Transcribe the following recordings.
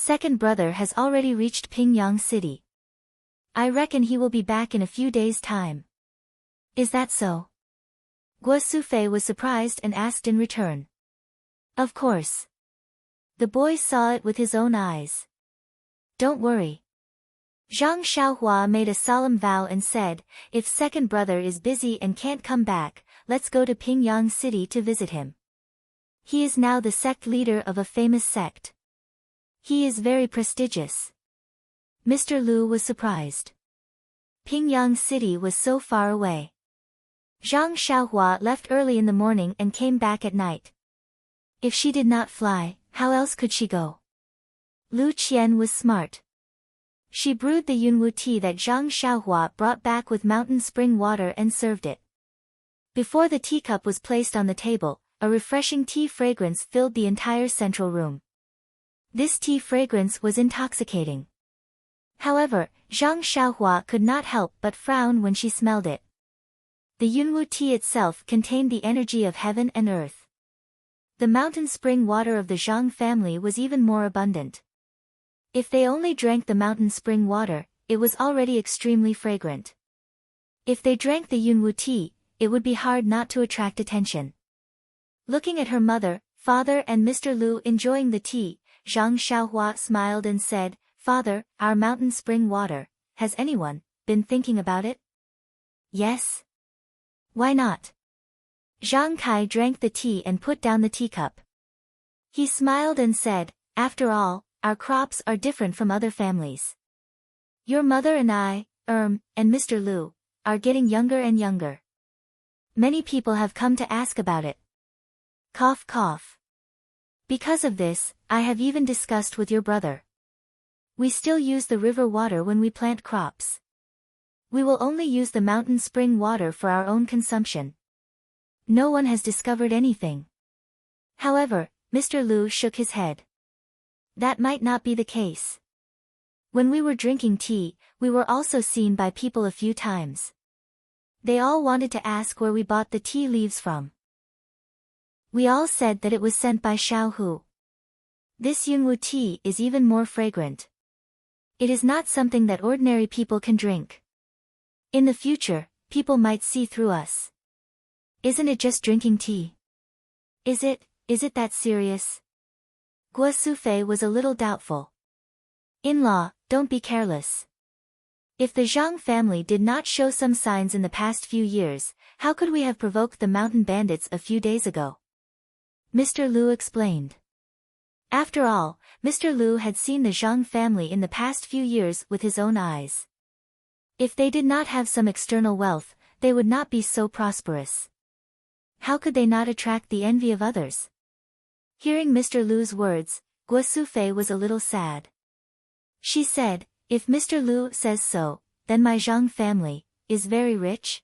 Second brother has already reached Pingyang City. I reckon he will be back in a few days' time. Is that so? Guo Sufei was surprised and asked in return. Of course. The boy saw it with his own eyes. Don't worry. Zhang Xiaohua made a solemn vow and said, if second brother is busy and can't come back, let's go to Pingyang City to visit him. He is now the sect leader of a famous sect. He is very prestigious. Mr. Lu was surprised. Pingyang City was so far away. Zhang Xiaohua left early in the morning and came back at night. If she did not fly, how else could she go? Lu Qian was smart. She brewed the yunwu tea that Zhang Xiaohua brought back with mountain spring water and served it. Before the teacup was placed on the table, a refreshing tea fragrance filled the entire central room. This tea fragrance was intoxicating. However, Zhang Xiaohua could not help but frown when she smelled it. The yunwu tea itself contained the energy of heaven and earth. The mountain spring water of the Zhang family was even more abundant. If they only drank the mountain spring water, it was already extremely fragrant. If they drank the yunwu tea, it would be hard not to attract attention. Looking at her mother, father and Mr. Lu enjoying the tea, Zhang Xiaohua smiled and said, Father, our mountain spring water, has anyone been thinking about it? Yes. Why not? Zhang Kai drank the tea and put down the teacup. He smiled and said, after all, our crops are different from other families. Your mother and I, and Mr. Lu, are getting younger and younger. Many people have come to ask about it. Cough cough. Because of this, I have even discussed with your brother. We still use the river water when we plant crops. We will only use the mountain spring water for our own consumption. No one has discovered anything. However, Mr. Lu shook his head. That might not be the case. When we were drinking tea, we were also seen by people a few times. They all wanted to ask where we bought the tea leaves from. We all said that it was sent by Xiao Hu. This yunwu tea is even more fragrant. It is not something that ordinary people can drink. In the future, people might see through us. Isn't it just drinking tea? Is it that serious? Guo Sufei was a little doubtful. In-law, don't be careless. If the Zhang family did not show some signs in the past few years, how could we have provoked the mountain bandits a few days ago? Mr. Lu explained. After all, Mr. Lu had seen the Zhang family in the past few years with his own eyes. If they did not have some external wealth, they would not be so prosperous. How could they not attract the envy of others? Hearing Mr. Lu's words, Guo Sufei was a little sad. She said, if Mr. Lu says so, then my Zhang family is very rich?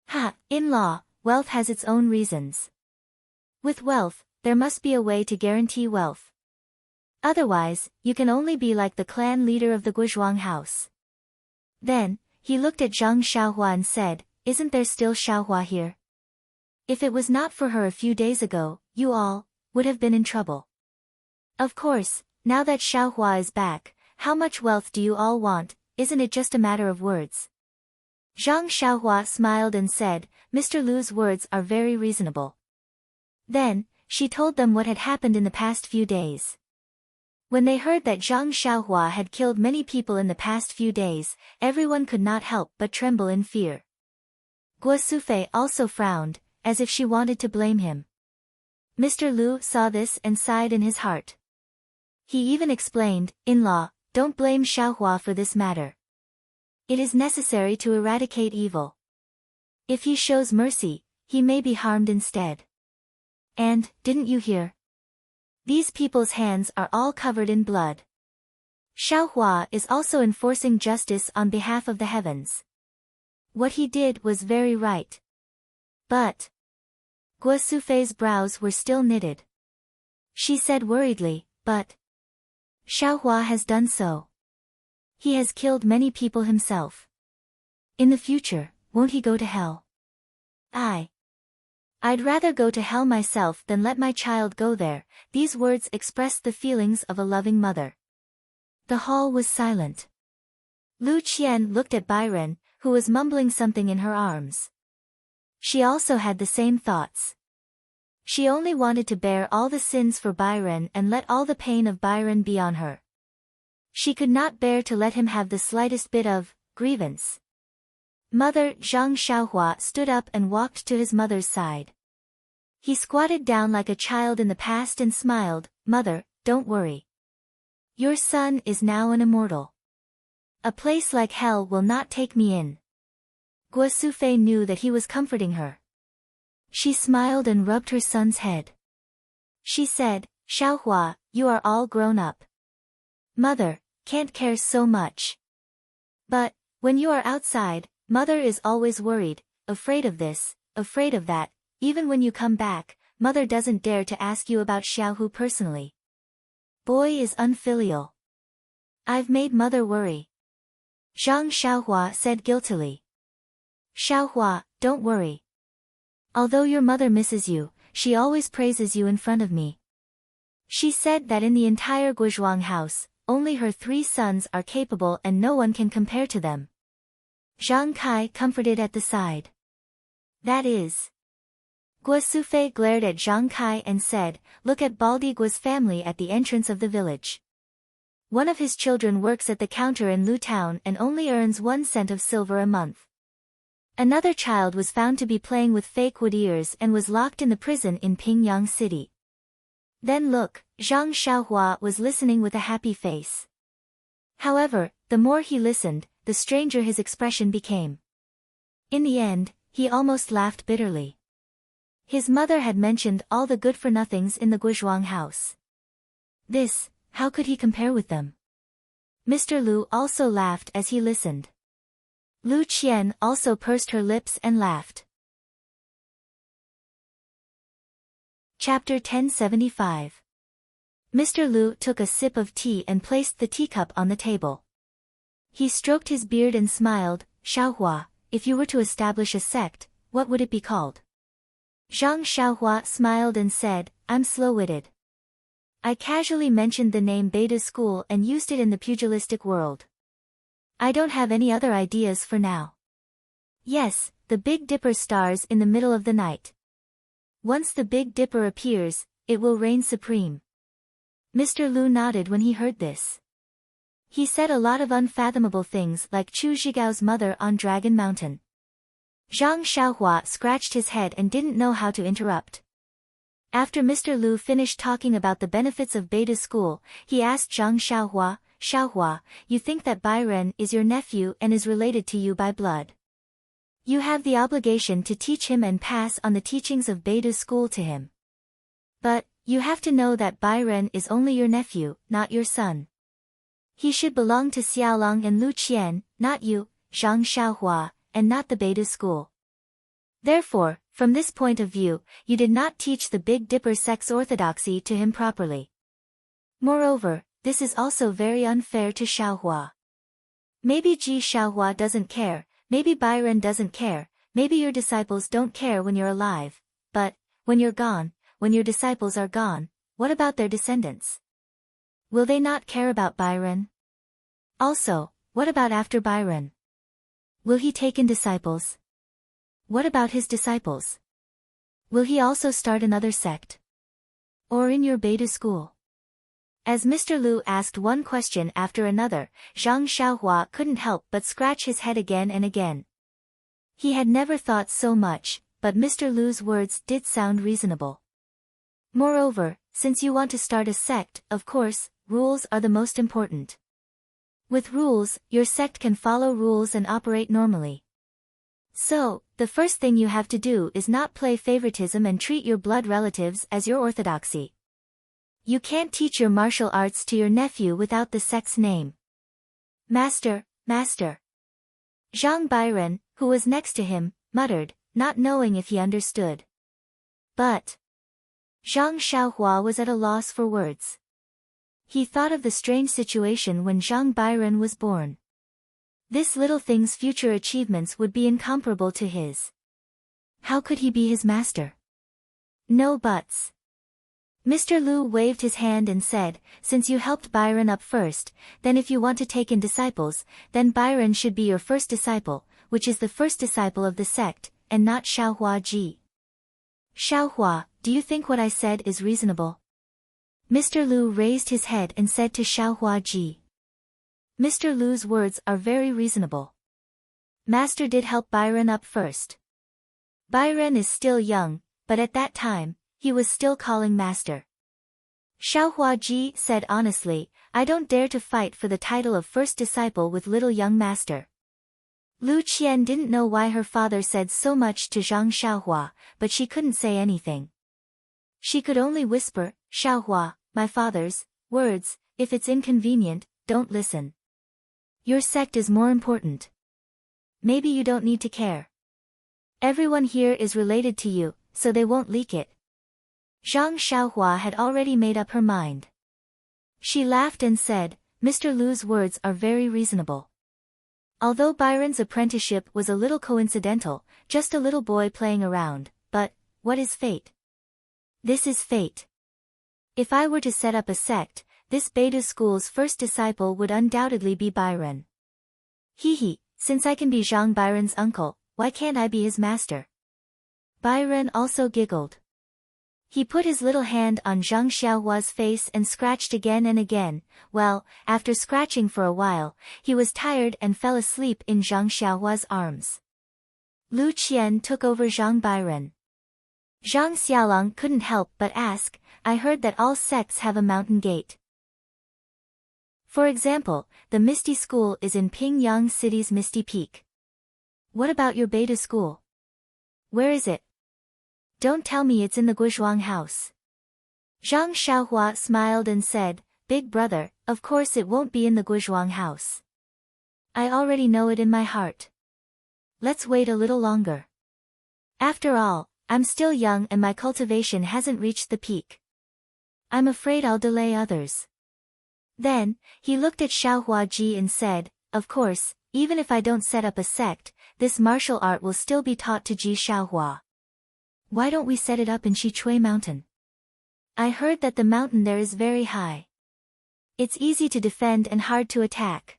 Ha, in-law, wealth has its own reasons. With wealth, there must be a way to guarantee wealth. Otherwise, you can only be like the clan leader of the Guozhuang house. Then, he looked at Zhang Xiaohua and said, isn't there still Xiaohua here? If it was not for her a few days ago, you all would have been in trouble. Of course, now that Xiaohua is back, how much wealth do you all want? Isn't it just a matter of words? Zhang Xiaohua smiled and said, Mr. Lu's words are very reasonable. Then, she told them what had happened in the past few days. When they heard that Zhang Xiaohua had killed many people in the past few days, everyone could not help but tremble in fear. Guo Sufei also frowned, as if she wanted to blame him. Mr. Lu saw this and sighed in his heart. He even explained, in-law, don't blame Xiaohua for this matter. It is necessary to eradicate evil. If he shows mercy, he may be harmed instead. And, didn't you hear? These people's hands are all covered in blood. Xiaohua is also enforcing justice on behalf of the heavens. What he did was very right. But Guo Sufei's brows were still knitted. She said worriedly, but Xiaohua has done so. He has killed many people himself. In the future, won't he go to hell? I'd rather go to hell myself than let my child go there. These words expressed the feelings of a loving mother. The hall was silent. Lu Qian looked at Byron, who was mumbling something in her arms. She also had the same thoughts. She only wanted to bear all the sins for Byron and let all the pain of Byron be on her. She could not bear to let him have the slightest bit of grievance. Mother Zhang Xiaohua stood up and walked to his mother's side. He squatted down like a child in the past and smiled, "Mother, don't worry. Your son is now an immortal. A place like hell will not take me in." Guo Sufei knew that he was comforting her. She smiled and rubbed her son's head. She said, "Xiaohua, you are all grown up. Mother can't care so much. But when you are outside, Mother is always worried, afraid of this, afraid of that. Even when you come back, Mother doesn't dare to ask you about Xiaohu personally. Boy is unfilial. I've made Mother worry." Zhang Xiaohua said guiltily. "Xiaohua, don't worry. Although your mother misses you, she always praises you in front of me. She said that in the entire Guizhuang house, only her 3 sons are capable and no one can compare to them." Zhang Kai comforted at the side. "That is." Guo Sufei glared at Zhang Kai and said, "Look at Baldi Guo's family at the entrance of the village. One of his children works at the counter in Lu Town and only earns 1 cent of silver a month. Another child was found to be playing with fake wood ears and was locked in the prison in Pingyang City. Then look," Zhang Xiaohua was listening with a happy face. However, the more he listened, the stranger his expression became. In the end, he almost laughed bitterly. His mother had mentioned all the good-for-nothings in the Guizhuang house. This, how could he compare with them? Mr. Lu also laughed as he listened. Lu Qian also pursed her lips and laughed. Chapter 1075. Mr. Lu took a sip of tea and placed the teacup on the table. He stroked his beard and smiled, "Xiaohua, if you were to establish a sect, what would it be called?" Zhang Xiaohua smiled and said, "I'm slow-witted. I casually mentioned the name Beta School and used it in the pugilistic world. I don't have any other ideas for now. Yes, the Big Dipper stars in the middle of the night. Once the Big Dipper appears, it will reign supreme." Mr. Lu nodded when he heard this. He said a lot of unfathomable things like Chu Zhigao's mother on Dragon Mountain. Zhang Xiaohua scratched his head and didn't know how to interrupt. After Mr. Lu finished talking about the benefits of Beta School, he asked Zhang Xiaohua, "Xiaohua, you think that Byron is your nephew and is related to you by blood. You have the obligation to teach him and pass on the teachings of Beta School to him. But, you have to know that Byron is only your nephew, not your son. He should belong to Xiaolong and Lu Qian, not you, Zhang Xiaohua, and not the Beta School. Therefore, from this point of view, you did not teach the Big Dipper sect's orthodoxy to him properly. Moreover, this is also very unfair to Xiaohua. Maybe Ji Xiaohua doesn't care, maybe Byron doesn't care, maybe your disciples don't care when you're alive, but, when you're gone, when your disciples are gone, what about their descendants? Will they not care about Byron? Also, what about after Byron? Will he take in disciples? What about his disciples? Will he also start another sect? Or in your Beta School?" As Mr. Lu asked one question after another, Zhang Xiaohua couldn't help but scratch his head again and again. He had never thought so much, but Mr. Lu's words did sound reasonable. Moreover, since you want to start a sect, of course, rules are the most important. With rules, your sect can follow rules and operate normally. So, the first thing you have to do is not play favoritism and treat your blood relatives as your orthodoxy. You can't teach your martial arts to your nephew without the sect's name. "Master, master." Zhang Byron, who was next to him, muttered, not knowing if he understood. But Zhang Xiaohua was at a loss for words. He thought of the strange situation when Zhang Byron was born. This little thing's future achievements would be incomparable to his. How could he be his master? No buts. Mr. Lu waved his hand and said, since you helped Byron up first, then if you want to take in disciples, then Byron should be your first disciple, which is the first disciple of the sect, and not Xiaohua Ji. Xiaohua, do you think what I said is reasonable? Mr. Lu raised his head and said to Xiaohua Ji. Mr. Lu's words are very reasonable. Master did help Byron up first. Byron is still young, but at that time, he was still calling master. Xiaohua Ji said honestly, I don't dare to fight for the title of first disciple with little young master. Lu Qian didn't know why her father said so much to Zhang Xiaohua, but she couldn't say anything. She could only whisper, Xiaohua, my father's words, if it's inconvenient, don't listen. Your sect is more important. Maybe you don't need to care. Everyone here is related to you, so they won't leak it. Zhang Xiaohua had already made up her mind. She laughed and said, Mr. Lu's words are very reasonable. Although Byron's apprenticeship was a little coincidental, just a little boy playing around, but, what is fate? This is fate. If I were to set up a sect, this Beta school's first disciple would undoubtedly be Byron. Hee, since I can be Zhang Byron's uncle, why can't I be his master? Byron also giggled. He put his little hand on Zhang Xiaohua's face and scratched again and again. Well, after scratching for a while, he was tired and fell asleep in Zhang Xiaohua's arms. Lu Qian took over Zhang Byron. Zhang Xiaolong couldn't help but ask, I heard that all sects have a mountain gate. For example, the Misty School is in Pingyang City's Misty Peak. What about your Beta School? Where is it? Don't tell me it's in the Guizhuang house. Zhang Xiaohua smiled and said, Big brother, of course it won't be in the Guizhuang house. I already know it in my heart. Let's wait a little longer. After all, I'm still young and my cultivation hasn't reached the peak. I'm afraid I'll delay others. Then, he looked at Xiaohua Ji and said, of course, even if I don't set up a sect, this martial art will still be taught to Ji Xiaohua. Why don't we set it up in Xichui Mountain? I heard that the mountain there is very high. It's easy to defend and hard to attack.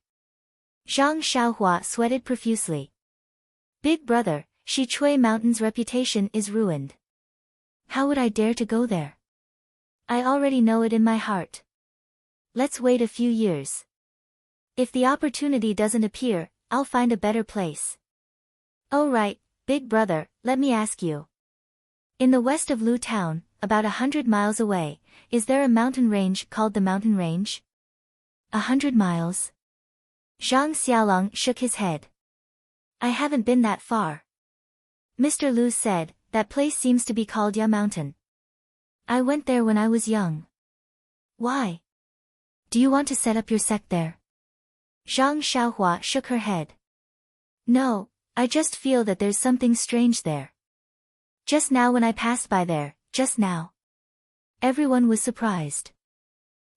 Zhang Xiaohua sweated profusely. Big brother, Xichui Mountain's reputation is ruined. How would I dare to go there? I already know it in my heart. Let's wait a few years. If the opportunity doesn't appear, I'll find a better place. Oh right, big brother, let me ask you. In the west of Lu Town, about 100 miles away, is there a mountain range called the Mountain Range? 100 miles? Zhang Xiaolong shook his head. I haven't been that far. Mr. Lu said, that place seems to be called Ya Mountain. I went there when I was young. Why? Do you want to set up your sect there? Zhang Xiaohua shook her head. No, I just feel that there's something strange there. Just now when I passed by there, just now. Everyone was surprised.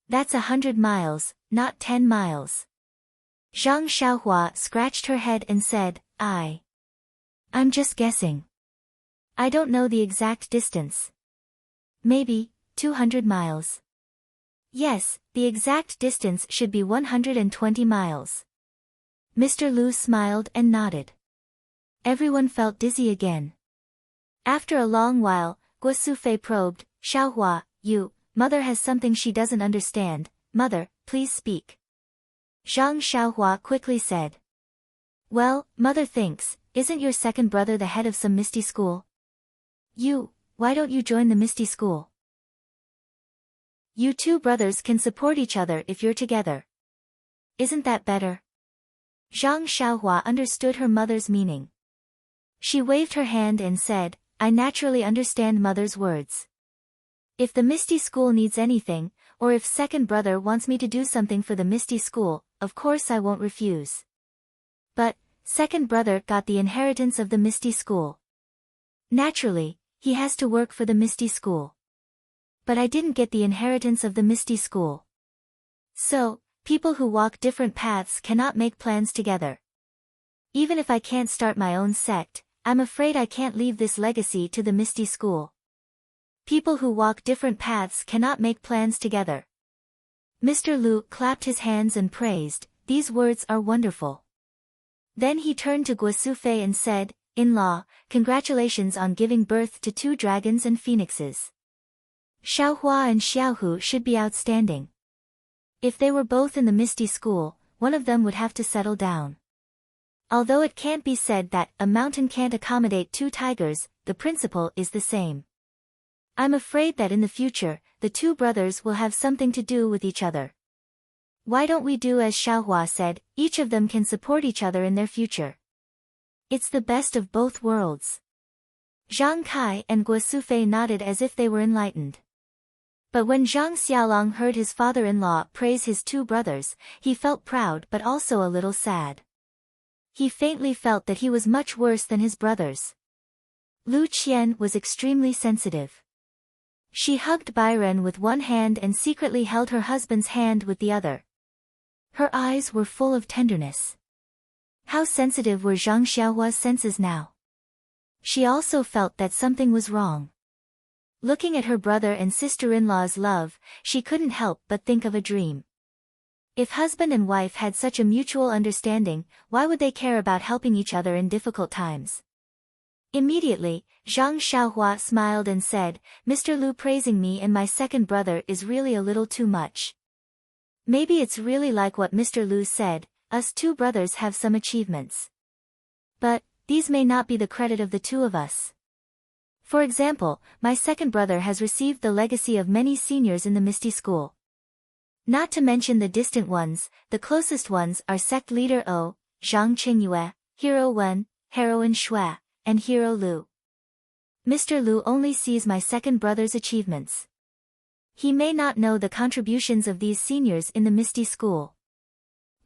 That's 100 miles, not 10 miles. Zhang Xiaohua scratched her head and said, I'm just guessing. I don't know the exact distance. Maybe, 200 miles. Yes, the exact distance should be 120 miles. Mr. Lu smiled and nodded. Everyone felt dizzy again. After a long while, Guo Sufei probed, Xiaohua, mother has something she doesn't understand, mother, please speak. Zhang Xiaohua quickly said. Well, mother thinks, isn't your second brother the head of some Misty School? Why don't you join the Misty School? You two brothers can support each other if you're together. Isn't that better? Zhang Xiaohua understood her mother's meaning. She waved her hand and said, I naturally understand mother's words. If the Misty School needs anything, or if second brother wants me to do something for the Misty School, of course I won't refuse. But, second brother got the inheritance of the Misty School. Naturally, he has to work for the Misty School. But I didn't get the inheritance of the Misty School. So, people who walk different paths cannot make plans together. Even if I can't start my own sect, I'm afraid I can't leave this legacy to the Misty School. People who walk different paths cannot make plans together. Mr. Lu clapped his hands and praised, "These words are wonderful." Then he turned to Guo Sufei and said, "In-law, congratulations on giving birth to 2 dragons and phoenixes. Xiaohua and Xiaohu should be outstanding. If they were both in the Misty School, one of them would have to settle down. Although it can't be said that a mountain can't accommodate 2 tigers, the principle is the same. I'm afraid that in the future, the 2 brothers will have something to do with each other. Why don't we do as Xiaohua said, each of them can support each other in their future? It's the best of both worlds." Zhang Kai and Guo Sufei nodded as if they were enlightened. But when Zhang Xiaolong heard his father-in-law praise his 2 brothers, he felt proud but also a little sad. He faintly felt that he was much worse than his brothers. Lu Qian was extremely sensitive. She hugged Byron with one hand and secretly held her husband's hand with the other. Her eyes were full of tenderness. How sensitive were Zhang Xiaohua's senses now? She also felt that something was wrong. Looking at her brother and sister-in-law's love, she couldn't help but think of a dream. If husband and wife had such a mutual understanding, why would they care about helping each other in difficult times? Immediately, Zhang Xiaohua smiled and said, "Mr. Lu praising me and my second brother is really a little too much. Maybe it's really like what Mr. Lu said, us 2 brothers have some achievements. But, these may not be the credit of the 2 of us. For example, my second brother has received the legacy of many seniors in the Misty School. Not to mention the distant ones, the closest ones are Sect Leader O, Zhang Qingyue, Hero Wen, Heroine Shui, and Hero Lu. Mr. Lu only sees my second brother's achievements. He may not know the contributions of these seniors in the Misty School."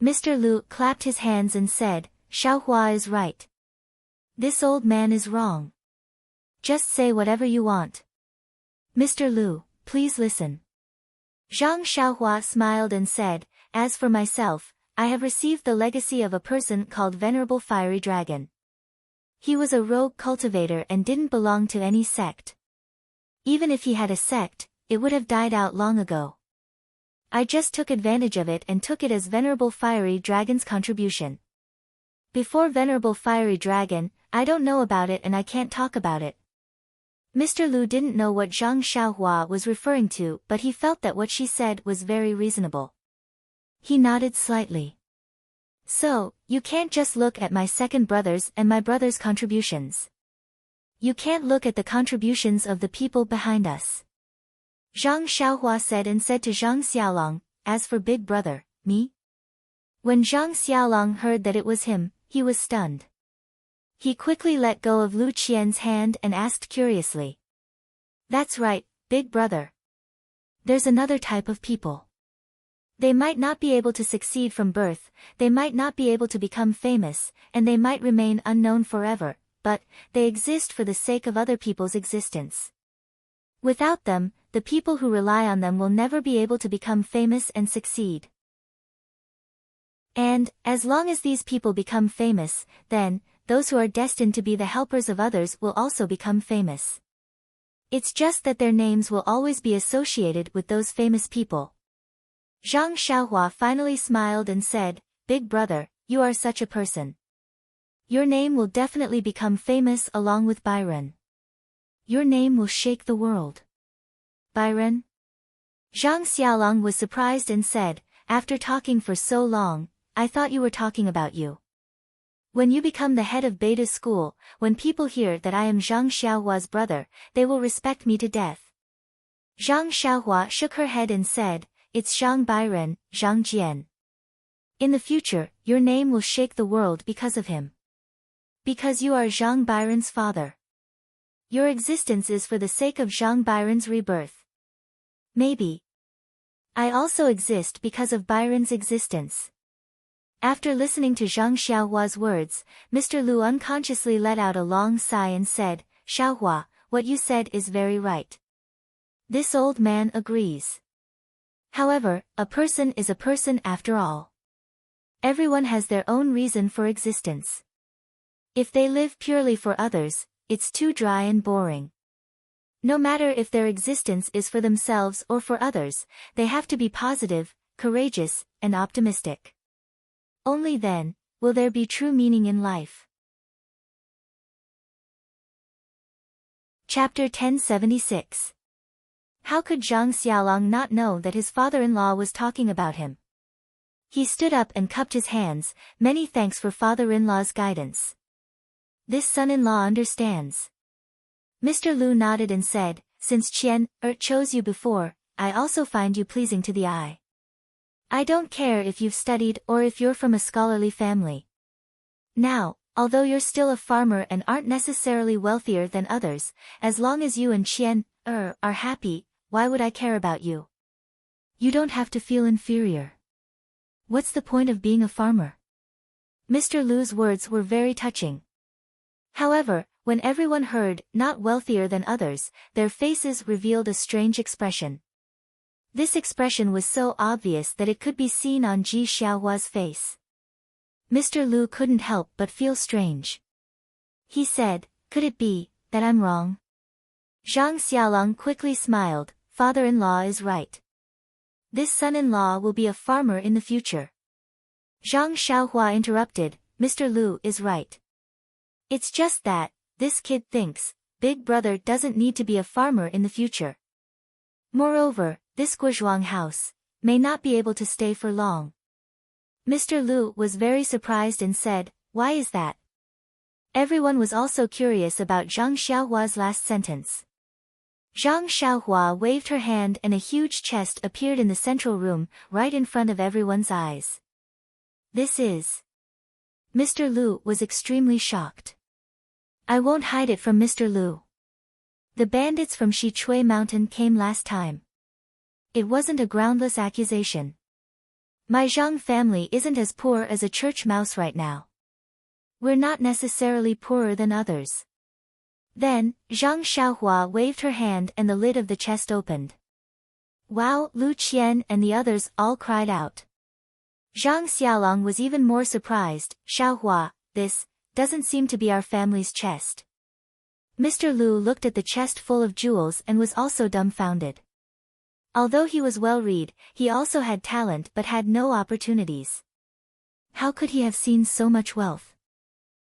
Mr. Lu clapped his hands and said, "Xiaohua is right. This old man is wrong. Just say whatever you want. Mr. Lu, please listen." Zhang Xiaohua smiled and said, "As for myself, I have received the legacy of a person called Venerable Fiery Dragon. He was a rogue cultivator and didn't belong to any sect. Even if he had a sect, it would have died out long ago. I just took advantage of it and took it as Venerable Fiery Dragon's contribution. Before Venerable Fiery Dragon, I don't know about it and I can't talk about it." Mr. Lu didn't know what Zhang Xiaohua was referring to, but he felt that what she said was very reasonable. He nodded slightly. "So, you can't just look at my second brother's and my brother's contributions. You can't look at the contributions of the people behind us." Zhang Xiaohua said and said to Zhang Xiaolong, "As for big brother, me?" When Zhang Xiaolong heard that it was him, he was stunned. He quickly let go of Lu Qian's hand and asked curiously, "That's right, big brother. There's another type of people. They might not be able to succeed from birth, they might not be able to become famous, and they might remain unknown forever, but they exist for the sake of other people's existence. Without them, the people who rely on them will never be able to become famous and succeed. And, as long as these people become famous, then, those who are destined to be the helpers of others will also become famous. It's just that their names will always be associated with those famous people." Zhang Xiaohua finally smiled and said, "Big brother, you are such a person. Your name will definitely become famous along with Byron. Your name will shake the world." "Byron?" Zhang Xiaolong was surprised and said, "After talking for so long, I thought you were talking about you. When you become the head of Beta School, when people hear that I am Zhang Xiaohua's brother, they will respect me to death." Zhang Xiaohua shook her head and said, "It's Zhang Byron, Zhang Jian. In the future, your name will shake the world because of him. Because you are Zhang Byron's father. Your existence is for the sake of Zhang Byron's rebirth. Maybe. I also exist because of Byron's existence." After listening to Zhang Xiaohua's words, Mr. Lu unconsciously let out a long sigh and said, "Xiaohua, what you said is very right. This old man agrees. However, a person is a person after all. Everyone has their own reason for existence. If they live purely for others, it's too dry and boring. No matter if their existence is for themselves or for others, they have to be positive, courageous, and optimistic. Only then will there be true meaning in life. Chapter 1076. How could Zhang Xiaolong not know that his father-in-law was talking about him? He stood up and cupped his hands. Many thanks for father-in-law's guidance. This son-in-law understands. Mr. Lu nodded and said, since Qian chose you before, I also find you pleasing to the eye. I don't care if you've studied or if you're from a scholarly family. Now, although you're still a farmer and aren't necessarily wealthier than others, as long as you and Qian are happy, why would I care about you? You don't have to feel inferior. What's the point of being a farmer? Mr. Lu's words were very touching. However, when everyone heard, not wealthier than others, their faces revealed a strange expression. This expression was so obvious that it could be seen on Ji Xiaohua's face. Mr. Lu couldn't help but feel strange. He said, could it be that I'm wrong? Zhang Xiaolong quickly smiled. Father-in-law is right. This son-in-law will be a farmer in the future. Zhang Xiaohua interrupted, Mr. Lu is right. It's just that, this kid thinks, Big Brother doesn't need to be a farmer in the future. Moreover, this Guozhuang house may not be able to stay for long. Mr. Lu was very surprised and said, why is that? Everyone was also curious about Zhang Xiaohua's last sentence. Zhang Xiaohua waved her hand and a huge chest appeared in the central room, right in front of everyone's eyes. This is... Mr. Lu was extremely shocked. I won't hide it from Mr. Lu. The bandits from Shichui Mountain came last time. It wasn't a groundless accusation. My Zhang family isn't as poor as a church mouse right now. We're not necessarily poorer than others. Then, Zhang Xiaohua waved her hand and the lid of the chest opened. Wow! Lu Qian and the others all cried out. Zhang Xiaolong was even more surprised. Xiaohua, this doesn't seem to be our family's chest. Mr. Lu looked at the chest full of jewels and was also dumbfounded. Although he was well-read, he also had talent but had no opportunities. How could he have seen so much wealth?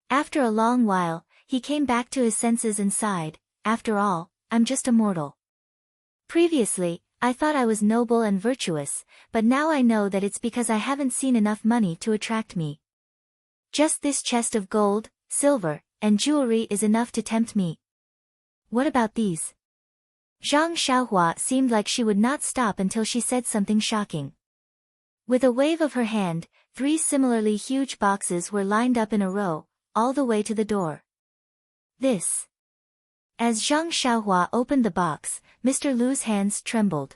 After a long while, he came back to his senses and sighed, after all, I'm just a mortal. Previously, I thought I was noble and virtuous, but now I know that it's because I haven't seen enough money to attract me. Just this chest of gold, silver, and jewelry is enough to tempt me. What about these? Zhang Xiaohua seemed like she would not stop until she said something shocking. With a wave of her hand, 3 similarly huge boxes were lined up in a row, all the way to the door. This. As Zhang Xiaohua opened the box, Mr. Lu's hands trembled.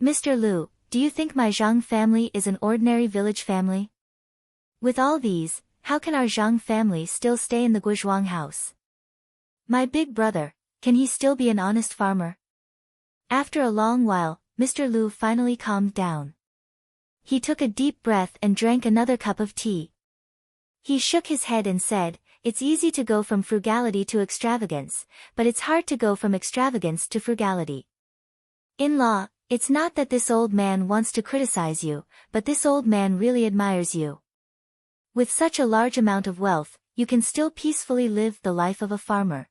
Mr. Lu, do you think my Zhang family is an ordinary village family? With all these, how can our Zhang family still stay in the Guozhuang house? My big brother, can he still be an honest farmer? After a long while, Mr. Lu finally calmed down. He took a deep breath and drank another cup of tea. He shook his head and said, it's easy to go from frugality to extravagance, but it's hard to go from extravagance to frugality. In-law, it's not that this old man wants to criticize you, but this old man really admires you. With such a large amount of wealth, you can still peacefully live the life of a farmer.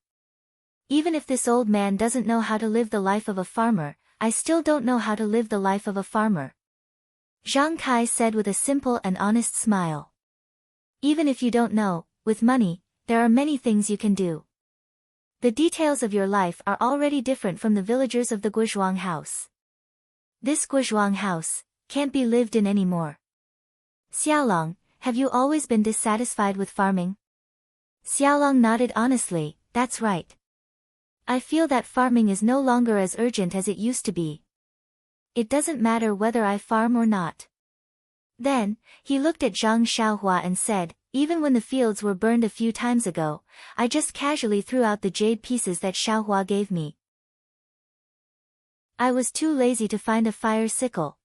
Even if this old man doesn't know how to live the life of a farmer, I still don't know how to live the life of a farmer. Zhang Kai said with a simple and honest smile. Even if you don't know, with money, there are many things you can do. The details of your life are already different from the villagers of the Guozhuang house. This Guozhuang house can't be lived in anymore. Xiaolong, have you always been dissatisfied with farming? Xiaolong nodded honestly, that's right. I feel that farming is no longer as urgent as it used to be. It doesn't matter whether I farm or not. Then, he looked at Zhang Xiaohua and said, even when the fields were burned a few times ago, I just casually threw out the jade pieces that Xiaohua gave me. I was too lazy to find a fire sickle.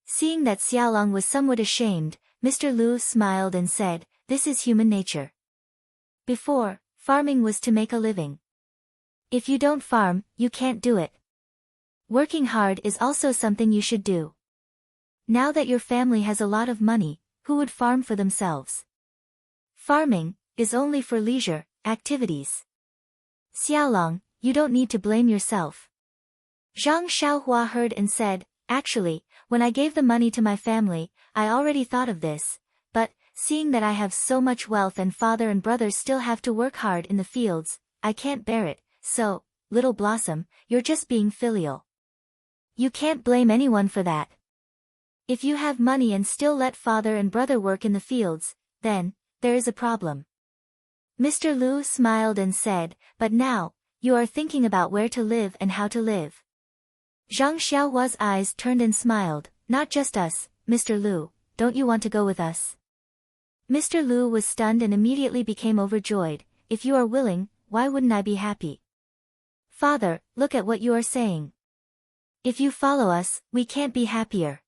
Seeing that Xiaolong was somewhat ashamed, Mr. Lu smiled and said, this is human nature. Before, farming was to make a living. If you don't farm, you can't do it. Working hard is also something you should do. Now that your family has a lot of money, who would farm for themselves? Farming is only for leisure activities. Xiaolong, you don't need to blame yourself. Zhang Xiaohua heard and said, actually, when I gave the money to my family, I already thought of this, but, seeing that I have so much wealth and father and brothers still have to work hard in the fields, I can't bear it, so, Little Blossom, you're just being filial. You can't blame anyone for that. If you have money and still let father and brother work in the fields, then, there is a problem. Mr. Lu smiled and said, but now, you are thinking about where to live and how to live. Zhang Xiaohua's eyes turned and smiled, not just us, Mr. Lu, don't you want to go with us? Mr. Lu was stunned and immediately became overjoyed, if you are willing, why wouldn't I be happy? Father, look at what you are saying. If you follow us, we can't be happier.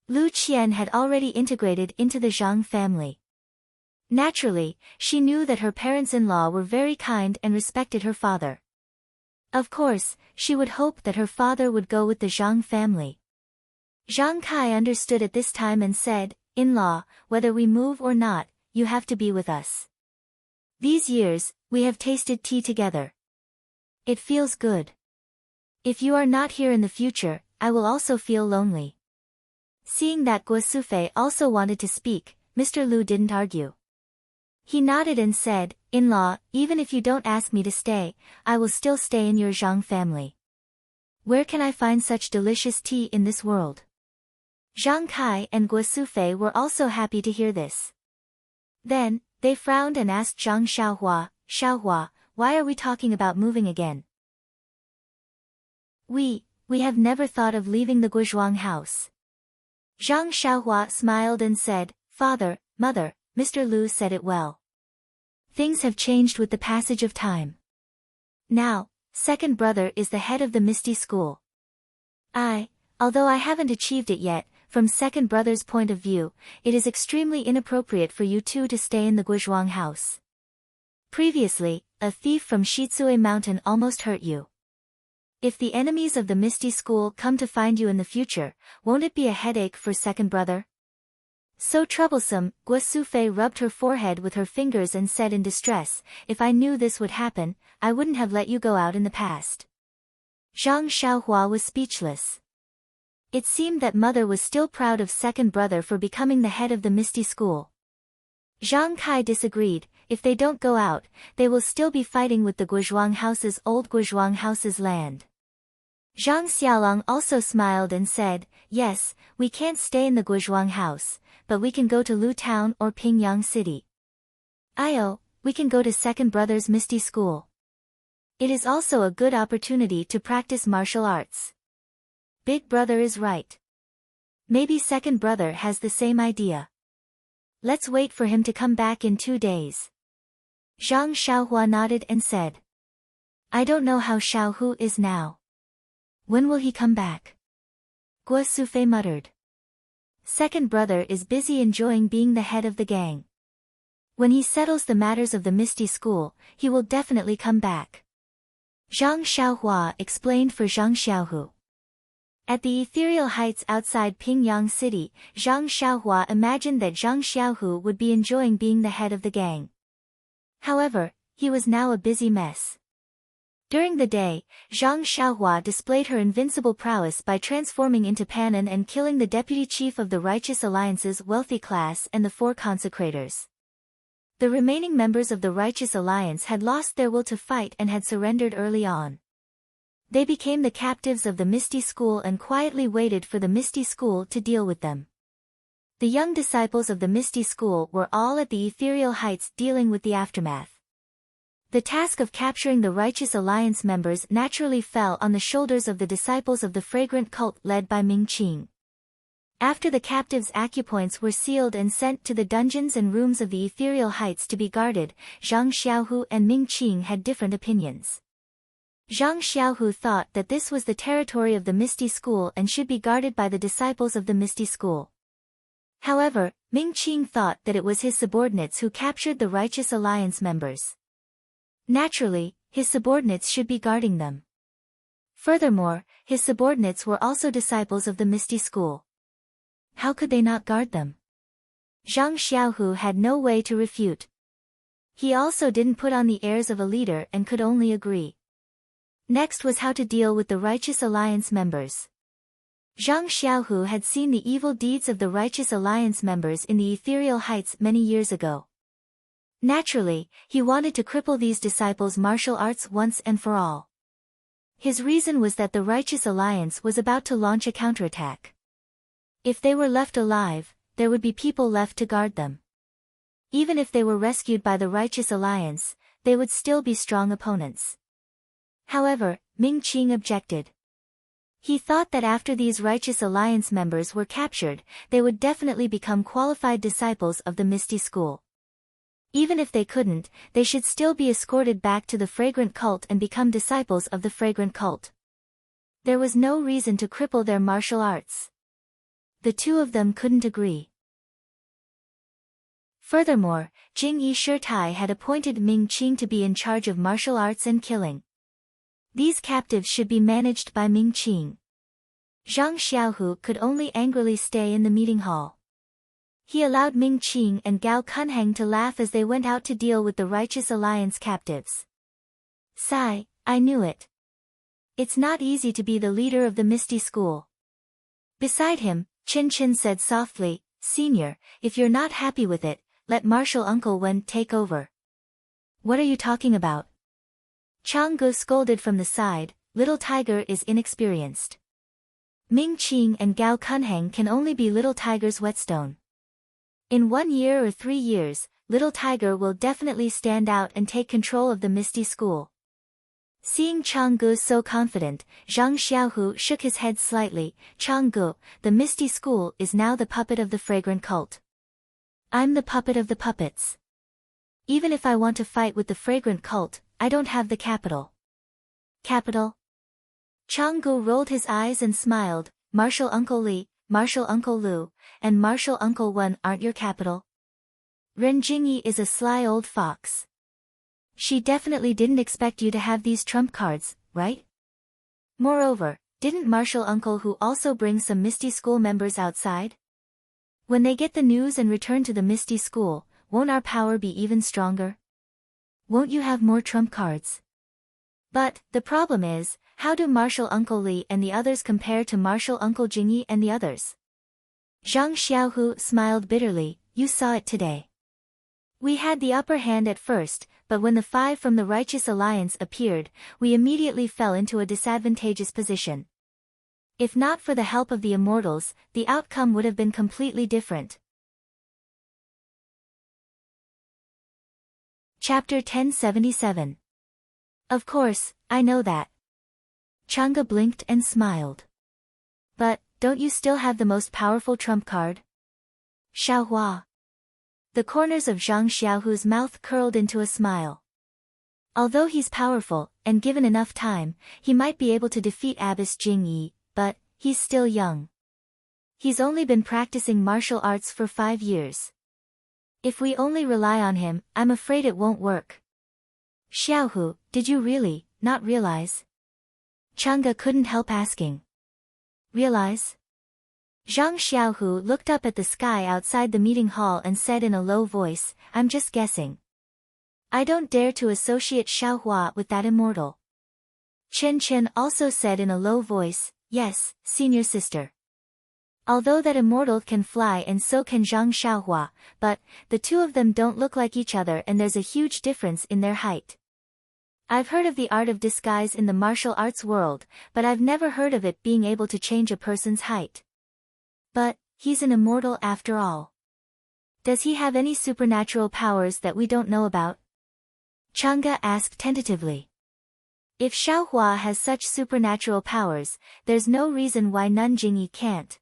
Lu Qian had already integrated into the Zhang family. Naturally, she knew that her parents-in-law were very kind and respected her father. Of course, she would hope that her father would go with the Zhang family. Zhang Kai understood at this time and said, in-law, whether we move or not, you have to be with us. These years, we have tasted tea together. It feels good. If you are not here in the future, I will also feel lonely. Seeing that Guo Sufei also wanted to speak, Mr. Lu didn't argue. He nodded and said, in-law, even if you don't ask me to stay, I will still stay in your Zhang family. Where can I find such delicious tea in this world? Zhang Kai and Guo Sufei were also happy to hear this. Then, they frowned and asked Zhang Xiaohua, Xiaohua, why are we talking about moving again? We have never thought of leaving the Guozhuang house. Zhang Xiaohua smiled and said, Father, Mother, Mr. Lu said it well. Things have changed with the passage of time. Now, second brother is the head of the Misty School. Although I haven't achieved it yet, from second brother's point of view, it is extremely inappropriate for you two to stay in the Guozhuang house. Previously, a thief from Shizue Mountain almost hurt you. If the enemies of the Misty School come to find you in the future, won't it be a headache for second brother? So troublesome, Guo Sufei rubbed her forehead with her fingers and said in distress, if I knew this would happen, I wouldn't have let you go out in the past. Zhang Xiaohua was speechless. It seemed that mother was still proud of second brother for becoming the head of the Misty School. Zhang Kai disagreed, if they don't go out, they will still be fighting with the Guozhuang house's old Guozhuang house's land. Zhang Xiaolong also smiled and said, yes, we can't stay in the Guozhuang house, but we can go to Lu Town or Pingyang City. We can go to second brother's Misty School. It is also a good opportunity to practice martial arts. Big brother is right. Maybe second brother has the same idea. Let's wait for him to come back in 2 days. Zhang Xiaohua nodded and said. I don't know how Xiaohu is now. When will he come back? Guo Sufei muttered. Second brother is busy enjoying being the head of the gang. When he settles the matters of the Misty School, he will definitely come back. Zhang Xiaohua explained for Zhang Xiaohu. At the ethereal heights outside Pingyang City, Zhang Xiaohua imagined that Zhang Xiaohu would be enjoying being the head of the gang. However, he was now a busy mess. During the day, Zhang Xiaohua displayed her invincible prowess by transforming into Panan and killing the deputy chief of the Righteous Alliance's wealthy class and the 4 consecrators. The remaining members of the Righteous Alliance had lost their will to fight and had surrendered early on. They became the captives of the Misty School and quietly waited for the Misty School to deal with them. The young disciples of the Misty School were all at the ethereal heights dealing with the aftermath. The task of capturing the Righteous Alliance members naturally fell on the shoulders of the disciples of the fragrant cult led by Ming Qing. After the captives' acupoints were sealed and sent to the dungeons and rooms of the ethereal heights to be guarded, Zhang Xiaohu and Ming Qing had different opinions. Zhang Xiaohu thought that this was the territory of the Misty School and should be guarded by the disciples of the Misty School. However, Ming Qing thought that it was his subordinates who captured the Righteous Alliance members. Naturally, his subordinates should be guarding them. Furthermore, his subordinates were also disciples of the Misty School. How could they not guard them? Zhang Xiaohu had no way to refute. He also didn't put on the airs of a leader and could only agree. Next was how to deal with the Righteous Alliance members. Zhang Xiaohu had seen the evil deeds of the Righteous Alliance members in the Ethereal Heights many years ago. Naturally, he wanted to cripple these disciples' martial arts once and for all. His reason was that the Righteous Alliance was about to launch a counterattack. If they were left alive, there would be people left to guard them. Even if they were rescued by the Righteous Alliance, they would still be strong opponents. However, Ming Qing objected. He thought that after these Righteous Alliance members were captured, they would definitely become qualified disciples of the Misty School. Even if they couldn't, they should still be escorted back to the Fragrant Cult and become disciples of the Fragrant Cult. There was no reason to cripple their martial arts. The two of them couldn't agree. Furthermore, Jing-Yi Shirtai had appointed Ming Qing to be in charge of martial arts and killing. These captives should be managed by Ming Qing. Zhang Xiaohu could only angrily stay in the meeting hall. He allowed Ming Qing and Gao Kunheng to laugh as they went out to deal with the Righteous Alliance captives. Sigh, I knew it. It's not easy to be the leader of the Misty School. Beside him, Chin Chin said softly, Senior, if you're not happy with it, let Martial Uncle Wen take over. What are you talking about? Chang Gu scolded from the side, Little Tiger is inexperienced. Ming Qing and Gao Kunheng can only be Little Tiger's whetstone. In 1 year or 3 years, Little Tiger will definitely stand out and take control of the Misty School. Seeing Chang Gu so confident, Zhang Xiaohu shook his head slightly. Chang Gu, the Misty School is now the puppet of the Fragrant Cult. I'm the puppet of the puppets. Even if I want to fight with the Fragrant Cult, I don't have the capital. Capital? Chang Gu rolled his eyes and smiled. Martial Uncle Li, Martial Uncle Lu, and Martial Uncle Wen aren't your capital? Ren Jingyi is a sly old fox. She definitely didn't expect you to have these trump cards, right? Moreover, didn't Martial Uncle Hu also bring some Misty School members outside? When they get the news and return to the Misty School, won't our power be even stronger? Won't you have more trump cards? But, the problem is, how do Martial Uncle Li and the others compare to Martial Uncle Jingyi and the others? Zhang Xiaohu smiled bitterly, you saw it today. We had the upper hand at first, but when the 5 from the Righteous Alliance appeared, we immediately fell into a disadvantageous position. If not for the help of the Immortals, the outcome would have been completely different. Chapter 1077. Of course, I know that. Chang'e blinked and smiled. But, don't you still have the most powerful trump card? Xiaohua. The corners of Zhang Xiaohu's mouth curled into a smile. Although he's powerful, and given enough time, he might be able to defeat Abbess Jingyi, but, he's still young. He's only been practicing martial arts for 5 years. If we only rely on him, I'm afraid it won't work. Xiaohu, did you really not realize? Chang'e couldn't help asking. Realize? Zhang Xiaohu looked up at the sky outside the meeting hall and said in a low voice, I'm just guessing. I don't dare to associate Xiaohua with that immortal. Chen Chen also said in a low voice, yes, senior sister. Although that immortal can fly and so can Zhang Xiaohua, but, the two of them don't look like each other and there's a huge difference in their height. I've heard of the art of disguise in the martial arts world, but I've never heard of it being able to change a person's height. But, he's an immortal after all. Does he have any supernatural powers that we don't know about? Chang'e asked tentatively. If Xiaohua has such supernatural powers, there's no reason why Nun Jingyi can't.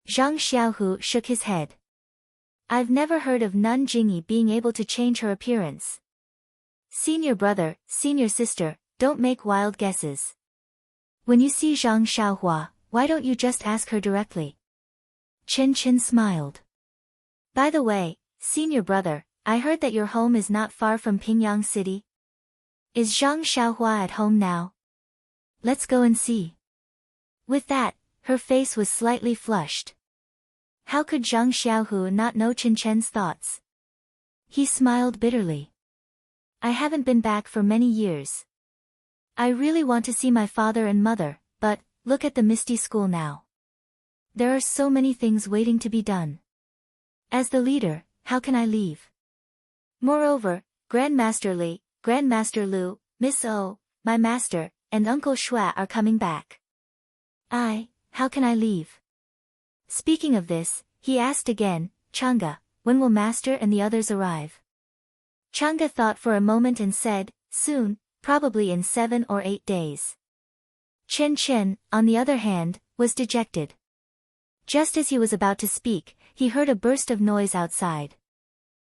Zhang Xiaohu shook his head. I've never heard of Nun Jingyi being able to change her appearance. Senior brother, senior sister, don't make wild guesses. When you see Zhang Xiaohua, why don't you just ask her directly? Chen Chen smiled. By the way, senior brother, I heard that your home is not far from Pingyang City. Is Zhang Xiaohua at home now? Let's go and see. With that, her face was slightly flushed. How could Zhang Xiaohu not know Chen Chen's thoughts? He smiled bitterly. I haven't been back for many years. I really want to see my father and mother, but, look at the Misty School now. There are so many things waiting to be done. As the leader, how can I leave? Moreover, Grandmaster Li, Grandmaster Lu, Miss O, my master, and Uncle Shua are coming back. How can I leave? Speaking of this, he asked again, Chang'e, when will master and the others arrive? Chang'e thought for a moment and said, soon, probably in 7 or 8 days. Chen Chen, on the other hand, was dejected. Just as he was about to speak, he heard a burst of noise outside.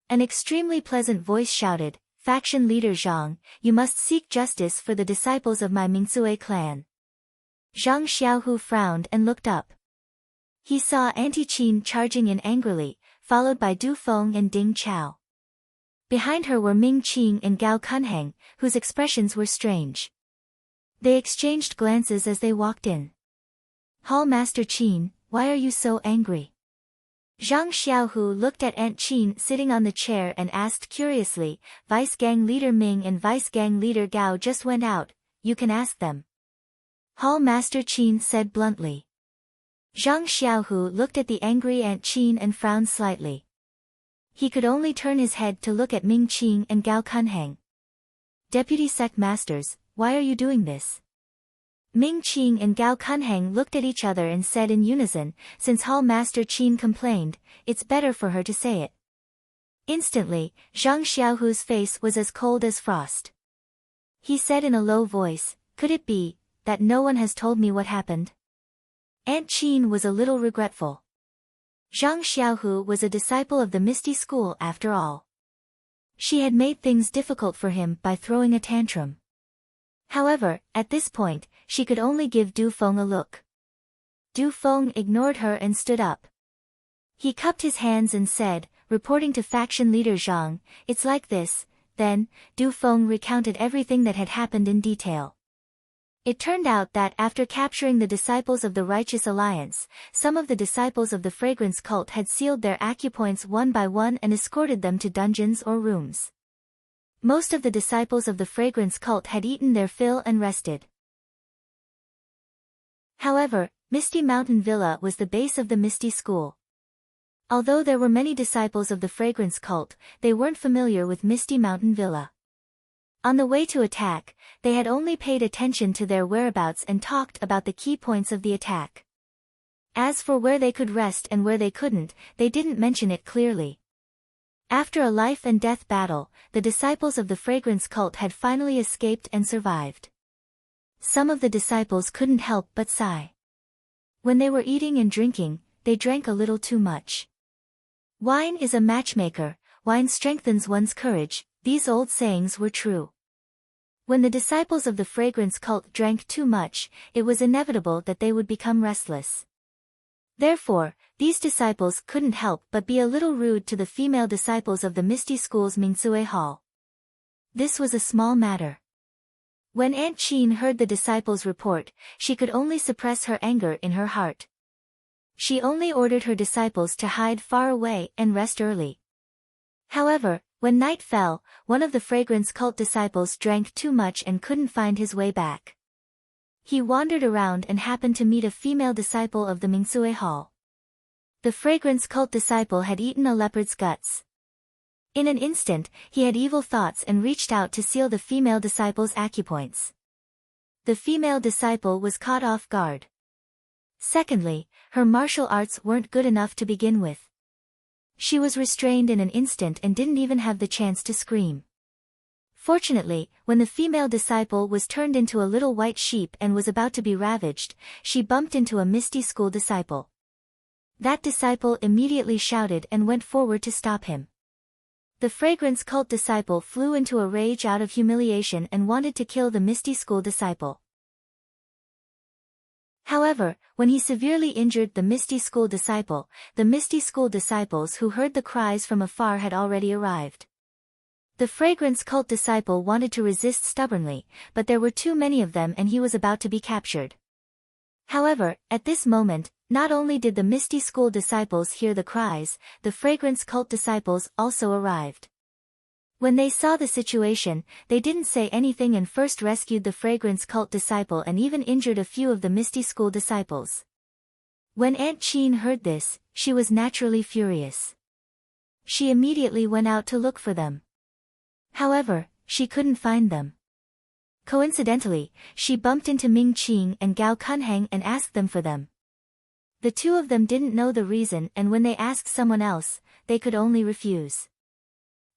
An extremely pleasant voice shouted, Faction leader Zhang, you must seek justice for the disciples of my Mingsue clan. Zhang Xiaohu frowned and looked up. He saw Auntie Qin charging in angrily, followed by Du Feng and Ding Chao. Behind her were Ming Qing and Gao Kunheng, whose expressions were strange. They exchanged glances as they walked in. Hall Master Qin, why are you so angry? Zhang Xiaohu looked at Aunt Qin sitting on the chair and asked curiously, Vice Gang Leader Ming and Vice Gang Leader Gao just went out, you can ask them. Hall Master Qin said bluntly. Zhang Xiaohu looked at the angry Aunt Qin and frowned slightly. He could only turn his head to look at Ming Qing and Gao Kunheng. Deputy Sect Masters, why are you doing this? Ming Qing and Gao Kunheng looked at each other and said in unison, since Hall Master Qin complained, it's better for her to say it. Instantly, Zhang Xiaohu's face was as cold as frost. He said in a low voice, could it be, that no one has told me what happened? Aunt Qin was a little regretful. Zhang Xiaohu was a disciple of the Misty School after all. She had made things difficult for him by throwing a tantrum. However, at this point, she could only give Du Feng a look. Du Feng ignored her and stood up. He cupped his hands and said, reporting to faction leader Zhang, it's like this. Then, Du Feng recounted everything that had happened in detail. It turned out that after capturing the disciples of the Righteous Alliance, some of the disciples of the Fragrance Cult had sealed their acupoints one by one and escorted them to dungeons or rooms. Most of the disciples of the Fragrance Cult had eaten their fill and rested. However, Misty Mountain Villa was the base of the Misty School. Although there were many disciples of the Fragrance Cult, they weren't familiar with Misty Mountain Villa. On the way to attack, they had only paid attention to their whereabouts and talked about the key points of the attack. As for where they could rest and where they couldn't, they didn't mention it clearly. After a life-and-death battle, the disciples of the Fragrance Cult had finally escaped and survived. Some of the disciples couldn't help but sigh. When they were eating and drinking, they drank a little too much. Wine is a matchmaker, wine strengthens one's courage, these old sayings were true. When the disciples of the Fragrance Cult drank too much, it was inevitable that they would become restless. Therefore, these disciples couldn't help but be a little rude to the female disciples of the Misty School's Mingsue Hall. This was a small matter. When Aunt Qin heard the disciples' report, she could only suppress her anger in her heart. She only ordered her disciples to hide far away and rest early. However, when night fell, one of the Fragrance Cult disciples drank too much and couldn't find his way back. He wandered around and happened to meet a female disciple of the Mingsue Hall. The Fragrance Cult disciple had eaten a leopard's guts. In an instant, he had evil thoughts and reached out to seal the female disciple's acupoints. The female disciple was caught off guard. Secondly, her martial arts weren't good enough to begin with. She was restrained in an instant and didn't even have the chance to scream. Fortunately, when the female disciple was turned into a little white sheep and was about to be ravaged, she bumped into a Misty School disciple. That disciple immediately shouted and went forward to stop him. The Fragrance Cult disciple flew into a rage out of humiliation and wanted to kill the Misty School disciple. However, when he severely injured the Misty School disciple, the Misty School disciples who heard the cries from afar had already arrived. The fragrance cult disciple wanted to resist stubbornly, but there were too many of them and he was about to be captured. However, at this moment, not only did the Misty School disciples hear the cries, the fragrance cult disciples also arrived. When they saw the situation, they didn't say anything and first rescued the fragrance cult disciple and even injured a few of the Misty School disciples. When Aunt Chin heard this, she was naturally furious. She immediately went out to look for them. However, she couldn't find them. Coincidentally, she bumped into Ming Qing and Gao Kunhang and asked them for them. The two of them didn't know the reason, and when they asked someone else, they could only refuse.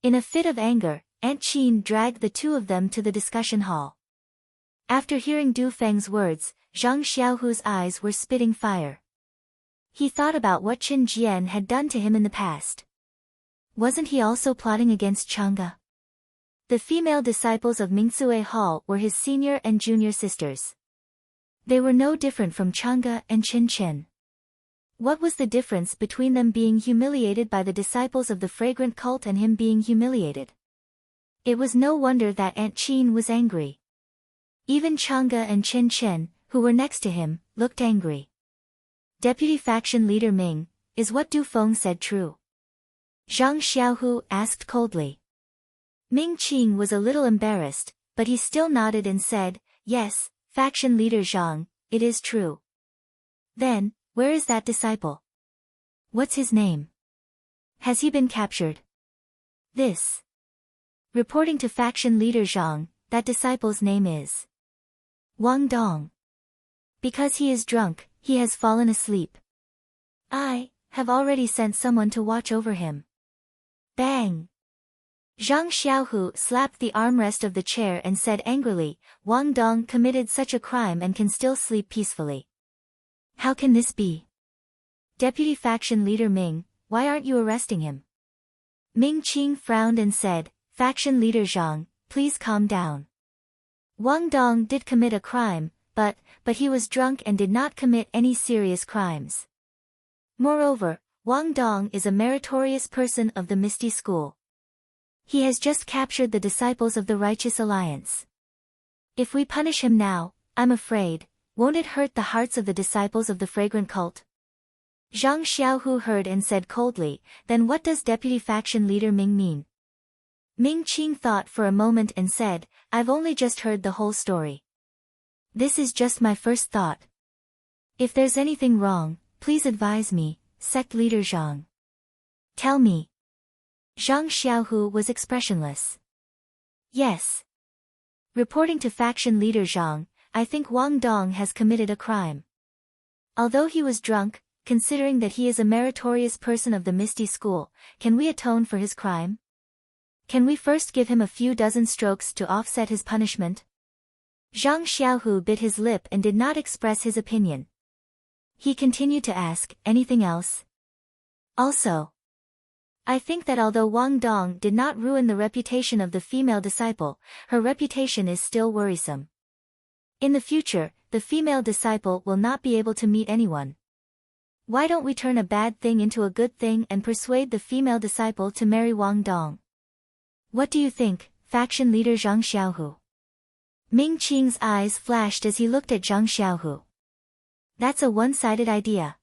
In a fit of anger, Aunt Chin dragged the two of them to the discussion hall. After hearing Du Feng's words, Zhang Xiaohu's eyes were spitting fire. He thought about what Chen Jian had done to him in the past. Wasn't he also plotting against Chang'e? The female disciples of Mingsue Hall were his senior and junior sisters. They were no different from Chang'e and Chen Chen. What was the difference between them being humiliated by the disciples of the fragrant cult and him being humiliated? It was no wonder that Aunt Chin was angry. Even Chang'e and Chen Chen, who were next to him, looked angry. Deputy faction leader Ming, is what Du Feng said true? Zhang Xiaohu asked coldly. Ming Qing was a little embarrassed, but he still nodded and said, yes, faction leader Zhang, it is true. Then, where is that disciple? What's his name? Has he been captured? This. Reporting to faction leader Zhang, that disciple's name is Wang Dong. Because he is drunk, he has fallen asleep. I have already sent someone to watch over him. Bang! Zhang Xiaohu slapped the armrest of the chair and said angrily, Wang Dong committed such a crime and can still sleep peacefully. How can this be? Deputy faction leader Ming, why aren't you arresting him? Ming Qing frowned and said, faction leader Zhang, please calm down. Wang Dong did commit a crime, but he was drunk and did not commit any serious crimes. Moreover, Wang Dong is a meritorious person of the Misty School. He has just captured the disciples of the Righteous Alliance. If we punish him now, I'm afraid, won't it hurt the hearts of the disciples of the fragrant cult? Zhang Xiaohu heard and said coldly, then what does deputy faction leader Ming mean? Ming Qing thought for a moment and said, I've only just heard the whole story. This is just my first thought. If there's anything wrong, please advise me, sect leader Zhang. Tell me. Zhang Xiaohu was expressionless. Yes. Reporting to faction leader Zhang, I think Wang Dong has committed a crime. Although he was drunk, considering that he is a meritorious person of the Misty School, can we atone for his crime? Can we first give him a few dozen strokes to offset his punishment? Zhang Xiaohu bit his lip and did not express his opinion. He continued to ask, anything else? Also, I think that although Wang Dong did not ruin the reputation of the female disciple, her reputation is still worrisome. In the future, the female disciple will not be able to meet anyone. Why don't we turn a bad thing into a good thing and persuade the female disciple to marry Wang Dong? What do you think, faction leader Zhang Xiaohu? Ming Qing's eyes flashed as he looked at Zhang Xiaohu. That's a one-sided idea.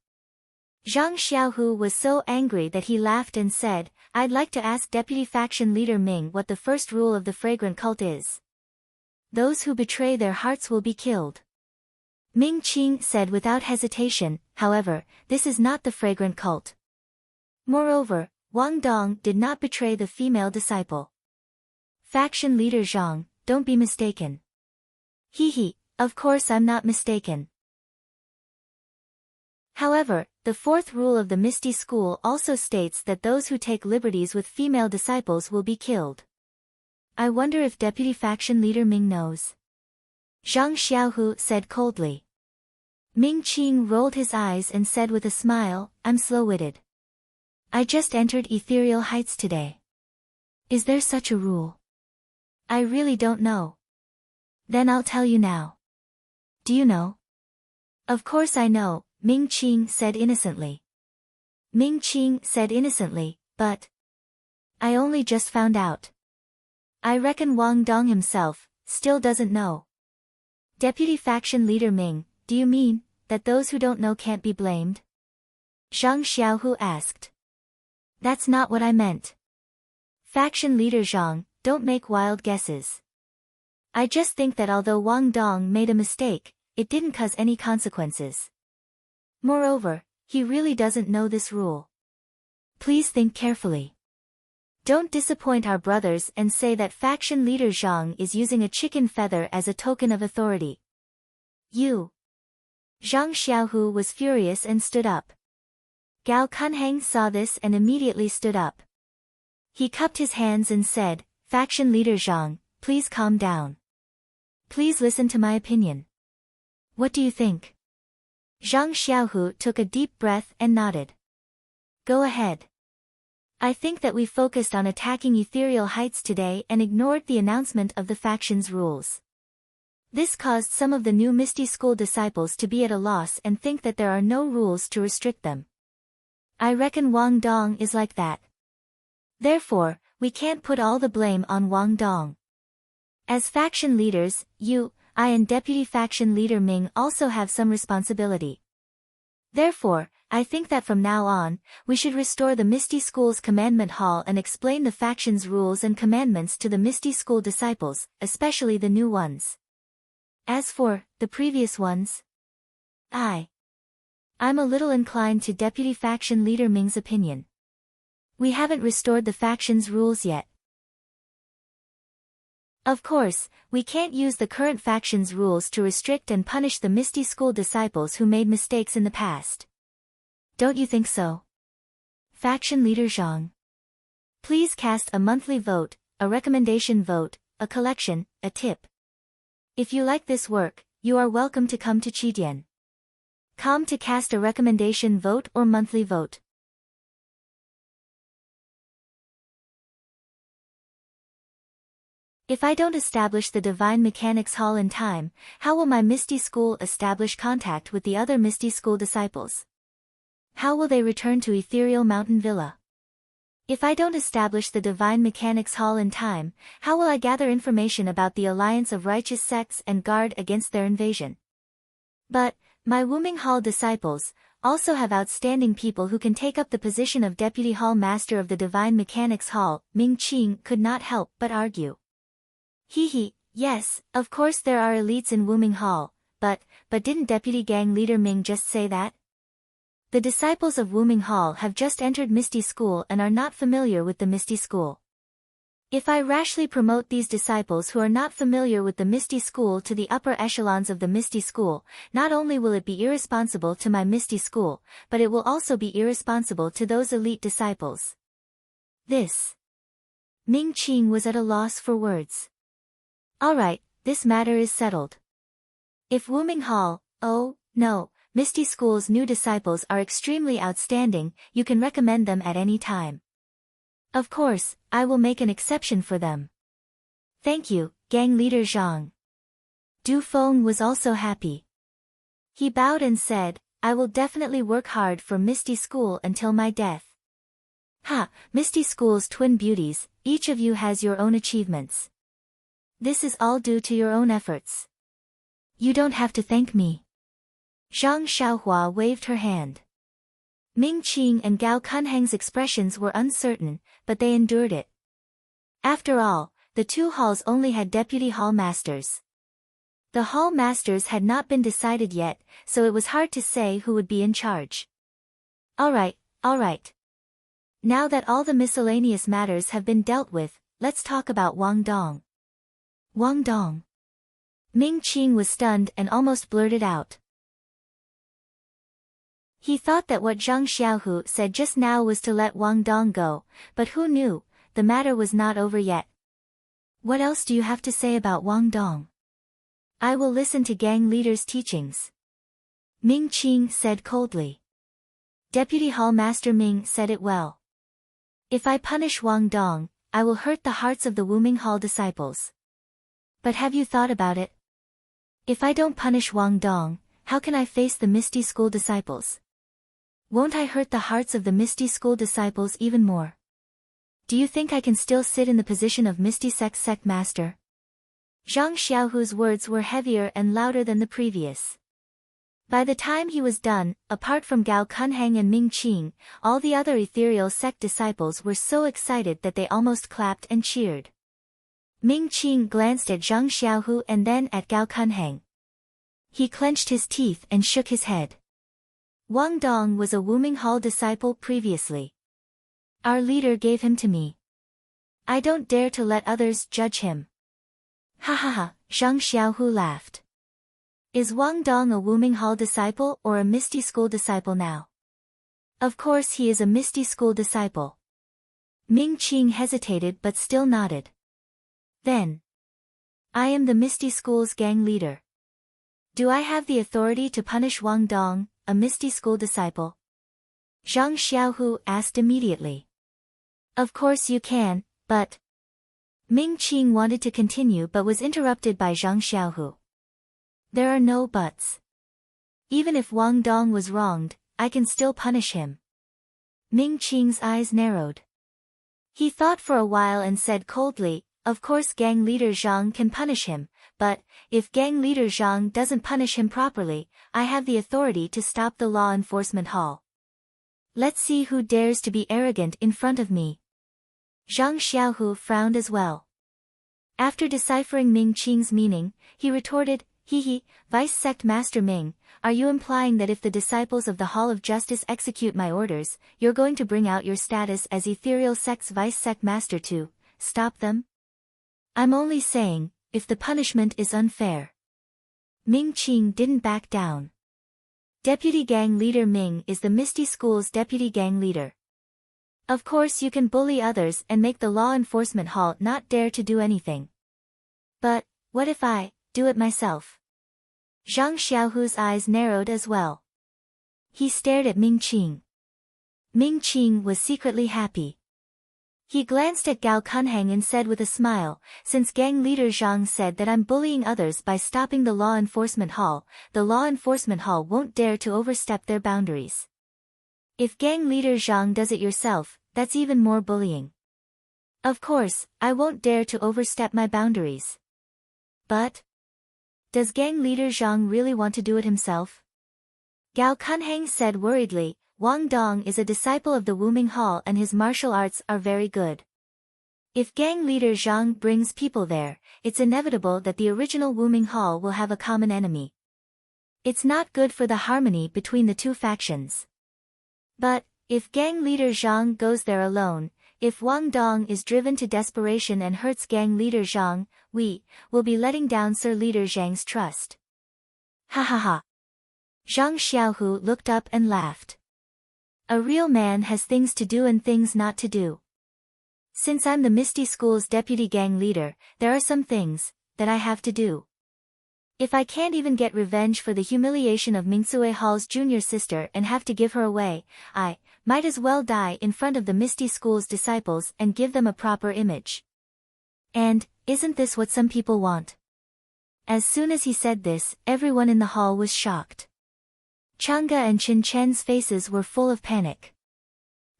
Zhang Xiaohu was so angry that he laughed and said, I'd like to ask deputy faction leader Ming what the first rule of the fragrant cult is. Those who betray their hearts will be killed. Ming Qing said without hesitation, however, this is not the fragrant cult. Moreover, Wang Dong did not betray the female disciple. Faction leader Zhang, don't be mistaken. Hee, of course I'm not mistaken. However, the fourth rule of the Misty School also states that those who take liberties with female disciples will be killed. I wonder if deputy faction leader Ming knows. Zhang Xiaohu said coldly. Ming Qing rolled his eyes and said with a smile, I'm slow-witted. I just entered Ethereal Heights today. Is there such a rule? I really don't know. Then I'll tell you now. Do you know? Of course I know, Ming Qing said innocently. Ming Qing said innocently, but I only just found out. I reckon Wang Dong himself still doesn't know. Deputy Faction Leader Ming, do you mean that those who don't know can't be blamed? Zhang Xiaohu asked. That's not what I meant. Faction Leader Zhang, don't make wild guesses. I just think that although Wang Dong made a mistake, it didn't cause any consequences. Moreover, he really doesn't know this rule. Please think carefully. Don't disappoint our brothers and say that Faction Leader Zhang is using a chicken feather as a token of authority. You. Zhang Xiaohu was furious and stood up. Gao Kunheng saw this and immediately stood up. He cupped his hands and said, Faction Leader Zhang, please calm down. Please listen to my opinion. What do you think? Zhang Xiaohu took a deep breath and nodded. Go ahead. I think that we focused on attacking ethereal heights today and ignored the announcement of the faction's rules. This caused some of the new Misty School disciples to be at a loss and think that there are no rules to restrict them. I reckon Wang Dong is like that. Therefore, we can't put all the blame on Wang Dong. As faction leaders, you, I and Deputy Faction Leader Ming also have some responsibility. Therefore, I think that from now on, we should restore the Misty School's commandment hall and explain the faction's rules and commandments to the Misty School disciples, especially the new ones. As for the previous ones, I'm a little inclined to Deputy Faction Leader Ming's opinion. We haven't restored the faction's rules yet. Of course, we can't use the current faction's rules to restrict and punish the Misty School disciples who made mistakes in the past. Don't you think so? Faction Leader Zhang. Please cast a monthly vote, a recommendation vote, a collection, a tip. If you like this work, you are welcome to come to Qidian. Come to cast a recommendation vote or monthly vote. If I don't establish the Divine Mechanics Hall in time, how will my Misty School establish contact with the other Misty School disciples? How will they return to Ethereal Mountain Villa? If I don't establish the Divine Mechanics Hall in time, how will I gather information about the alliance of righteous sects and guard against their invasion? But, my Wuming Hall disciples also have outstanding people who can take up the position of Deputy Hall Master of the Divine Mechanics Hall. Ming Qing could not help but argue. Yes, of course there are elites in Wuming Hall, but didn't Deputy Gang Leader Ming just say that? The disciples of Wuming Hall have just entered Misty School and are not familiar with the Misty School. If I rashly promote these disciples who are not familiar with the Misty School to the upper echelons of the Misty School, not only will it be irresponsible to my Misty School, but it will also be irresponsible to those elite disciples. Ming Qing was at a loss for words. Alright, this matter is settled. If Wuming Hall, oh, no, Misty School's new disciples are extremely outstanding, you can recommend them at any time. Of course, I will make an exception for them. Thank you, Gang Leader Zhang. Du Feng was also happy. He bowed and said, I will definitely work hard for Misty School until my death. Misty School's twin beauties, each of you has your own achievements. This is all due to your own efforts. You don't have to thank me. Zhang Xiaohua waved her hand. Ming Qing and Gao Kunheng's expressions were uncertain, but they endured it. After all, the two halls only had deputy hall masters. The hall masters had not been decided yet, so it was hard to say who would be in charge. Alright. Now that all the miscellaneous matters have been dealt with, let's talk about Wang Dong. Wang Dong. Ming Qing was stunned and almost blurted out. He thought that what Zhang Xiaohu said just now was to let Wang Dong go, but who knew, the matter was not over yet. What else do you have to say about Wang Dong? I will listen to Gang Leader's teachings. Ming Qing said coldly. Deputy Hall Master Ming said it well. If I punish Wang Dong, I will hurt the hearts of the Wuming Hall disciples. But have you thought about it? If I don't punish Wang Dong, how can I face the Misty School disciples? Won't I hurt the hearts of the Misty School disciples even more? Do you think I can still sit in the position of Misty sect master? Zhang Xiaohu's words were heavier and louder than the previous. By the time he was done, apart from Gao Kunheng and Ming Qing, all the other ethereal sect disciples were so excited that they almost clapped and cheered. Ming Qing glanced at Zhang Xiaohu and then at Gao Kunheng. He clenched his teeth and shook his head. Wang Dong was a Wuming Hall disciple previously. Our leader gave him to me. I don't dare to let others judge him. Ha ha ha, Zhang Xiaohu laughed. Is Wang Dong a Wuming Hall disciple or a Misty School disciple now? Of course he is a Misty School disciple. Ming Qing hesitated but still nodded. Then. I am the Misty School's gang leader. Do I have the authority to punish Wang Dong, a Misty School disciple? Zhang Xiaohu asked immediately. Of course you can, but... Ming Qing wanted to continue but was interrupted by Zhang Xiaohu. There are no buts. Even if Wang Dong was wronged, I can still punish him. Ming Qing's eyes narrowed. He thought for a while and said coldly, of course gang leader Zhang can punish him, but, if gang leader Zhang doesn't punish him properly, I have the authority to stop the law enforcement hall. Let's see who dares to be arrogant in front of me. Zhang Xiaohu frowned as well. After deciphering Ming Qing's meaning, he retorted, Hee, Vice Sect Master Ming, are you implying that if the disciples of the Hall of Justice execute my orders, you're going to bring out your status as Ethereal Sect's Vice Sect Master to stop them? I'm only saying, if the punishment is unfair. Ming Qing didn't back down. Deputy Gang Leader Ming is the Misty School's Deputy Gang Leader. Of course you can bully others and make the law enforcement hall not dare to do anything. But, what if I do it myself? Zhang Xiaohu's eyes narrowed as well. He stared at Ming Qing. Ming Qing was secretly happy. He glanced at Gao Kunheng and said with a smile, since gang leader Zhang said that I'm bullying others by stopping the law enforcement hall won't dare to overstep their boundaries. If gang leader Zhang does it yourself, that's even more bullying. Of course, I won't dare to overstep my boundaries. But? Does gang leader Zhang really want to do it himself? Gao Kunheng said worriedly, Wang Dong is a disciple of the Wuming Hall and his martial arts are very good. If gang leader Zhang brings people there, it's inevitable that the original Wuming Hall will have a common enemy. It's not good for the harmony between the two factions. But, if gang leader Zhang goes there alone, if Wang Dong is driven to desperation and hurts gang leader Zhang, we will be letting down Sir Leader Zhang's trust. Ha ha ha. Zhang Xiaohu looked up and laughed. A real man has things to do and things not to do. Since I'm the Misty School's deputy gang leader, there are some things that I have to do. If I can't even get revenge for the humiliation of Mingsue Hall's junior sister and have to give her away, I might as well die in front of the Misty School's disciples and give them a proper image. And, isn't this what some people want? As soon as he said this, everyone in the hall was shocked. Chang'e and Chen Chen's faces were full of panic.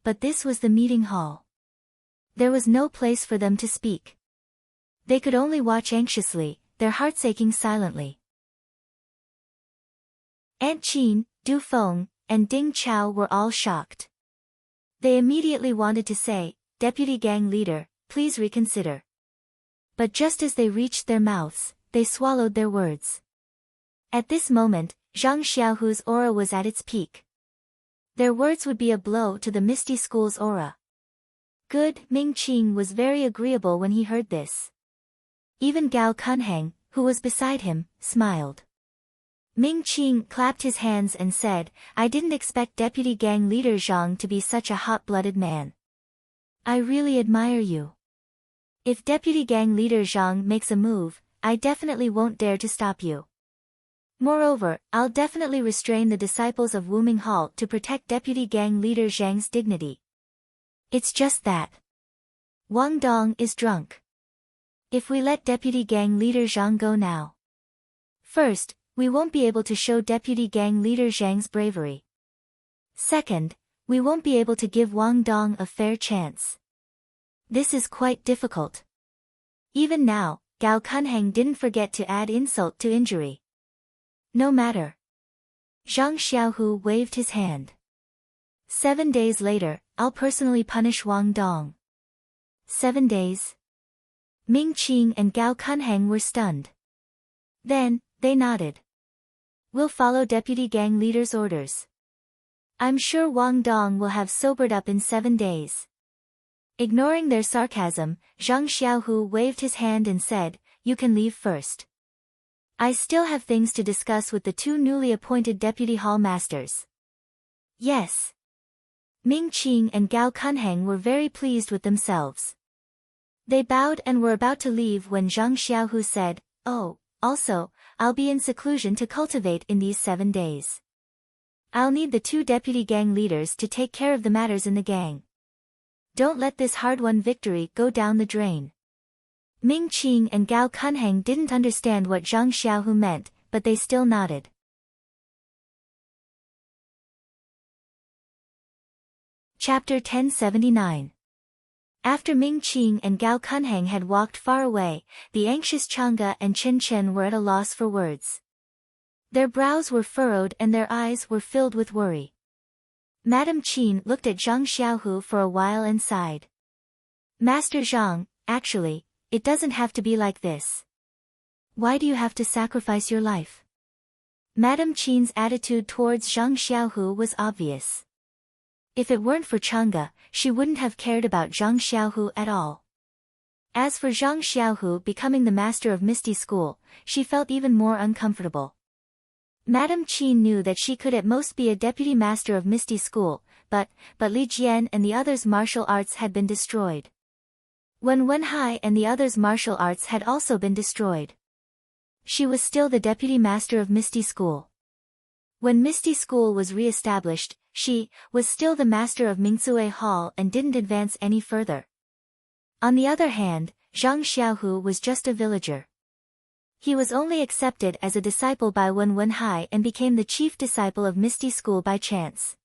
But this was the meeting hall. There was no place for them to speak. They could only watch anxiously, their hearts aching silently. Aunt Qin, Du Feng, and Ding Chao were all shocked. They immediately wanted to say, Deputy Gang Leader, please reconsider. But just as they reached their mouths, they swallowed their words. At this moment, Zhang Xiaohu's aura was at its peak. Their words would be a blow to the Misty School's aura. Good, Ming Qing was very agreeable when he heard this. Even Gao Kunheng, who was beside him, smiled. Ming Qing clapped his hands and said, I didn't expect Deputy Gang Leader Zhang to be such a hot-blooded man. I really admire you. If Deputy Gang Leader Zhang makes a move, I definitely won't dare to stop you. Moreover, I'll definitely restrain the disciples of Wuming Hall to protect Deputy Gang Leader Zhang's dignity. It's just that Wang Dong is drunk. If we let Deputy Gang Leader Zhang go now, first, we won't be able to show Deputy Gang Leader Zhang's bravery. Second, we won't be able to give Wang Dong a fair chance. This is quite difficult. Even now, Gao Kunheng didn't forget to add insult to injury. No matter. Zhang Xiaohu waved his hand. 7 days later, I'll personally punish Wang Dong. 7 days? Ming Qing and Gao Kunheng were stunned. Then, they nodded. We'll follow deputy gang leader's orders. I'm sure Wang Dong will have sobered up in 7 days. Ignoring their sarcasm, Zhang Xiaohu waved his hand and said, You can leave first. I still have things to discuss with the 2 newly appointed deputy hall masters. Yes. Ming Qing and Gao Kunheng were very pleased with themselves. They bowed and were about to leave when Zhang Xiaohu said, Oh, also, I'll be in seclusion to cultivate in these 7 days. I'll need the 2 deputy gang leaders to take care of the matters in the gang. Don't let this hard-won victory go down the drain. Ming Qing and Gao Kunheng didn't understand what Zhang Xiaohu meant, but they still nodded. Chapter 1079. After Ming Qing and Gao Kunheng had walked far away, the anxious Chang'e and Chen Chen were at a loss for words. Their brows were furrowed and their eyes were filled with worry. Madame Qin looked at Zhang Xiaohu for a while and sighed. Master Zhang, actually, it doesn't have to be like this. Why do you have to sacrifice your life? Madame Qin's attitude towards Zhang Xiaohu was obvious. If it weren't for Chang'e, she wouldn't have cared about Zhang Xiaohu at all. As for Zhang Xiaohu becoming the master of Misty School, she felt even more uncomfortable. Madame Qin knew that she could at most be a deputy master of Misty School, but Li Jian and the others' martial arts had been destroyed. When Wenhai and the others' martial arts had also been destroyed. She was still the deputy master of Misty School. When Misty School was re-established, she was still the master of Mingzue Hall and didn't advance any further. On the other hand, Zhang Xiaohu was just a villager. He was only accepted as a disciple by Wen Wenhai and became the chief disciple of Misty School by chance.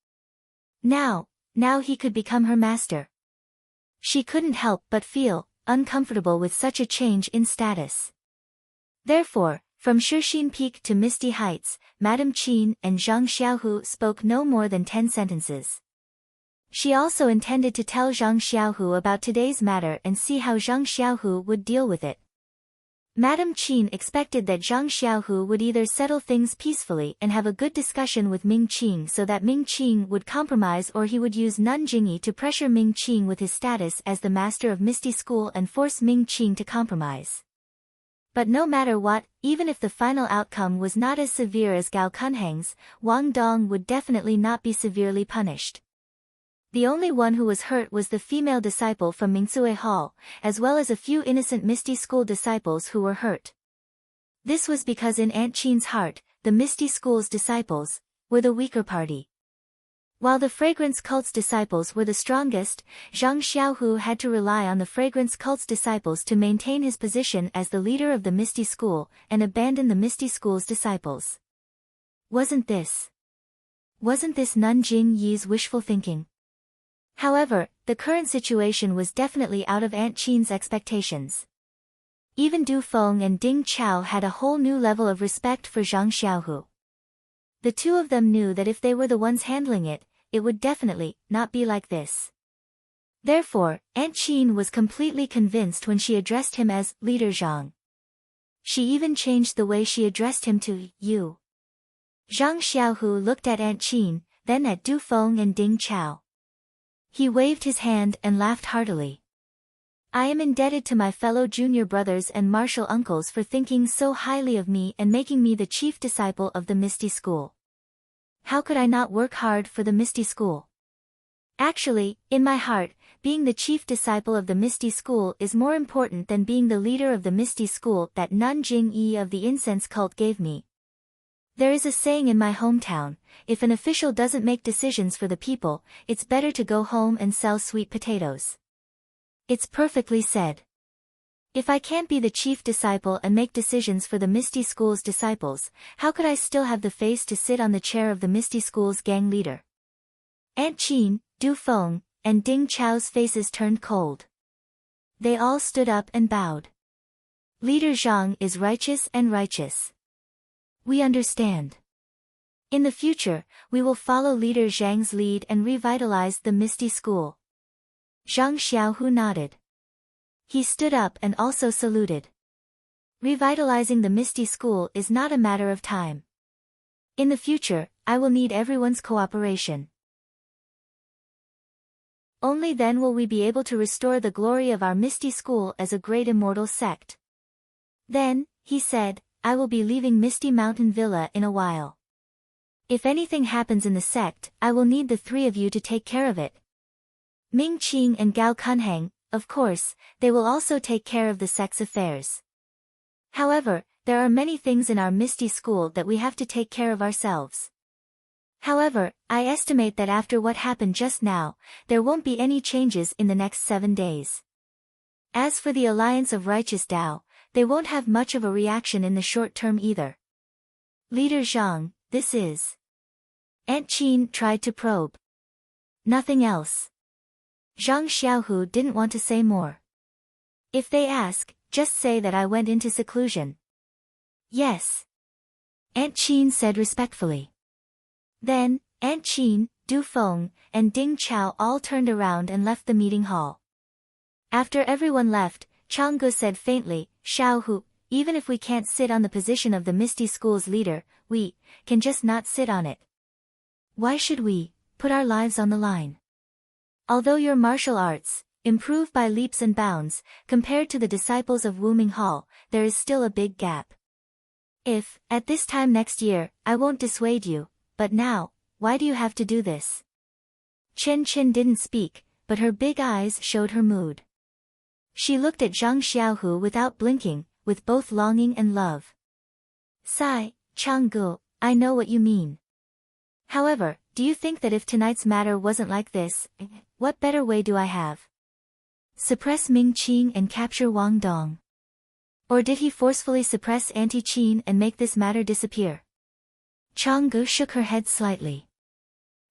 Now he could become her master. She couldn't help but feel uncomfortable with such a change in status. Therefore, from Shixin Peak to Misty Heights, Madame Qin and Zhang Xiaohu spoke no more than 10 sentences. She also intended to tell Zhang Xiaohu about today's matter and see how Zhang Xiaohu would deal with it. Madame Qin expected that Zhang Xiaohu would either settle things peacefully and have a good discussion with Ming Qing so that Ming Qing would compromise, or he would use Nun Jingyi to pressure Ming Qing with his status as the master of Misty School and force Ming Qing to compromise. But no matter what, even if the final outcome was not as severe as Gao Kunheng's, Wang Dong would definitely not be severely punished. The only one who was hurt was the female disciple from Mingzue Hall, as well as a few innocent Misty School disciples who were hurt. This was because in Aunt Qin's heart, the Misty School's disciples were the weaker party. While the Fragrance Cult's disciples were the strongest, Zhang Xiaohu had to rely on the Fragrance Cult's disciples to maintain his position as the leader of the Misty School, and abandon the Misty School's disciples. Wasn't this Nun Jingyi's wishful thinking? However, the current situation was definitely out of Aunt Qin's expectations. Even Du Feng and Ding Chao had a whole new level of respect for Zhang Xiaohu. The two of them knew that if they were the ones handling it, it would definitely not be like this. Therefore, Aunt Qin was completely convinced when she addressed him as Leader Zhang. She even changed the way she addressed him to you. Zhang Xiaohu looked at Aunt Qin, then at Du Feng and Ding Chao. He waved his hand and laughed heartily. I am indebted to my fellow junior brothers and martial uncles for thinking so highly of me and making me the chief disciple of the Misty School. How could I not work hard for the Misty School? Actually, in my heart, being the chief disciple of the Misty School is more important than being the leader of the Misty School that Nun Jingyi of the incense cult gave me. There is a saying in my hometown, if an official doesn't make decisions for the people, it's better to go home and sell sweet potatoes. It's perfectly said. If I can't be the chief disciple and make decisions for the Misty School's disciples, how could I still have the face to sit on the chair of the Misty School's gang leader? Aunt Qin, Du Feng, and Ding Chao's faces turned cold. They all stood up and bowed. Leader Zhang is righteous and righteous. We understand. In the future, we will follow Leader Zhang's lead and revitalize the Misty School. Zhang Xiaohu nodded. He stood up and also saluted. Revitalizing the Misty School is not a matter of time. In the future, I will need everyone's cooperation. Only then will we be able to restore the glory of our Misty School as a great immortal sect. Then, he said, I will be leaving Misty Mountain Villa in a while. If anything happens in the sect, I will need the three of you to take care of it. Ming Qing and Gao Kunhang, of course, they will also take care of the sect's affairs. However, there are many things in our Misty School that we have to take care of ourselves. However, I estimate that after what happened just now, there won't be any changes in the next 7 days. As for the Alliance of Righteous Tao, they won't have much of a reaction in the short term either. Leader Zhang, this is... Aunt Qin tried to probe. Nothing else. Zhang Xiaohu didn't want to say more. If they ask, just say that I went into seclusion. Yes. Aunt Qin said respectfully. Then, Aunt Qin, Du Feng, and Ding Chao all turned around and left the meeting hall. After everyone left, Changge said faintly, Xiaohu, even if we can't sit on the position of the Misty School's leader, we can just not sit on it. Why should we put our lives on the line? Although your martial arts improve by leaps and bounds, compared to the disciples of Wu Minghao, there is still a big gap. If, at this time next year, I won't dissuade you, but now, why do you have to do this? Chen Chen didn't speak, but her big eyes showed her mood. She looked at Zhang Xiaohu without blinking, with both longing and love. Sigh, Changge, I know what you mean. However, do you think that if tonight's matter wasn't like this, what better way do I have? Suppress Ming Qing and capture Wang Dong? Or did he forcefully suppress Auntie Qin and make this matter disappear? Changge shook her head slightly.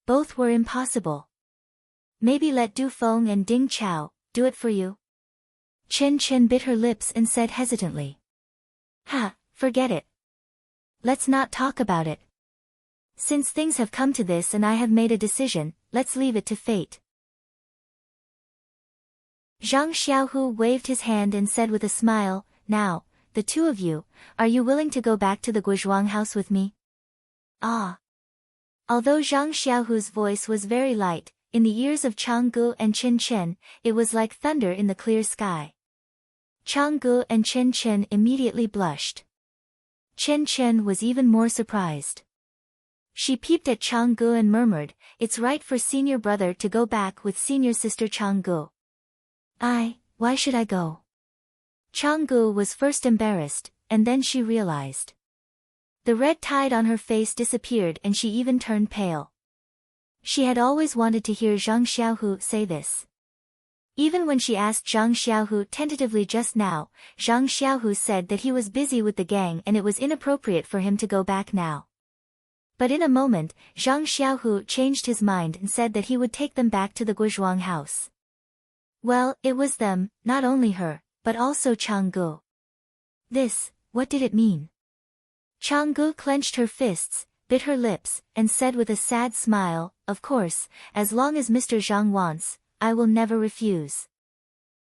Both were impossible. Maybe let Du Feng and Ding Chao do it for you? Chen Chen bit her lips and said hesitantly. Ha, forget it. Let's not talk about it. Since things have come to this and I have made a decision, let's leave it to fate. Zhang Xiaohu waved his hand and said with a smile, Now, the two of you, are you willing to go back to the Guizhuang house with me? Ah. Although Zhang Xiaohu's voice was very light, in the ears of Changge and Chen Chen, it was like thunder in the clear sky. Changge and Chen Chen immediately blushed. Chen Chen was even more surprised. She peeped at Changge and murmured, It's right for senior brother to go back with senior sister Changge. Why should I go? Changge was first embarrassed, and then she realized. The red tide on her face disappeared and she even turned pale. She had always wanted to hear Zhang Xiaohu say this. Even when she asked Zhang Xiaohu tentatively just now, Zhang Xiaohu said that he was busy with the gang and it was inappropriate for him to go back now. But in a moment, Zhang Xiaohu changed his mind and said that he would take them back to the Guizhuang house. Well, it was them, not only her, but also Changge. This, what did it mean? Changge clenched her fists, bit her lips, and said with a sad smile, Of course, as long as Mr. Zhang wants, I will never refuse.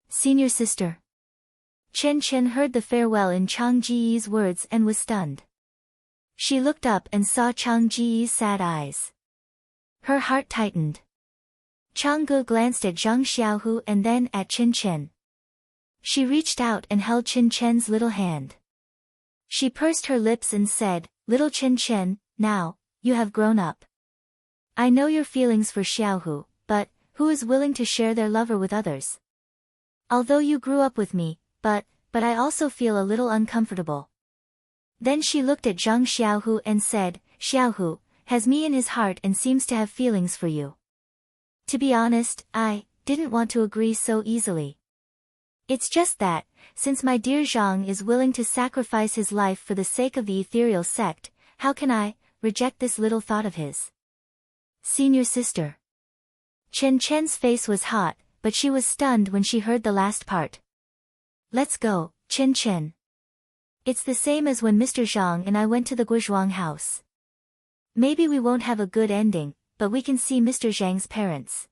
Senior sister. Chen Chen heard the farewell in Chang Jiyi's words and was stunned. She looked up and saw Chang Jiyi's sad eyes. Her heart tightened. Changge glanced at Zhang Xiaohu and then at Chen Chen. She reached out and held Chen Chen's little hand. She pursed her lips and said, Little Chen Chen, now, you have grown up. I know your feelings for Xiaohu, but, who is willing to share their lover with others? Although you grew up with me, but I also feel a little uncomfortable. Then she looked at Zhang Xiaohu and said, Xiaohu has me in his heart and seems to have feelings for you. To be honest, I didn't want to agree so easily. It's just that, since my dear Zhang is willing to sacrifice his life for the sake of the ethereal sect, how can I reject this little thought of his? Senior sister. Chen Chen's face was hot, but she was stunned when she heard the last part. Let's go, Chen Chen. It's the same as when Mr. Zhang and I went to the Guozhuang house. Maybe we won't have a good ending, but we can see Mr. Zhang's parents.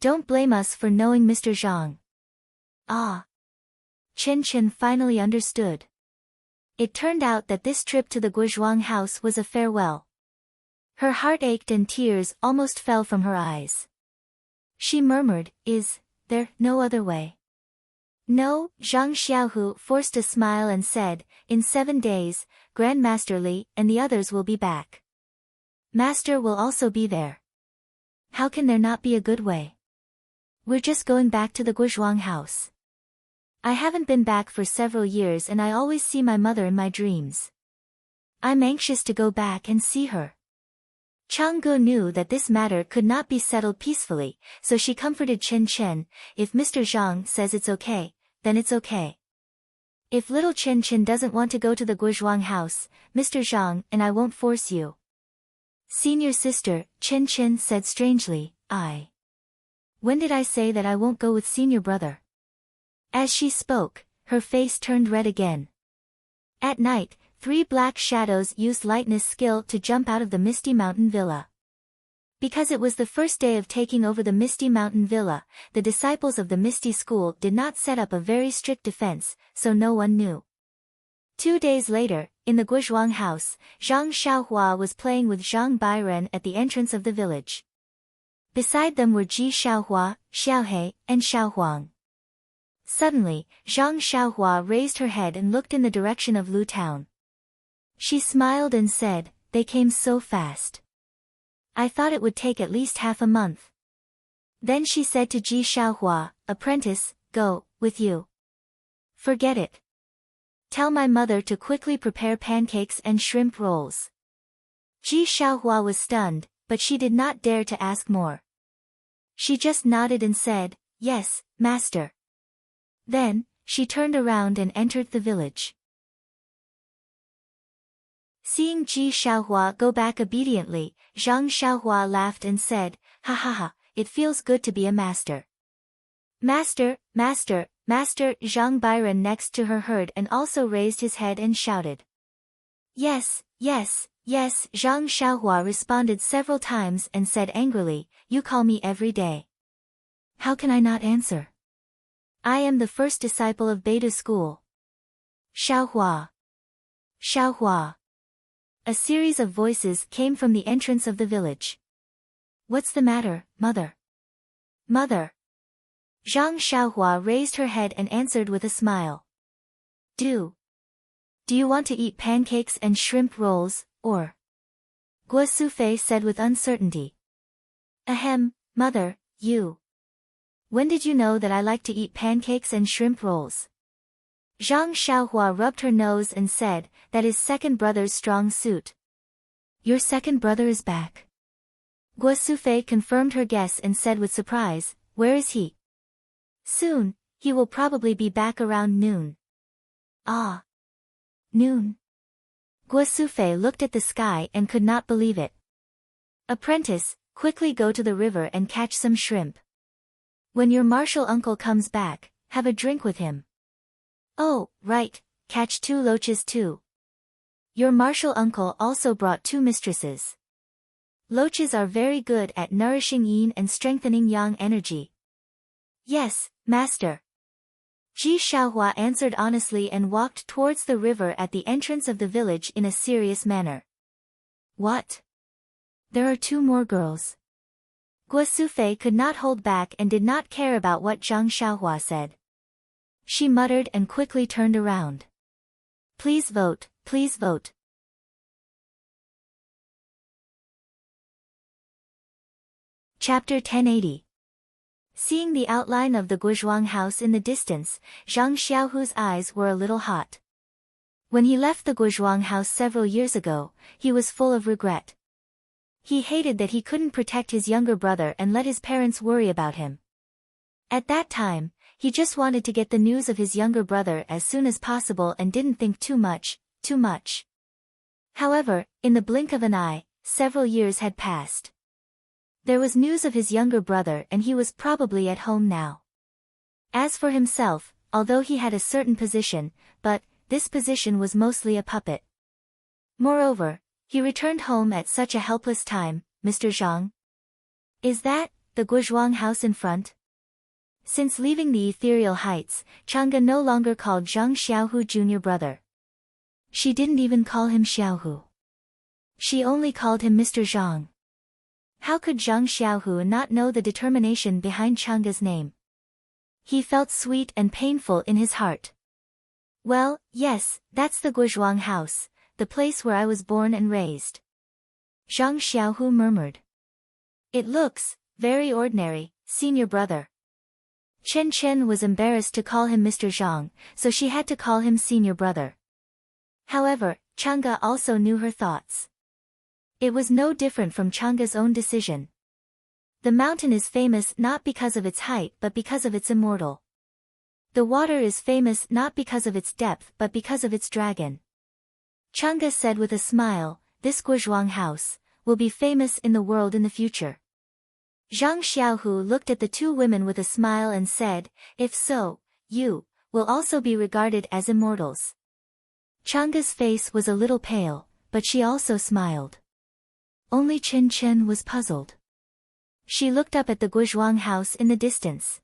Don't blame us for knowing Mr. Zhang. Ah. Chen Chen finally understood. It turned out that this trip to the Guozhuang house was a farewell. Her heart ached and tears almost fell from her eyes. She murmured, "Is there no other way?" "No," Zhang Xiaohu forced a smile and said, "In 7 days, Grandmaster Li and the others will be back. Master will also be there. How can there not be a good way? We're just going back to the Guozhuang house. I haven't been back for several years and I always see my mother in my dreams. I'm anxious to go back and see her." Changgu knew that this matter could not be settled peacefully, so she comforted Chen Chen, "If Mr. Zhang says it's okay, then it's okay. If little Chen Chen doesn't want to go to the Guozhuang house, Mr. Zhang and I won't force you." Senior sister, Chen Chen said strangely, When did I say that I won't go with senior brother?" As she spoke, her face turned red again. At night, 3 black shadows used lightness skill to jump out of the Misty Mountain Villa. Because it was the first day of taking over the Misty Mountain Villa, the disciples of the Misty School did not set up a very strict defense, so no one knew. 2 days later, in the Guozhuang house, Zhang Xiaohua was playing with Zhang Bairen at the entrance of the village. Beside them were Ji Xiaohua, Xiaohe, and Xiaohuang. Suddenly, Zhang Xiaohua raised her head and looked in the direction of Lu Town. She smiled and said, "They came so fast. I thought it would take at least half a month." Then she said to Ji Xiaohua, "Apprentice, go, with you. Forget it. Tell my mother to quickly prepare pancakes and shrimp rolls." Ji Xiaohua was stunned, but she did not dare to ask more. She just nodded and said, "Yes, master." Then, she turned around and entered the village. Seeing Ji Xiaohua go back obediently, Zhang Xiaohua laughed and said, "Ha ha ha, it feels good to be a master." "Master, master, master!" Zhang Bairen next to her heard and also raised his head and shouted. "Yes, yes, yes!" Zhang Xiaohua responded several times and said angrily, "You call me every day. How can I not answer? I am the first disciple of Beidou School." "Xiaohua! Xiaohua!" A series of voices came from the entrance of the village. "What's the matter, mother? Mother!" Zhang Xiaohua raised her head and answered with a smile. Do you want to eat pancakes and shrimp rolls, or?" Guo Sufei said with uncertainty. "Ahem, mother, you. When did you know that I like to eat pancakes and shrimp rolls?" Zhang Xiaohua rubbed her nose and said, "That is second brother's strong suit." "Your second brother is back?" Guo Sufei confirmed her guess and said with surprise, "Where is he?" "Soon, he will probably be back around noon." "Ah. Noon?" Guo Sufei looked at the sky and could not believe it. "Apprentice, quickly go to the river and catch some shrimp. When your martial uncle comes back, have a drink with him. Oh, right, catch 2 loaches too. Your martial uncle also brought 2 mistresses. Loaches are very good at nourishing yin and strengthening yang energy." "Yes, master." Ji Xiaohua answered honestly and walked towards the river at the entrance of the village in a serious manner. "What? There are 2 more girls?" Guo Sufei could not hold back and did not care about what Zhang Xiaohua said. She muttered and quickly turned around. "Please vote, please vote." Chapter 1080. Seeing the outline of the Guozhuang house in the distance, Zhang Xiaohu's eyes were a little hot. When he left the Guozhuang house several years ago, he was full of regret. He hated that he couldn't protect his younger brother and let his parents worry about him. At that time, he just wanted to get the news of his younger brother as soon as possible and didn't think too much. However, in the blink of an eye, several years had passed. There was news of his younger brother and he was probably at home now. As for himself, although he had a certain position, but this position was mostly a puppet. Moreover, he returned home at such a helpless time. Mr. Zhang? Is that the Guozhuang house in front? Since leaving the ethereal heights, Chang'e no longer called Zhang Xiaohu junior brother. She didn't even call him Xiaohu. She only called him Mr. Zhang. How could Zhang Xiaohu not know the determination behind Chang'e's name? He felt sweet and painful in his heart. Well, yes, that's the Guozhuang house, the place where I was born and raised. Zhang Xiaohu murmured. It looks very ordinary, senior brother. Chen Chen was embarrassed to call him Mr. Zhang, so she had to call him senior brother. However, Chang'e also knew her thoughts. It was no different from Chang'e's own decision. The mountain is famous not because of its height but because of its immortal. The water is famous not because of its depth but because of its dragon. Chang'e said with a smile, this Guozhuang house will be famous in the world in the future. Zhang Xiaohu looked at the two women with a smile and said, if so, you will also be regarded as immortals. Chang'e's face was a little pale, but she also smiled. Only Chen Chen was puzzled. She looked up at the Guozhuang house in the distance.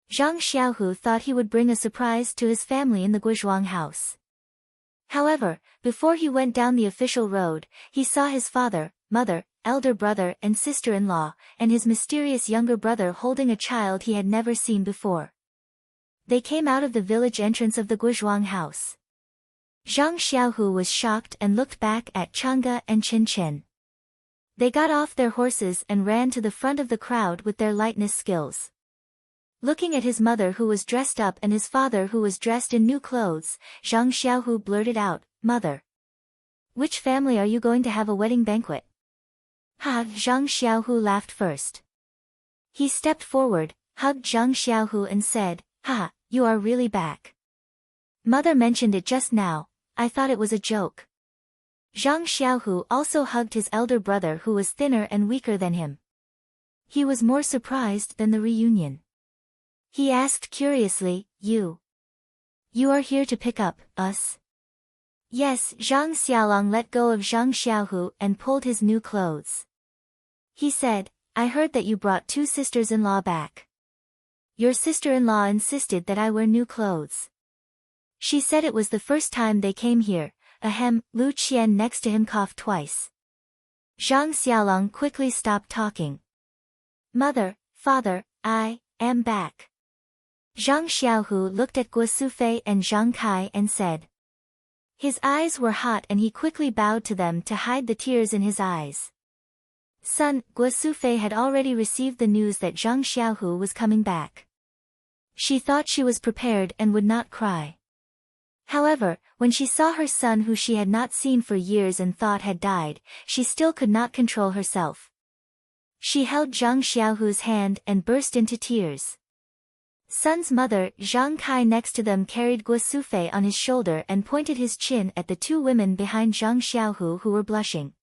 Zhang Xiaohu thought he would bring a surprise to his family in the Guozhuang house. However, before he went down the official road, he saw his father, mother, elder brother and sister-in-law, and his mysterious younger brother holding a child he had never seen before. They came out of the village entrance of the Guozhuang house. Zhang Xiaohu was shocked and looked back at Chang'e and Chen Chen. They got off their horses and ran to the front of the crowd with their lightness skills. Looking at his mother who was dressed up and his father who was dressed in new clothes, Zhang Xiaohu blurted out, Mother. Which family are you going to have a wedding banquet? Ha! Zhang Xiaohu laughed first. He stepped forward, hugged Zhang Xiaohu and said, Ha! You are really back. Mother mentioned it just now, I thought it was a joke. Zhang Xiaohu also hugged his elder brother who was thinner and weaker than him. He was more surprised than the reunion. He asked curiously, You are here to pick up us? Yes, Zhang Xiaolong let go of Zhang Xiaohu and pulled his new clothes. He said, I heard that you brought two sisters-in-law back. Your sister-in-law insisted that I wear new clothes. She said it was the first time they came here. Ahem, Lu Qian next to him coughed twice. Zhang Xiaolong quickly stopped talking. Mother, father, I am back. Zhang Xiaohu looked at Guo Sufei and Zhang Kai and said. His eyes were hot and he quickly bowed to them to hide the tears in his eyes. Son, Guo Sufei had already received the news that Zhang Xiaohu was coming back. She thought she was prepared and would not cry. However, when she saw her son who she had not seen for years and thought had died, she still could not control herself. She held Zhang Xiaohu's hand and burst into tears. Son's mother, Zhang Kai next to them carried Guo Sufei on his shoulder and pointed his chin at the two women behind Zhang Xiaohu who were blushing.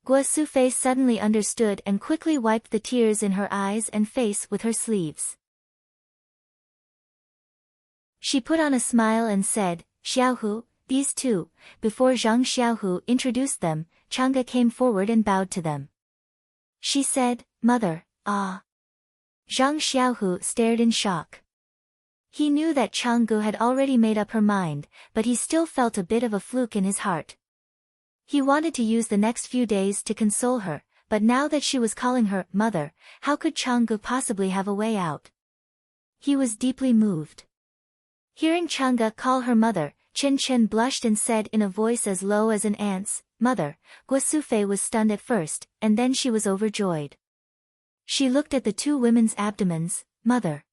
Guo Sufei suddenly understood and quickly wiped the tears in her eyes and face with her sleeves. She put on a smile and said, Xiaohu, these two. Before Zhang Xiaohu introduced them, Chang'e came forward and bowed to them. She said, Mother, ah. Zhang Xiaohu stared in shock. He knew that Chang'e had already made up her mind, but he still felt a bit of a fluke in his heart. He wanted to use the next few days to console her, but now that she was calling her mother, how could Chang'e possibly have a way out? He was deeply moved. Hearing Chang'e call her mother, Chen Chen blushed and said in a voice as low as an ant's, Mother. Guo Sufei was stunned at first, and then she was overjoyed. She looked at the two women's abdomens, Mother.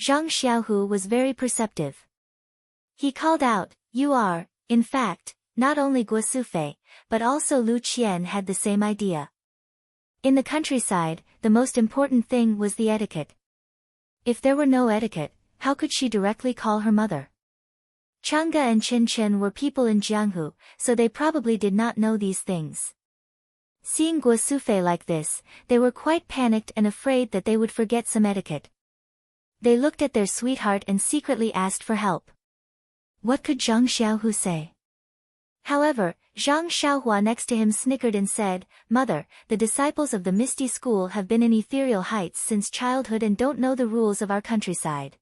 Zhang Xiaohu was very perceptive. He called out, You are, in fact, not only Guo Sufei, but also Lu Qian had the same idea. In the countryside, the most important thing was the etiquette. If there were no etiquette, how could she directly call her mother? Chang'e and Chen Chen were people in Jianghu, so they probably did not know these things. Seeing Guo Sufei like this, they were quite panicked and afraid that they would forget some etiquette. They looked at their sweetheart and secretly asked for help. What could Zhang Xiaohu say? However, Zhang Xiaohua next to him snickered and said, Mother, the disciples of the Misty School have been in ethereal heights since childhood and don't know the rules of our countryside.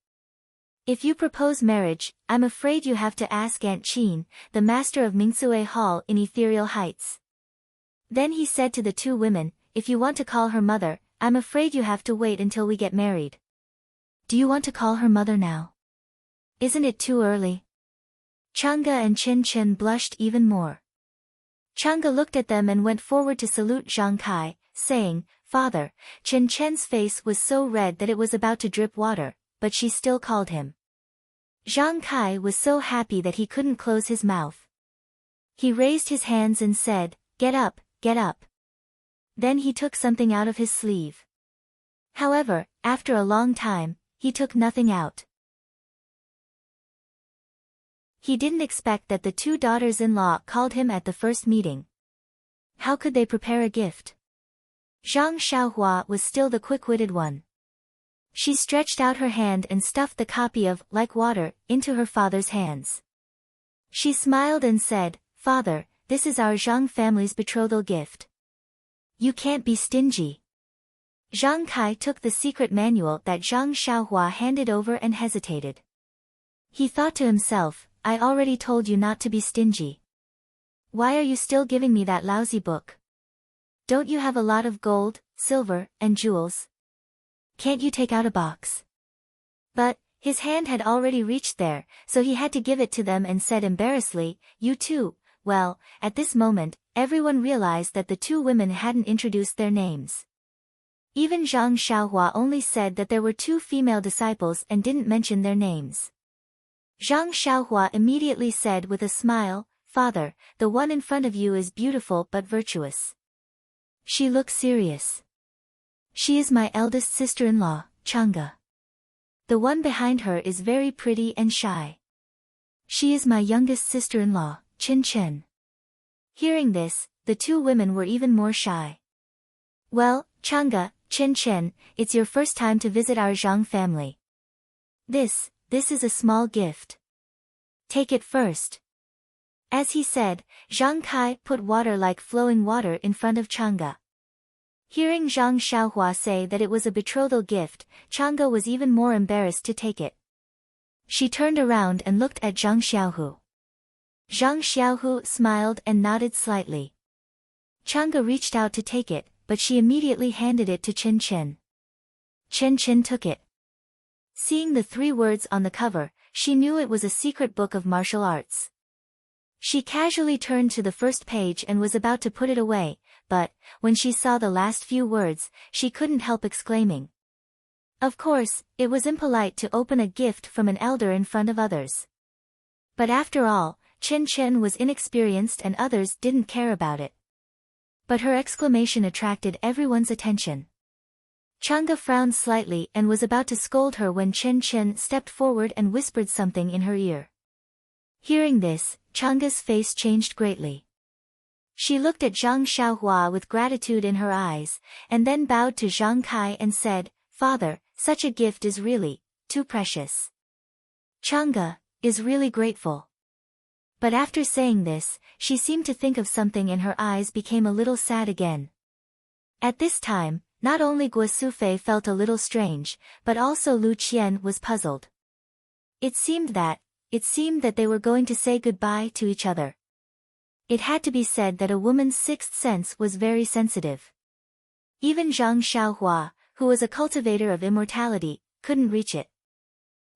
If you propose marriage, I'm afraid you have to ask Aunt Qin, the master of Mingsue Hall in ethereal heights. Then he said to the two women, if you want to call her mother, I'm afraid you have to wait until we get married. Do you want to call her mother now? Isn't it too early? Chang'e and Chen Chen blushed even more. Chang'e looked at them and went forward to salute Zhang Kai, saying, Father. Chen Chen's face was so red that it was about to drip water, but she still called him. Zhang Kai was so happy that he couldn't close his mouth. He raised his hands and said, Get up, get up. Then he took something out of his sleeve. However, after a long time, he took nothing out. He didn't expect that the two daughters-in-law called him at the first meeting. How could they prepare a gift? Zhang Xiaohua was still the quick-witted one. She stretched out her hand and stuffed the copy of Like Water into her father's hands. She smiled and said, Father, this is our Zhang family's betrothal gift. You can't be stingy. Zhang Kai took the secret manual that Zhang Xiaohua handed over and hesitated. He thought to himself, I already told you not to be stingy. Why are you still giving me that lousy book? Don't you have a lot of gold, silver, and jewels? Can't you take out a box? But, his hand had already reached there, so he had to give it to them and said embarrassedly, You too. Well, at this moment, everyone realized that the two women hadn't introduced their names. Even Zhang Xiaohua only said that there were two female disciples and didn't mention their names. Zhang Xiaohua immediately said with a smile, Father, the one in front of you is beautiful but virtuous. She looks serious. She is my eldest sister-in-law, Chang'e. The one behind her is very pretty and shy. She is my youngest sister-in-law, Chen Chen. Hearing this, the two women were even more shy. Well, Chang'e, Chen Chen, it's your first time to visit our Zhang family. This is a small gift. Take it first. As he said, Zhang Kai put water like flowing water in front of Chang'e. Hearing Zhang Xiaohua say that it was a betrothal gift, Chang'e was even more embarrassed to take it. She turned around and looked at Zhang Xiaohu. Zhang Xiaohu smiled and nodded slightly. Chang'e reached out to take it, but she immediately handed it to Chen Chen. Chen Chen took it. Seeing the 3 words on the cover, she knew it was a secret book of martial arts. She casually turned to the first page and was about to put it away, but, when she saw the last few words, she couldn't help exclaiming. Of course, it was impolite to open a gift from an elder in front of others. But after all, Chen Chen was inexperienced and others didn't care about it. But her exclamation attracted everyone's attention. Chang'e frowned slightly and was about to scold her when Chen Chen stepped forward and whispered something in her ear. Hearing this, Chang'e's face changed greatly. She looked at Zhang Xiaohua with gratitude in her eyes, and then bowed to Zhang Kai and said, Father, such a gift is really too precious. Chang'e is really grateful. But after saying this, she seemed to think of something and her eyes became a little sad again. At this time, not only Guo Sufei felt a little strange, but also Lu Qian was puzzled. It seemed that they were going to say goodbye to each other. It had to be said that a woman's sixth sense was very sensitive. Even Zhang Xiaohua, who was a cultivator of immortality, couldn't reach it.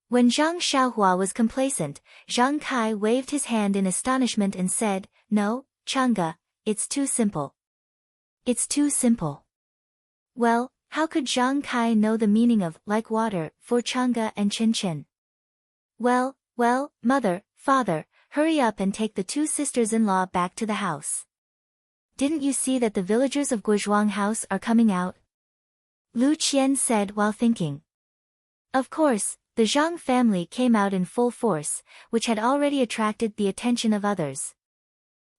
When Zhang Xiaohua was complacent, Zhang Kai waved his hand in astonishment and said, No, Chang'e, it's too simple. It's too simple. Well, how could Zhang Kai know the meaning of like water for Chang'e and Chen Chen? Well, mother, father, hurry up and take the 2 sisters-in-law back to the house. Didn't you see that the villagers of Guozhuang House are coming out? Lu Qian said while thinking. Of course, the Zhang family came out in full force, which had already attracted the attention of others.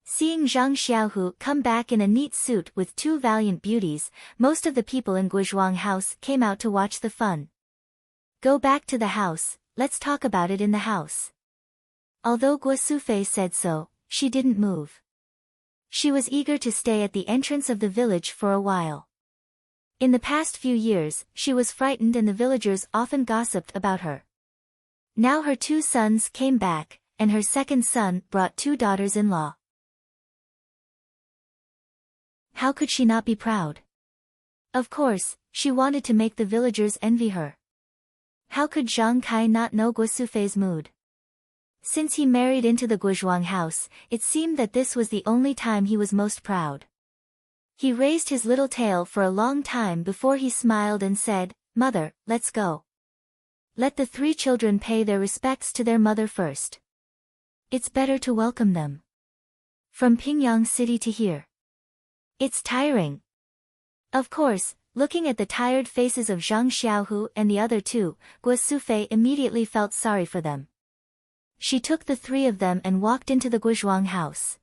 Seeing Zhang Xiaohu come back in a neat suit with 2 valiant beauties, most of the people in Guozhuang House came out to watch the fun. Go back to the house, let's talk about it in the house. Although Guo Sufei said so, she didn't move. She was eager to stay at the entrance of the village for a while. In the past few years, she was frightened and the villagers often gossiped about her. Now her 2 sons came back, and her second son brought 2 daughters-in-law. How could she not be proud? Of course, she wanted to make the villagers envy her. How could Zhang Kai not know Guo Sufei's mood? Since he married into the Guozhuang house, it seemed that this was the only time he was most proud. He raised his little tail for a long time before he smiled and said, "Mother, let's go." Let the 3 children pay their respects to their mother first. It's better to welcome them. From Pingyang City to here. It's tiring. Of course, looking at the tired faces of Zhang Xiaohu and the other 2, Guo Sufei immediately felt sorry for them. She took the 3 of them and walked into the Guozhuang house.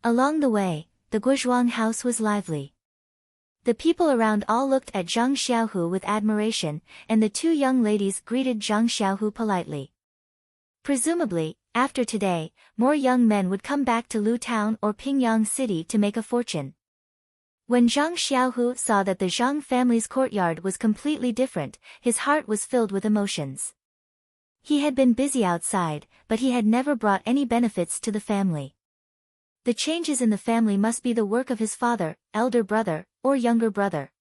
Along the way, the Guozhuang house was lively. The people around all looked at Zhang Xiaohu with admiration, and the 2 young ladies greeted Zhang Xiaohu politely. Presumably, after today, more young men would come back to Lu Town or Pingyang City to make a fortune. When Zhang Xiaohu saw that the Zhang family's courtyard was completely different, his heart was filled with emotions. He had been busy outside, but he had never brought any benefits to the family. The changes in the family must be the work of his father, elder brother, or younger brother.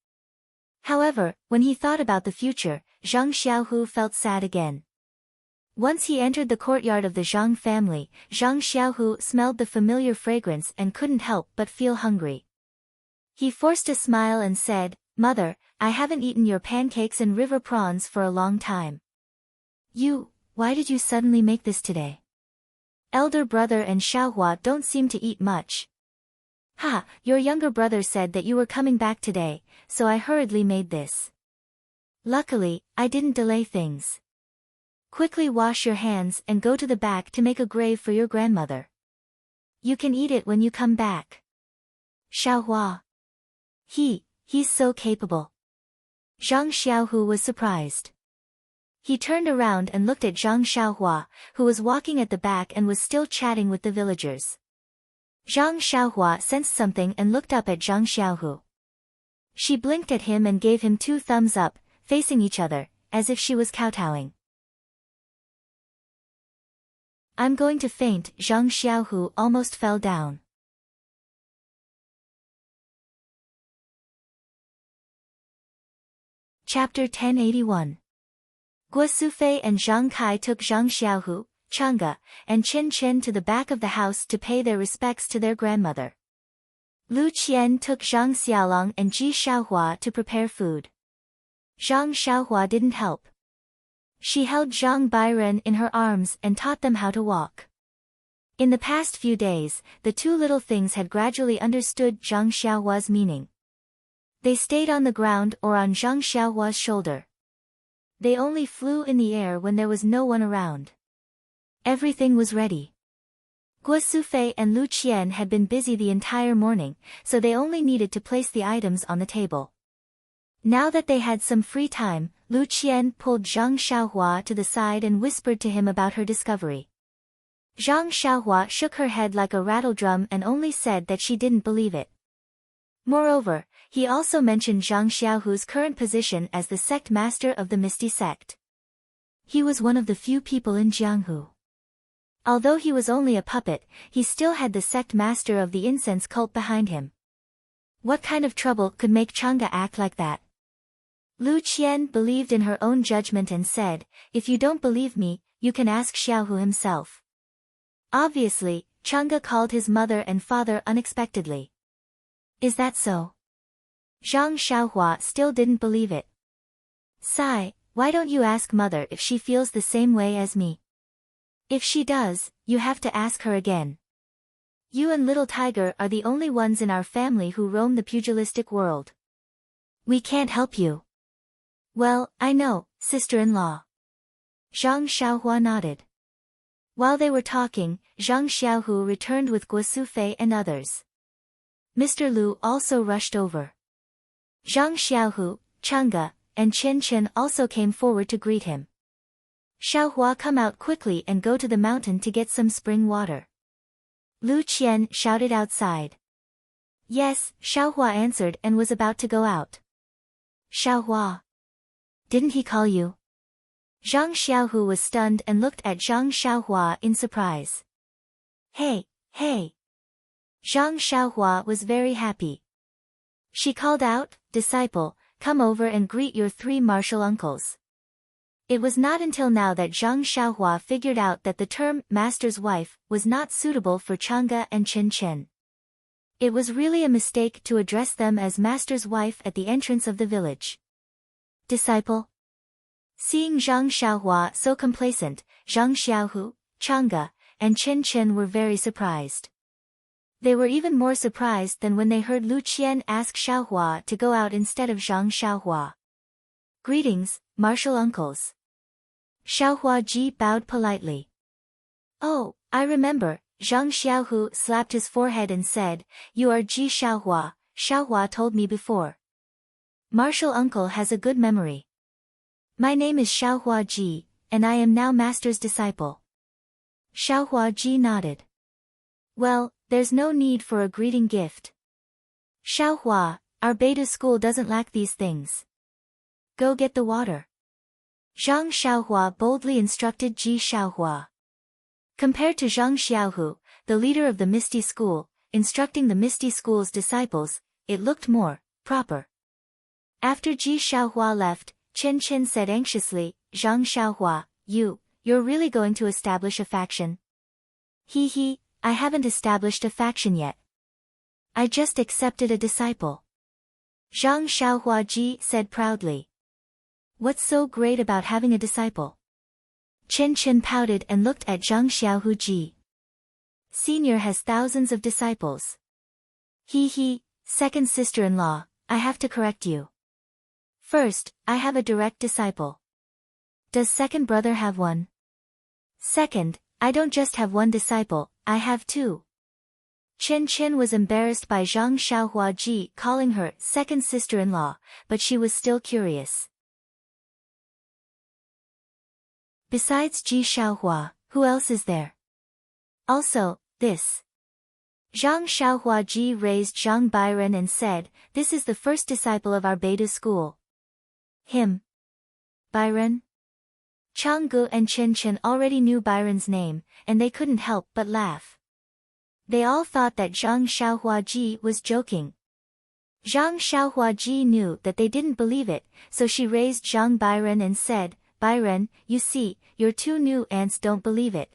However, when he thought about the future, Zhang Xiaohu felt sad again. Once he entered the courtyard of the Zhang family, Zhang Xiaohu smelled the familiar fragrance and couldn't help but feel hungry. He forced a smile and said, "Mother, I haven't eaten your pancakes and river prawns for a long time." Why did you suddenly make this today? Elder brother and Xiaohua don't seem to eat much. Your younger brother said that you were coming back today, so I hurriedly made this. Luckily, I didn't delay things. Quickly wash your hands and go to the back to make a grave for your grandmother. You can eat it when you come back. Xiaohua. He's so capable. Zhang Xiaohu was surprised. He turned around and looked at Zhang Xiaohua, who was walking at the back and was still chatting with the villagers. Zhang Xiaohua sensed something and looked up at Zhang Xiaohu. She blinked at him and gave him 2 thumbs up, facing each other, as if she was kowtowing. I'm going to faint. Zhang Xiaohu almost fell down. Chapter 1081. Guo Sufei and Zhang Kai took Zhang Xiaohu, Changge, and Chen Chen to the back of the house to pay their respects to their grandmother. Lu Qian took Zhang Xiaolong and Ji Xiaohua to prepare food. Zhang Xiaohua didn't help. She held Zhang Bairen in her arms and taught them how to walk. In the past few days, the 2 little things had gradually understood Zhang Xiaohua's meaning. They stayed on the ground or on Zhang Xiaohua's shoulder. They only flew in the air when there was no one around. Everything was ready. Guo Sufei and Lu Qian had been busy the entire morning, so they only needed to place the items on the table. Now that they had some free time, Lu Qian pulled Zhang Xiaohua to the side and whispered to him about her discovery. Zhang Xiaohua shook her head like a rattledrum and only said that she didn't believe it. Moreover, he also mentioned Zhang Xiaohu's current position as the sect master of the Misty Sect. He was one of the few people in Jianghu. Although he was only a puppet, he still had the sect master of the incense cult behind him. What kind of trouble could make Changge act like that? Lu Qian believed in her own judgment and said, "If you don't believe me, you can ask Xiaohu himself." Obviously, Changge called his mother and father unexpectedly. Is that so? Zhang Xiaohua still didn't believe it. Sigh, why don't you ask mother if she feels the same way as me? If she does, you have to ask her again. You and little Tiger are the only ones in our family who roam the pugilistic world. We can't help you. Well, I know, sister-in-law. Zhang Xiaohua nodded. While they were talking, Zhang Xiaohu returned with Guo Sufei and others. Mr. Lu also rushed over. Zhang Xiaohu, Changge, and Chen Chen also came forward to greet him. Xiaohua, come out quickly and go to the mountain to get some spring water. Lu Qian shouted outside. Yes, Xiaohua answered and was about to go out. Xiaohua. Didn't he call you? Zhang Xiaohu was stunned and looked at Zhang Xiaohua in surprise. Hey, hey. Zhang Xiaohua was very happy. She called out, disciple, come over and greet your 3 martial uncles. It was not until now that Zhang Xiaohua figured out that the term master's wife was not suitable for Chang'e and Chen Chen. It was really a mistake to address them as master's wife at the entrance of the village. Disciple. Seeing Zhang Xiaohua so complacent, Zhang Xiaohu, Chang'e, and Chen Chen were very surprised. They were even more surprised than when they heard Lu Qian ask Xiaohua to go out instead of Zhang Xiaohua. Greetings, martial uncles. Xiaohua Ji bowed politely. Oh, I remember, Zhang Xiaohu slapped his forehead and said, you are Ji Xiaohua, Xiaohua told me before. Martial uncle has a good memory. My name is Xiaohua Ji, and I am now master's disciple. Xiaohua Ji nodded. Well, there's no need for a greeting gift. Xiaohua, our Beidou school doesn't lack these things. Go get the water. Zhang Xiaohua boldly instructed Ji Xiaohua. Compared to Zhang Xiaohu, the leader of the Misty School, instructing the Misty School's disciples, it looked more proper. After Ji Xiaohua left, Chen Chen said anxiously, Zhang Xiaohua, you're really going to establish a faction? He, I haven't established a faction yet. I just accepted a disciple. Zhang Xiaohua Ji said proudly. What's so great about having a disciple? Chen Chen pouted and looked at Zhang Xiaohu Ji. Senior has thousands of disciples. He, second sister-in-law, I have to correct you. First, I have a direct disciple. Does second brother have one? Second, I don't just have one disciple, I have 2. Chen Chen was embarrassed by Zhang Xiaohua Ji calling her second sister-in-law, but she was still curious. Besides Ji Xiaohua, who else is there? Also, this. Zhang Xiaohua Ji raised Zhang Bairen and said, this is the first disciple of our Beidou school. Him. Bairen? Chang'e and Chen Chen already knew Bairen's name, and they couldn't help but laugh. They all thought that Zhang Xiaohua Ji was joking. Zhang Xiaohua Ji knew that they didn't believe it, so she raised Zhang Bairen and said, Bairen, you see, your 2 new aunts don't believe it.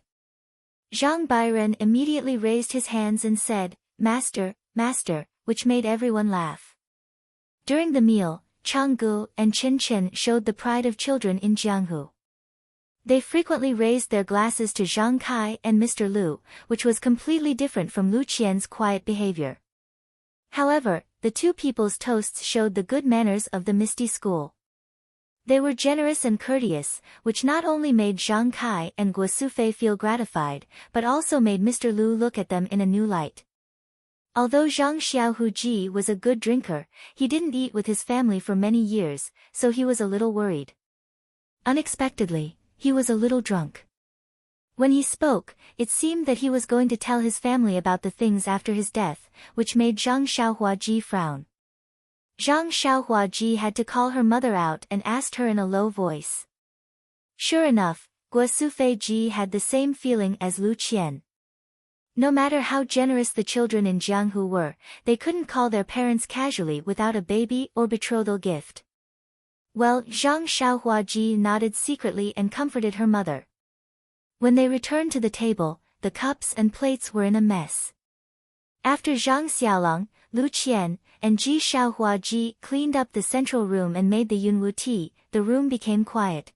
Zhang Bairen immediately raised his hands and said, Master, Master, which made everyone laugh. During the meal, Chang'e and Chen Chen showed the pride of children in Jianghu. They frequently raised their glasses to Zhang Kai and Mr. Lu, which was completely different from Lu Qian's quiet behavior. However, the 2 people's toasts showed the good manners of the Misty School. They were generous and courteous, which not only made Zhang Kai and Guo Sufei feel gratified, but also made Mr. Lu look at them in a new light. Although Zhang Xiaohu Ji was a good drinker, he didn't eat with his family for many years, so he was a little worried. Unexpectedly, he was a little drunk. When he spoke, it seemed that he was going to tell his family about the things after his death, which made Zhang Xiaohua Ji frown. Zhang Xiaohua Ji had to call her mother out and asked her in a low voice. Sure enough, Guo Sufei Ji had the same feeling as Lu Qian. No matter how generous the children in Jianghu were, they couldn't call their parents casually without a baby or betrothal gift. Well, Zhang Xiaohua Ji nodded secretly and comforted her mother. When they returned to the table, the cups and plates were in a mess. After Zhang Xiaolong, Lu Qian, and Ji Xiaohua Ji cleaned up the central room and made the Yunwu tea, the room became quiet.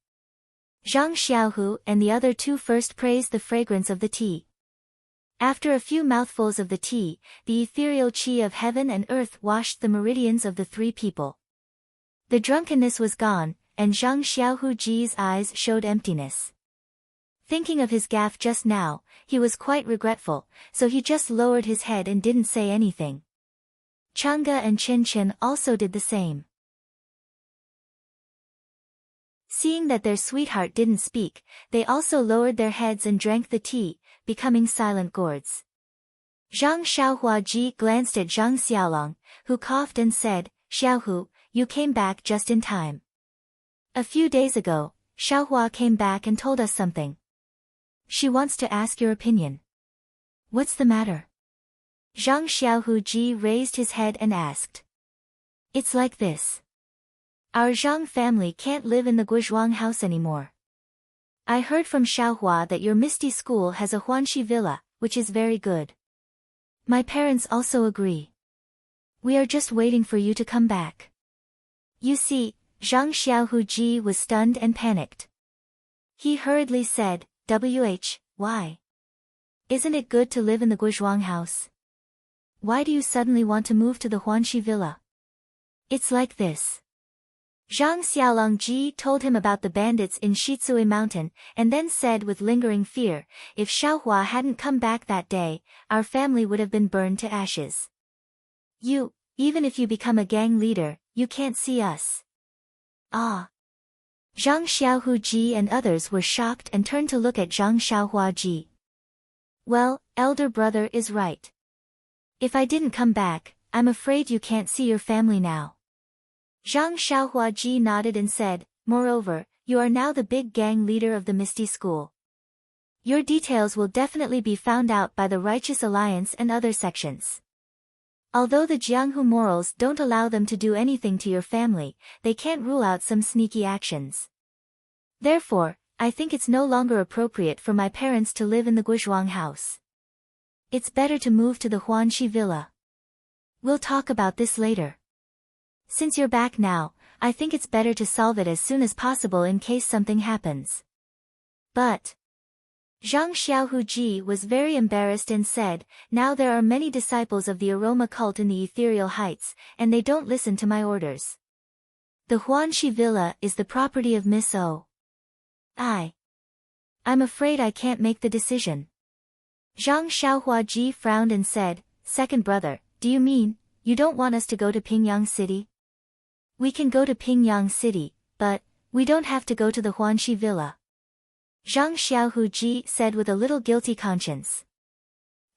Zhang Xiaohu and the other 2 first praised the fragrance of the tea. After a few mouthfuls of the tea, the ethereal qi of heaven and earth washed the meridians of the 3 people. The drunkenness was gone, and Zhang Xiaohu Ji's eyes showed emptiness. Thinking of his gaffe just now, he was quite regretful, so he just lowered his head and didn't say anything. Chang'e and Chen Chen also did the same. Seeing that their sweetheart didn't speak, they also lowered their heads and drank the tea, becoming silent gourds. Zhang Xiaohuaji glanced at Zhang Xiaolong, who coughed and said, Xiaohu, you came back just in time. A few days ago, Xiaohua came back and told us something. She wants to ask your opinion. What's the matter? Zhang Xiaohuji raised his head and asked. It's like this. Our Zhang family can't live in the Guozhuang house anymore. I heard from Xiaohua that your Misty School has a Huanxi villa, which is very good. My parents also agree. We are just waiting for you to come back. You see, Zhang Xiaohuji was stunned and panicked. He hurriedly said, why? Isn't it good to live in the Guozhuang house? Why do you suddenly want to move to the Huanxi villa? It's like this. Zhang Xiaolongji told him about the bandits in Shizui Mountain, and then said with lingering fear, if Xiaohua hadn't come back that day, our family would have been burned to ashes. Even if you become a gang leader, you can't see us. Ah. Zhang Xiaohuji and others were shocked and turned to look at Zhang Xiaohuaji. Well, elder brother is right. If I didn't come back, I'm afraid you can't see your family now. Zhang Xiaohuaji nodded and said, moreover, you are now the big gang leader of the Misty School. Your details will definitely be found out by the Righteous Alliance and other sections. Although the Jianghu morals don't allow them to do anything to your family, they can't rule out some sneaky actions. Therefore, I think it's no longer appropriate for my parents to live in the Guozhuang house. It's better to move to the Huanxi villa. We'll talk about this later. Since you're back now, I think it's better to solve it as soon as possible in case something happens. But Zhang Xiaohuji was very embarrassed and said, now there are many disciples of the aroma cult in the ethereal heights, and they don't listen to my orders. The Huanxi villa is the property of Miss O. I'm afraid I can't make the decision. Zhang Xiaohuaji frowned and said, second brother, do you mean, you don't want us to go to Pingyang City? We can go to Pingyang City, but we don't have to go to the Huanxi villa. Zhang Xiaohuji said with a little guilty conscience.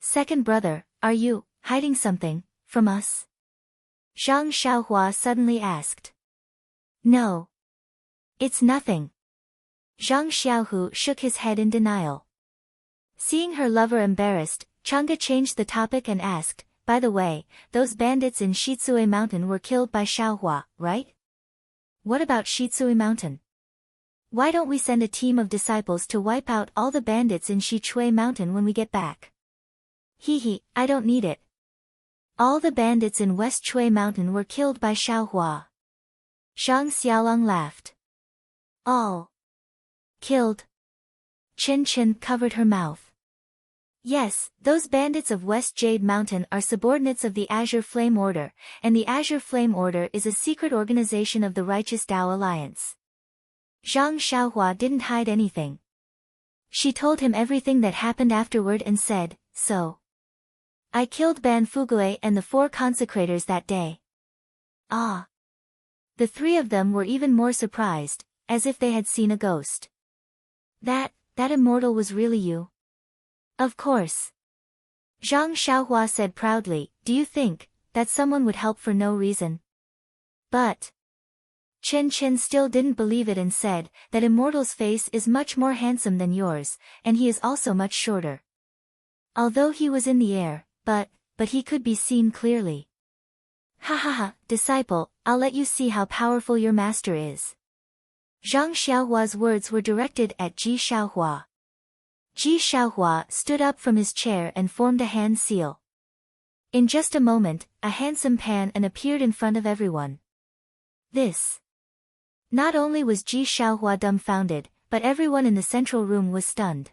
Second brother, are you hiding something from us? Zhang Xiaohua suddenly asked. No. It's nothing. Zhang Xiaohu shook his head in denial. Seeing her lover embarrassed, Chang'e changed the topic and asked, by the way, those bandits in Shizui Mountain were killed by Xiaohua, right? What about Shizui Mountain? Why don't we send a team of disciples to wipe out all the bandits in Shichui Mountain when we get back? I don't need it. All the bandits in West Chui Mountain were killed by Xiaohua. Zhang Xiaolong laughed. All killed? Chen Chen covered her mouth. Yes, those bandits of West Jade Mountain are subordinates of the Azure Flame Order, and the Azure Flame Order is a secret organization of the Righteous Tao Alliance. Zhang Xiaohua didn't hide anything. She told him everything that happened afterward and said, so. I killed Ban Fugue and the 4 consecrators that day. Ah. The 3 of them were even more surprised, as if they had seen a ghost. That immortal was really you? Of course. Zhang Xiaohua said proudly, do you think that someone would help for no reason? But Chen Chen still didn't believe it and said, that immortal's face is much more handsome than yours, and he is also much shorter. Although he was in the air, but he could be seen clearly. Ha, disciple, I'll let you see how powerful your master is. Zhang Xiaohua's words were directed at Ji Xiaohua. Ji Xiaohua stood up from his chair and formed a hand seal. In just a moment, a handsome pan appeared in front of everyone. This. Not only was Ji Xiaohua dumbfounded, but everyone in the central room was stunned.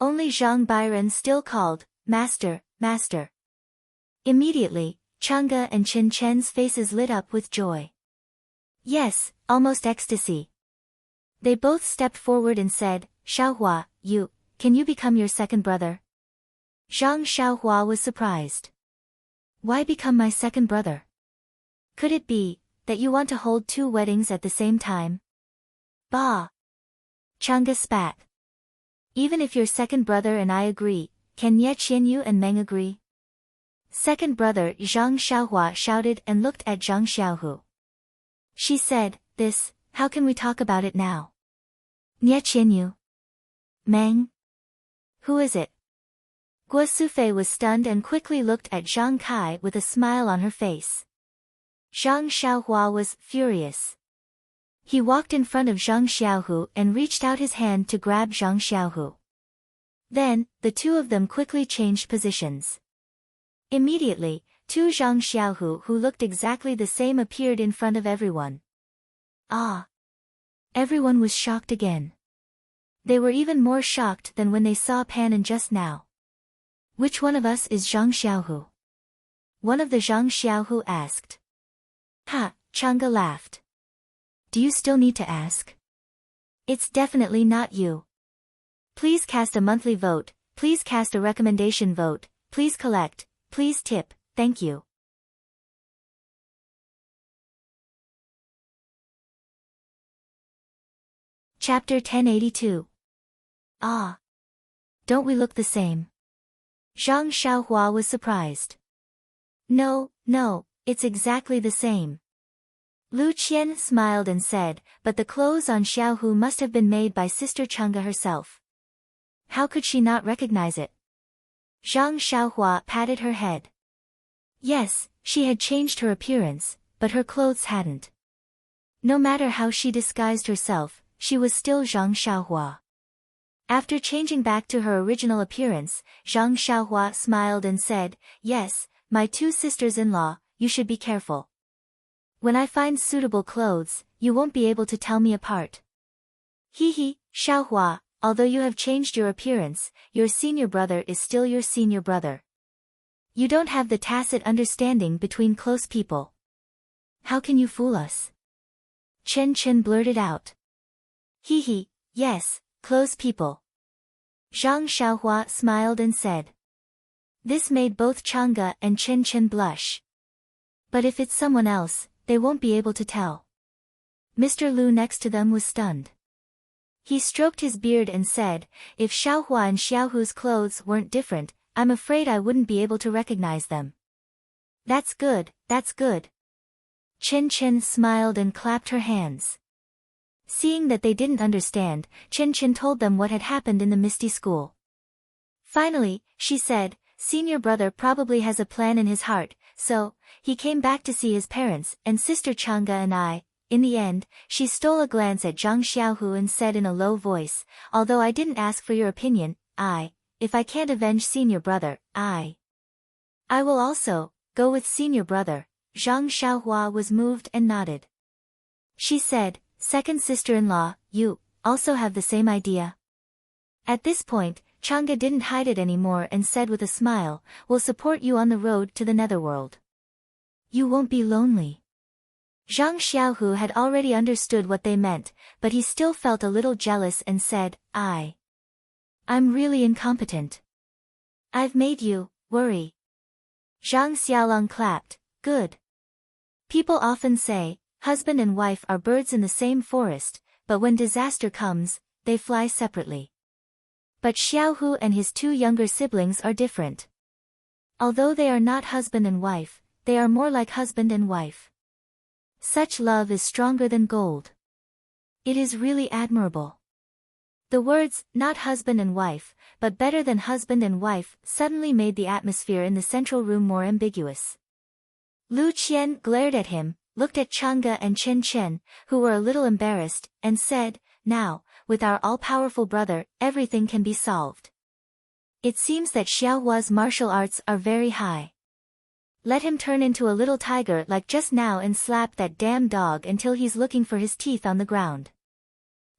Only Zhang Bairen still called, Master, Master. Immediately, Chang'e and Chen Chen's faces lit up with joy. Yes, almost ecstasy. They both stepped forward and said, Xiaohua, can you become your second brother? Zhang Xiaohua was surprised. Why become my second brother? Could it be that you want to hold 2 weddings at the same time? Bah! Chang'e spat. Even if your second brother and I agree, can Ye Qianyu and Meng agree? Second brother Zhang Xiaohua shouted and looked at Zhang Xiaohu. She said, how can we talk about it now? Nye Qianyu? Meng? Who is it? Guo Sufei was stunned and quickly looked at Zhang Kai with a smile on her face. Zhang Xiaohua was furious. He walked in front of Zhang Xiaohu and reached out his hand to grab Zhang Xiaohu. Then, the 2 of them quickly changed positions. Immediately, 2 Zhang Xiaohu who looked exactly the same appeared in front of everyone. Ah! Everyone was shocked again. They were even more shocked than when they saw Pan just now. Which one of us is Zhang Xiaohu? One of the Zhang Xiaohu asked. Ha! Chang'e laughed. Do you still need to ask? It's definitely not you. Please cast a monthly vote, please cast a recommendation vote, please collect, please tip, thank you. Chapter 1082. Ah! Don't we look the same? Zhang Xiaohua was surprised. No, it's exactly the same. Lu Qian smiled and said, but the clothes on Xiaohu must have been made by Sister Chang'e herself. How could she not recognize it? Zhang Xiaohua patted her head. Yes, she had changed her appearance, but her clothes hadn't. No matter how she disguised herself, she was still Zhang Xiaohua. After changing back to her original appearance, Zhang Xiaohua smiled and said, yes, my 2 sisters-in-law, you should be careful. When I find suitable clothes, you won't be able to tell me apart. Hee, Xiaohua, although you have changed your appearance, your senior brother is still your senior brother. You don't have the tacit understanding between close people. How can you fool us? Chen blurted out. Hee, yes, close people. Zhang Xiaohua smiled and said. This made both Chang'e and Chen blush. But if it's someone else, they won't be able to tell. Mr. Lu next to them was stunned. He stroked his beard and said, if Xiaohua and Xiaohu's clothes weren't different, I'm afraid I wouldn't be able to recognize them. That's good. Chen smiled and clapped her hands. Seeing that they didn't understand, Chen told them what had happened in the Misty School. Finally, she said, senior brother probably has a plan in his heart, so, he came back to see his parents and Sister Chang'e and I. In the end, she stole a glance at Zhang Xiaohu and said in a low voice, although I didn't ask for your opinion, if I can't avenge senior brother, I will also go with senior brother. Zhang Xiaohua was moved and nodded. She said, second sister-in-law, you also have the same idea? At this point, Chang'e didn't hide it anymore and said with a smile, we'll support you on the road to the netherworld. You won't be lonely. Zhang Xiaohu had already understood what they meant, but he still felt a little jealous and said, I'm really incompetent. I've made you worry. Zhang Xiaolong clapped, good. People often say, husband and wife are birds in the same forest, but when disaster comes, they fly separately. But Xiaohu and his 2 younger siblings are different. Although they are not husband and wife, they are more like husband and wife. Such love is stronger than gold. It is really admirable. The words, not husband and wife, but better than husband and wife, suddenly made the atmosphere in the central room more ambiguous. Lu Qian glared at him, looked at Chang'e and Chen, who were a little embarrassed, and said, now, with our all-powerful brother, everything can be solved. It seems that Xiaohua's martial arts are very high. Let him turn into a little tiger like just now and slap that damn dog until he's looking for his teeth on the ground.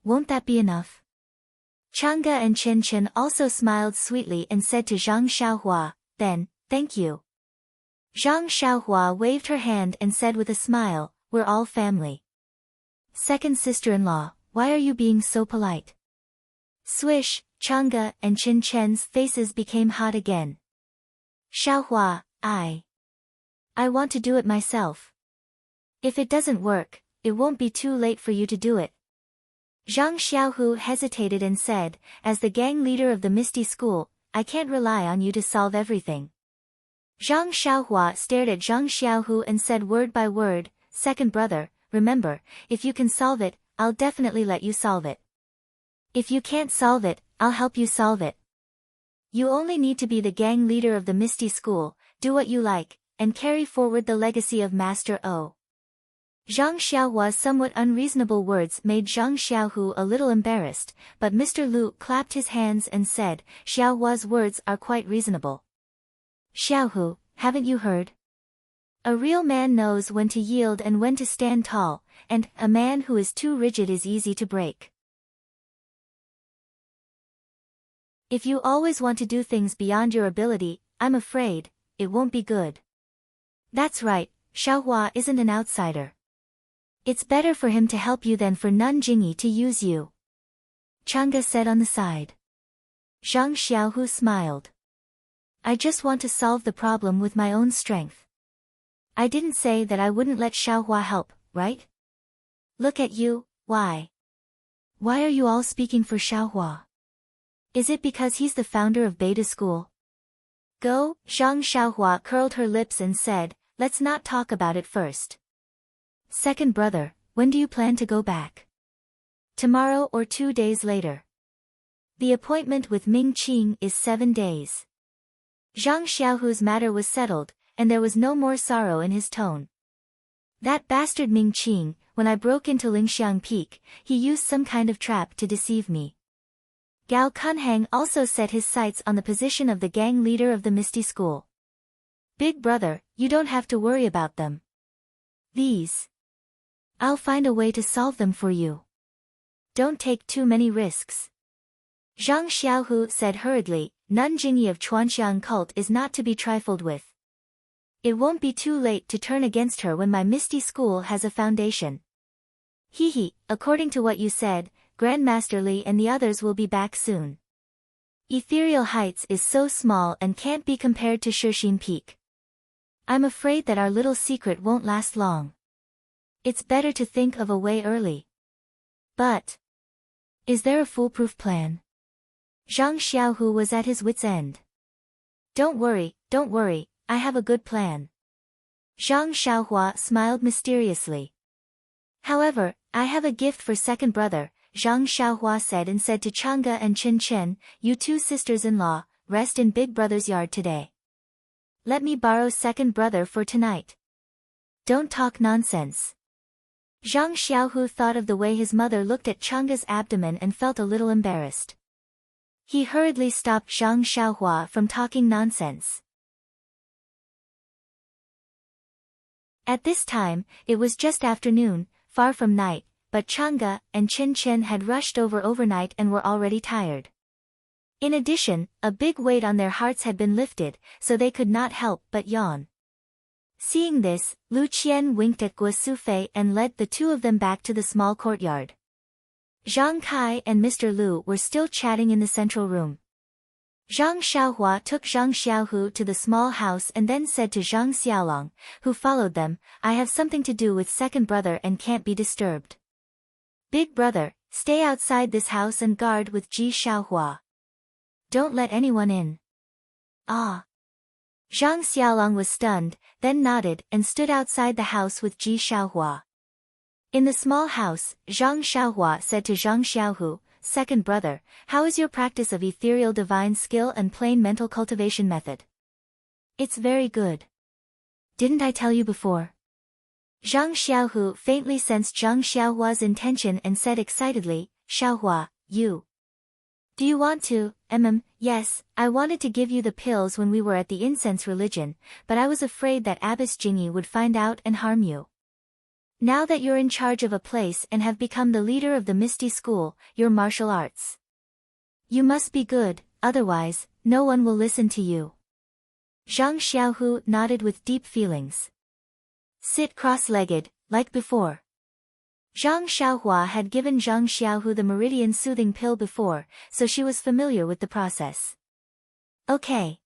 Won't that be enough? Chang'e and Chen also smiled sweetly and said to Zhang Xiaohua, then, thank you. Zhang Xiaohua waved her hand and said with a smile, we're all family. Second sister-in-law, why are you being so polite? Swish, Chang'e and Chen's faces became hot again. Xiaohua, I want to do it myself. If it doesn't work, it won't be too late for you to do it. Zhang Xiaohu hesitated and said, as the gang leader of the Misty School, I can't rely on you to solve everything. Zhang Xiaohua stared at Zhang Xiaohu and said word by word, second brother, remember, if you can solve it, I'll definitely let you solve it. If you can't solve it, I'll help you solve it. You only need to be the gang leader of the Misty School, do what you like, and carry forward the legacy of Master O. Zhang Xiaohua's somewhat unreasonable words made Zhang Xiaohu a little embarrassed, but Mr. Lu clapped his hands and said, Xiaohua's words are quite reasonable. Xiaohu, haven't you heard? A real man knows when to yield and when to stand tall, and a man who is too rigid is easy to break. If you always want to do things beyond your ability, I'm afraid, it won't be good. That's right, Xiaohua isn't an outsider. It's better for him to help you than for Nun Jingyi to use you. Chang'e said on the side. Zhang Xiaohu smiled. I just want to solve the problem with my own strength. I didn't say that I wouldn't let Xiaohua help, right? Look at you, why? Why are you all speaking for Xiaohua? Is it because he's the founder of Beta School? Go, Zhang Xiaohua curled her lips and said, let's not talk about it first. Second brother, when do you plan to go back? Tomorrow or 2 days later. The appointment with Ming Qing is 7 days. Zhang Xiaohu's matter was settled, and there was no more sorrow in his tone. That bastard Ming Qing, when I broke into Lingxiang Peak, he used some kind of trap to deceive me. Gao Kunhang also set his sights on the position of the gang leader of the Misty School. Big brother, you don't have to worry about them. I'll find a way to solve them for you. Don't take too many risks. Zhang Xiaohu said hurriedly, Nun Jingyi of Chuanxiang cult is not to be trifled with. It won't be too late to turn against her when my Misty School has a foundation. According to what you said, Grandmaster Li and the others will be back soon. Ethereal Heights is so small and can't be compared to Shixin Peak. I'm afraid that our little secret won't last long. It's better to think of a way early. But is there a foolproof plan? Zhang Xiaohu was at his wit's end. Don't worry, I have a good plan. Zhang Xiaohua smiled mysteriously. However, I have a gift for second brother, Zhang Xiaohua said to Chang'e and Qin Chen, you two sisters-in-law, rest in big brother's yard today. Let me borrow second brother for tonight. Don't talk nonsense. Zhang Xiaohu thought of the way his mother looked at Chang'e's abdomen and felt a little embarrassed. He hurriedly stopped Zhang Xiaohua from talking nonsense. At this time, it was just afternoon, far from night, but Chang'e and Qin Chen had rushed overnight and were already tired. In addition, a big weight on their hearts had been lifted, so they could not help but yawn. Seeing this, Lu Qian winked at Guo Sufei and led the two of them back to the small courtyard. Zhang Kai and Mr. Lu were still chatting in the central room. Zhang Xiaohua took Zhang Xiaohu to the small house and then said to Zhang Xiaolong, who followed them, I have something to do with second brother and can't be disturbed. Big brother, stay outside this house and guard with Ji Xiaohua. Don't let anyone in. Ah. Zhang Xiaolong was stunned, then nodded and stood outside the house with Ji Xiaohua. In the small house, Zhang Xiaohua said to Zhang Xiaohu, second brother, how is your practice of ethereal divine skill and plain mental cultivation method? It's very good. Didn't I tell you before? Zhang Xiaohu faintly sensed Zhang Xiaohua's intention and said excitedly, Xiaohua, you. Do you want to? Yes, I wanted to give you the pills when we were at the incense religion, but I was afraid that Abbess Jingyi would find out and harm you. Now that you're in charge of a place and have become the leader of the Misty School, your martial arts. You must be good, otherwise, no one will listen to you. Zhang Xiaohu nodded with deep feelings. Sit cross-legged, like before. Zhang Xiaohua had given Zhang Xiaohu the meridian soothing pill before, so she was familiar with the process. Okay.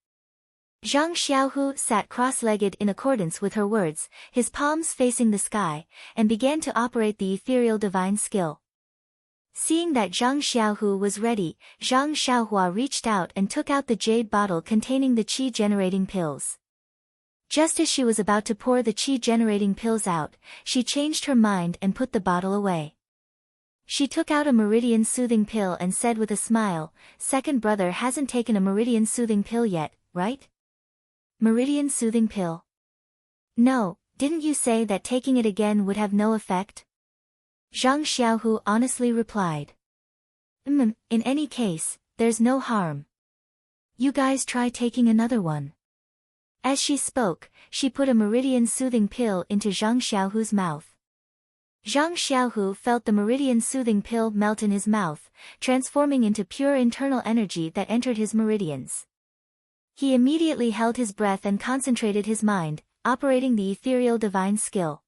Zhang Xiaohu sat cross-legged in accordance with her words, his palms facing the sky, and began to operate the ethereal divine skill. Seeing that Zhang Xiaohu was ready, Zhang Xiaohua reached out and took out the jade bottle containing the qi-generating pills. Just as she was about to pour the qi-generating pills out, she changed her mind and put the bottle away. She took out a meridian soothing pill and said with a smile, "Second brother hasn't taken a meridian soothing pill yet, right?" Meridian soothing pill? No, didn't you say that taking it again would have no effect? Zhang Xiaohu honestly replied. In any case, there's no harm. You guys try taking another one. As she spoke, she put a meridian soothing pill into Zhang Xiaohu's mouth. Zhang Xiaohu felt the meridian soothing pill melt in his mouth, transforming into pure internal energy that entered his meridians. He immediately held his breath and concentrated his mind, operating the ethereal divine skill.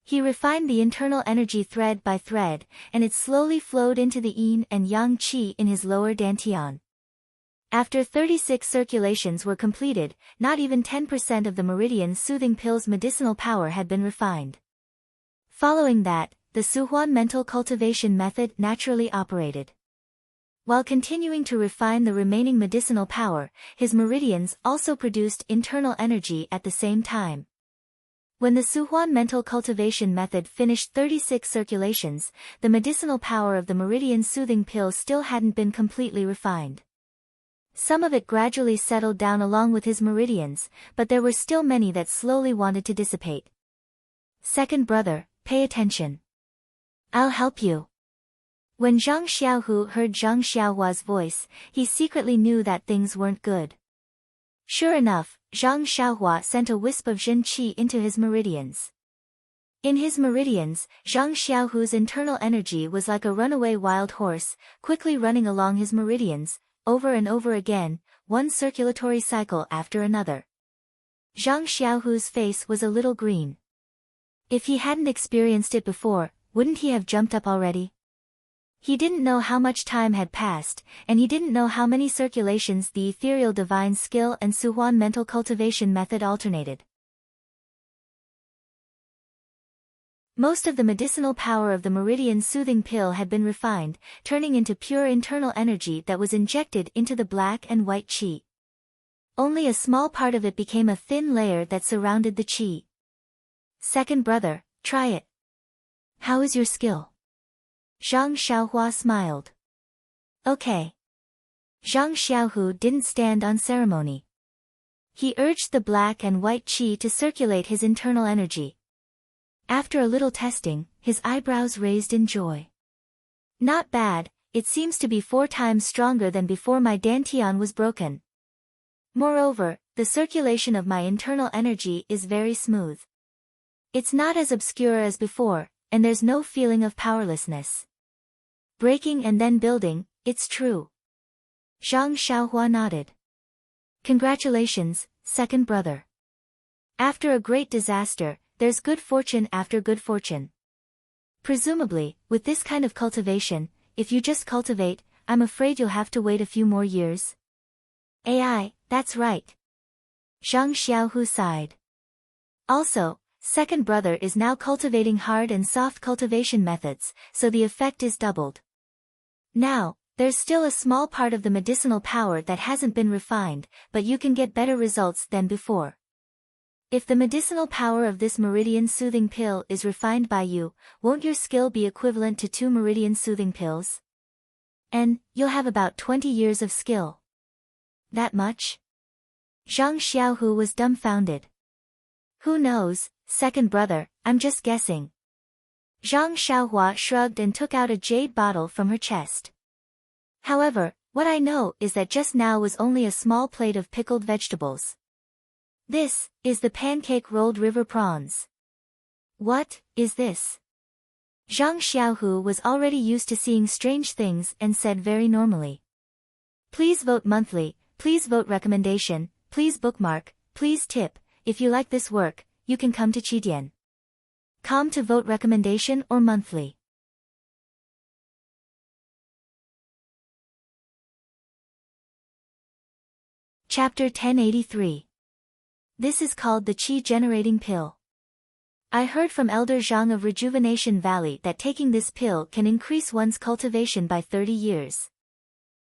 He refined the internal energy thread by thread, and it slowly flowed into the yin and yang qi in his lower dantian. After 36 circulations were completed, not even 10% of the meridian soothing pill's medicinal power had been refined. Following that, the Suhuan mental cultivation method naturally operated. While continuing to refine the remaining medicinal power, his meridians also produced internal energy at the same time. When the Suhuan mental cultivation method finished 36 circulations, the medicinal power of the meridian soothing pill still hadn't been completely refined. Some of it gradually settled down along with his meridians, but there were still many that slowly wanted to dissipate. Second brother, pay attention. I'll help you. When Zhang Xiaohu heard Zhang Xiaohua's voice, he secretly knew that things weren't good. Sure enough, Zhang Xiaohua sent a wisp of Jin Qi into his meridians. In his meridians, Zhang Xiaohu's internal energy was like a runaway wild horse, quickly running along his meridians, over and over again, one circulatory cycle after another. Zhang Xiaohu's face was a little green. If he hadn't experienced it before, wouldn't he have jumped up already? He didn't know how much time had passed, and he didn't know how many circulations the ethereal divine skill and Suhuan mental cultivation method alternated. Most of the medicinal power of the meridian soothing pill had been refined, turning into pure internal energy that was injected into the black and white qi. Only a small part of it became a thin layer that surrounded the qi. Second brother, try it. How is your skill? Zhang Xiaohua smiled. Okay. Zhang Xiaohu didn't stand on ceremony. He urged the black and white qi to circulate his internal energy. After a little testing, his eyebrows raised in joy. Not bad, it seems to be 4 times stronger than before my dantian was broken. Moreover, the circulation of my internal energy is very smooth. It's not as obscure as before, and there's no feeling of powerlessness. Breaking and then building, it's true. Zhang Xiaohua nodded. Congratulations, second brother. After a great disaster, there's good fortune after good fortune. Presumably, with this kind of cultivation, if you just cultivate, I'm afraid you'll have to wait a few more years. AI, that's right. Zhang Xiaohu sighed. Also, second brother is now cultivating hard and soft cultivation methods, so the effect is doubled. Now, there's still a small part of the medicinal power that hasn't been refined, but you can get better results than before. If the medicinal power of this meridian soothing pill is refined by you, won't your skill be equivalent to 2 meridian soothing pills? And you'll have about 20 years of skill. That much? Zhang Xiaohu was dumbfounded. Who knows, second brother, I'm just guessing. Zhang Xiaohua shrugged and took out a jade bottle from her chest. However, what I know is that just now was only a small plate of pickled vegetables. This is the pancake rolled river prawns. What is this? Zhang Xiaohu was already used to seeing strange things and said very normally. Please vote monthly, please vote recommendation, please bookmark, please tip. If you like this work, you can come to Qidian. Come to vote recommendation or monthly. Chapter 1083. This is called the Qi Generating Pill. I heard from Elder Zhang of Rejuvenation Valley that taking this pill can increase one's cultivation by 30 years.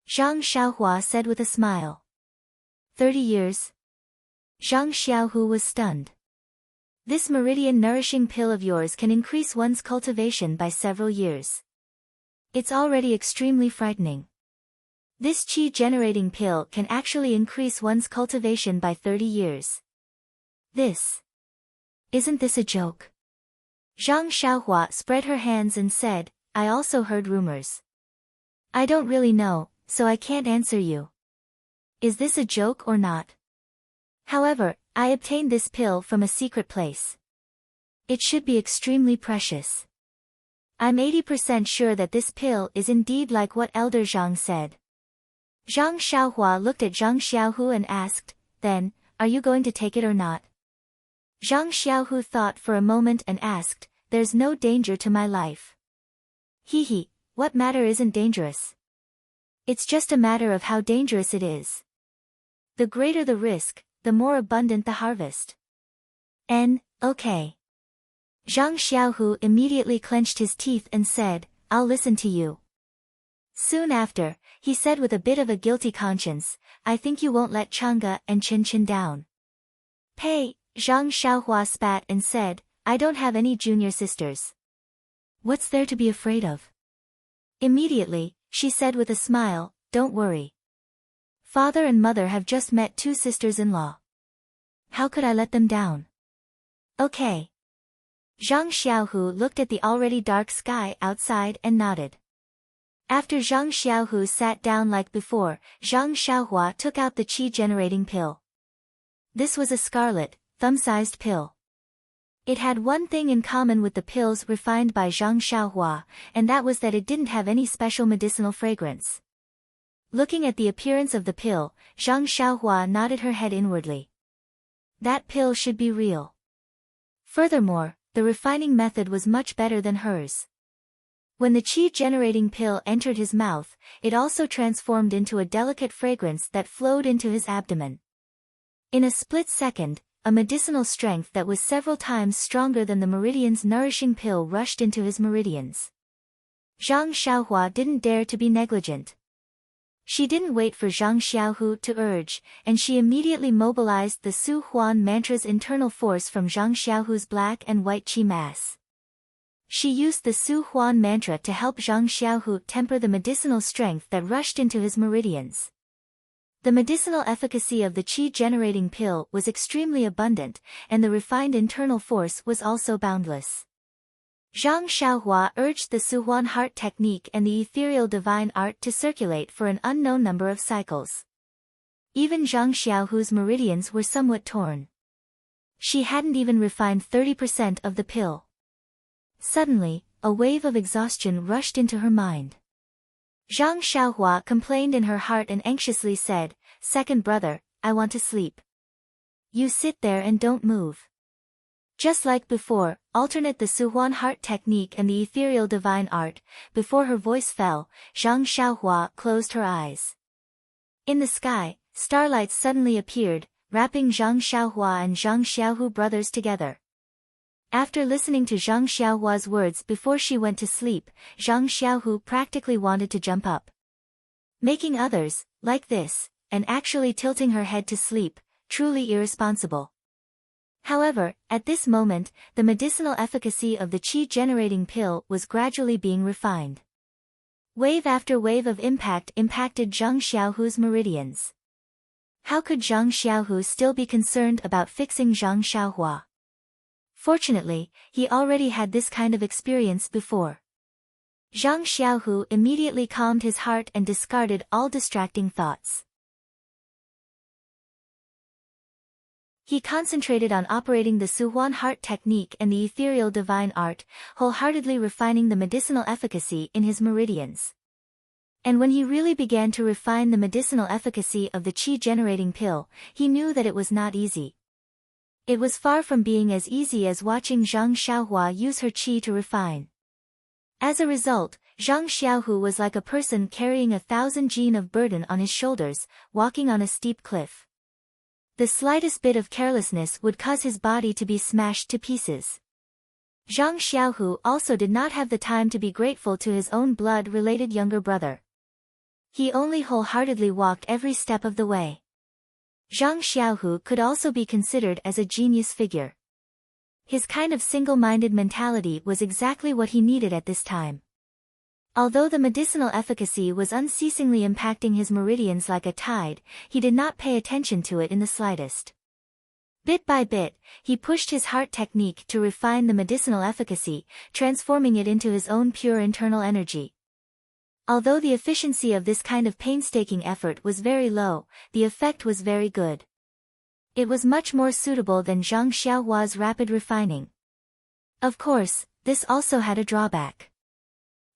Zhang Xiaohua said with a smile. 30 years? Zhang Xiaohu was stunned. This meridian-nourishing pill of yours can increase one's cultivation by several years. It's already extremely frightening. This qi-generating pill can actually increase one's cultivation by 30 years. Isn't this a joke? Zhang Xiaohua spread her hands and said, I also heard rumors. I don't really know, so I can't answer you. Is this a joke or not? However, I obtained this pill from a secret place. It should be extremely precious. I'm 80% sure that this pill is indeed like what Elder Zhang said. Zhang Xiaohua looked at Zhang Xiaohu and asked, then, are you going to take it or not? Zhang Xiaohu thought for a moment and asked, there's no danger to my life. What matter isn't dangerous? It's just a matter of how dangerous it is. The greater the risk, the more abundant the harvest. Okay. Zhang Xiaohu immediately clenched his teeth and said, I'll listen to you. Soon after, he said with a bit of a guilty conscience, I think you won't let Chang'e and Qin down. Pei, Zhang Xiaohua spat and said, I don't have any junior sisters. What's there to be afraid of? Immediately, she said with a smile, don't worry. Father and mother have just met two sisters-in-law. How could I let them down? Okay. Zhang Xiaohu looked at the already dark sky outside and nodded. After Zhang Xiaohu sat down like before, Zhang Xiaohua took out the qi-generating pill. This was a scarlet, thumb-sized pill. It had one thing in common with the pills refined by Zhang Xiaohua, and that was that it didn't have any special medicinal fragrance. Looking at the appearance of the pill, Zhang Xiaohua nodded her head inwardly. That pill should be real. Furthermore, the refining method was much better than hers. When the qi-generating pill entered his mouth, it also transformed into a delicate fragrance that flowed into his abdomen. In a split second, a medicinal strength that was several times stronger than the meridian's nourishing pill rushed into his meridians. Zhang Xiaohua didn't dare to be negligent. She didn't wait for Zhang Xiaohu to urge, and she immediately mobilized the Su Huan mantra's internal force from Zhang Xiaohu's black and white qi mass. She used the Su Huan mantra to help Zhang Xiaohu temper the medicinal strength that rushed into his meridians. The medicinal efficacy of the qi-generating pill was extremely abundant, and the refined internal force was also boundless. Zhang Xiaohua urged the Su Huan heart technique and the ethereal divine art to circulate for an unknown number of cycles. Even Zhang Xiaohu's meridians were somewhat torn. She hadn't even refined 30% of the pill. Suddenly, a wave of exhaustion rushed into her mind. Zhang Xiaohua complained in her heart and anxiously said, Second brother, I want to sleep. You sit there and don't move. Just like before, alternate the Su Huan heart technique and the ethereal divine art. Before her voice fell, Zhang Xiaohua closed her eyes. In the sky, starlights suddenly appeared, wrapping Zhang Xiaohua and Zhang Xiaohu brothers together. After listening to Zhang Xiaohua's words before she went to sleep, Zhang Xiaohu practically wanted to jump up. Making others, like this, and actually tilting her head to sleep, truly irresponsible. However, at this moment, the medicinal efficacy of the qi-generating pill was gradually being refined. Wave after wave of impact impacted Zhang Xiaohu's meridians. How could Zhang Xiaohu still be concerned about fixing Zhang Xiaohua? Fortunately, he already had this kind of experience before. Zhang Xiaohu immediately calmed his heart and discarded all distracting thoughts. He concentrated on operating the Su Huan heart technique and the ethereal divine art, wholeheartedly refining the medicinal efficacy in his meridians. And when he really began to refine the medicinal efficacy of the qi-generating pill, he knew that it was not easy. It was far from being as easy as watching Zhang Xiaohua use her qi to refine. As a result, Zhang Xiaohu was like a person carrying 1,000 jin of burden on his shoulders, walking on a steep cliff. The slightest bit of carelessness would cause his body to be smashed to pieces. Zhang Xiaohu also did not have the time to be grateful to his own blood-related younger brother. He only wholeheartedly walked every step of the way. Zhang Xiaohu could also be considered as a genius figure. His kind of single-minded mentality was exactly what he needed at this time. Although the medicinal efficacy was unceasingly impacting his meridians like a tide, he did not pay attention to it in the slightest. Bit by bit, he pushed his heart technique to refine the medicinal efficacy, transforming it into his own pure internal energy. Although the efficiency of this kind of painstaking effort was very low, the effect was very good. It was much more suitable than Zhang Xiaohua's rapid refining. Of course, this also had a drawback.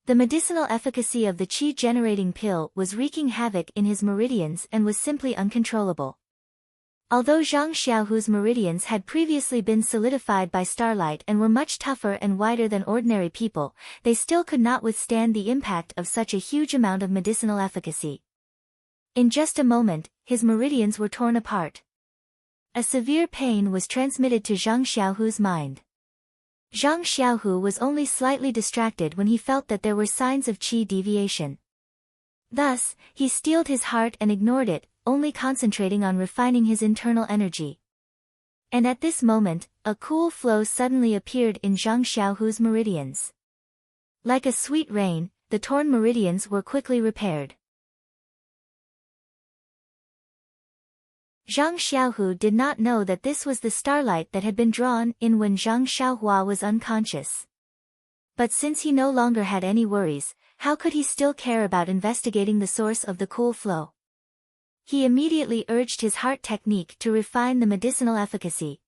The medicinal efficacy of the qi-generating pill was wreaking havoc in his meridians and was simply uncontrollable. Although Zhang Xiaohu's meridians had previously been solidified by starlight and were much tougher and wider than ordinary people, they still could not withstand the impact of such a huge amount of medicinal efficacy. In just a moment, his meridians were torn apart. A severe pain was transmitted to Zhang Xiaohu's mind. Zhang Xiaohu was only slightly distracted when he felt that there were signs of qi deviation. Thus, he steeled his heart and ignored it, only concentrating on refining his internal energy. And at this moment, a cool flow suddenly appeared in Zhang Xiaohu's meridians. Like a sweet rain, the torn meridians were quickly repaired. Zhang Xiaohu did not know that this was the starlight that had been drawn in when Zhang Xiaohua was unconscious. But since he no longer had any worries, how could he still care about investigating the source of the cool flow? He immediately urged his heart technique to refine the medicinal efficacy.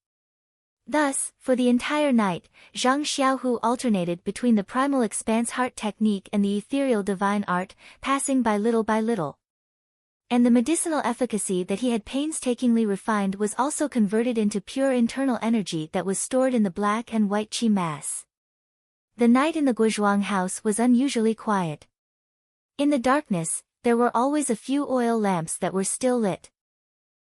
Thus, for the entire night, Zhang Xiaohu alternated between the primal expanse heart technique and the ethereal divine art, passing by little. And the medicinal efficacy that he had painstakingly refined was also converted into pure internal energy that was stored in the black and white qi mass. The night in the Guozhuang house was unusually quiet. In the darkness, there were always a few oil lamps that were still lit.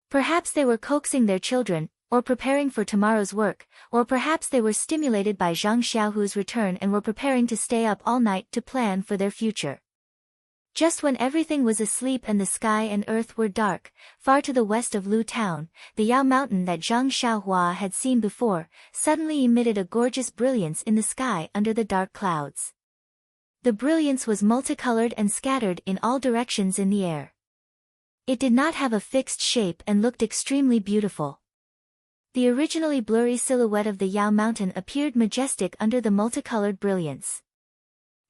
Perhaps they were coaxing their children, or preparing for tomorrow's work, or perhaps they were stimulated by Zhang Xiaohu's return and were preparing to stay up all night to plan for their future. Just when everything was asleep and the sky and earth were dark, far to the west of Lu Town, the Yao Mountain that Zhang Xiaohua had seen before, suddenly emitted a gorgeous brilliance in the sky under the dark clouds. The brilliance was multicolored and scattered in all directions in the air. It did not have a fixed shape and looked extremely beautiful. The originally blurry silhouette of the Yao Mountain appeared majestic under the multicolored brilliance.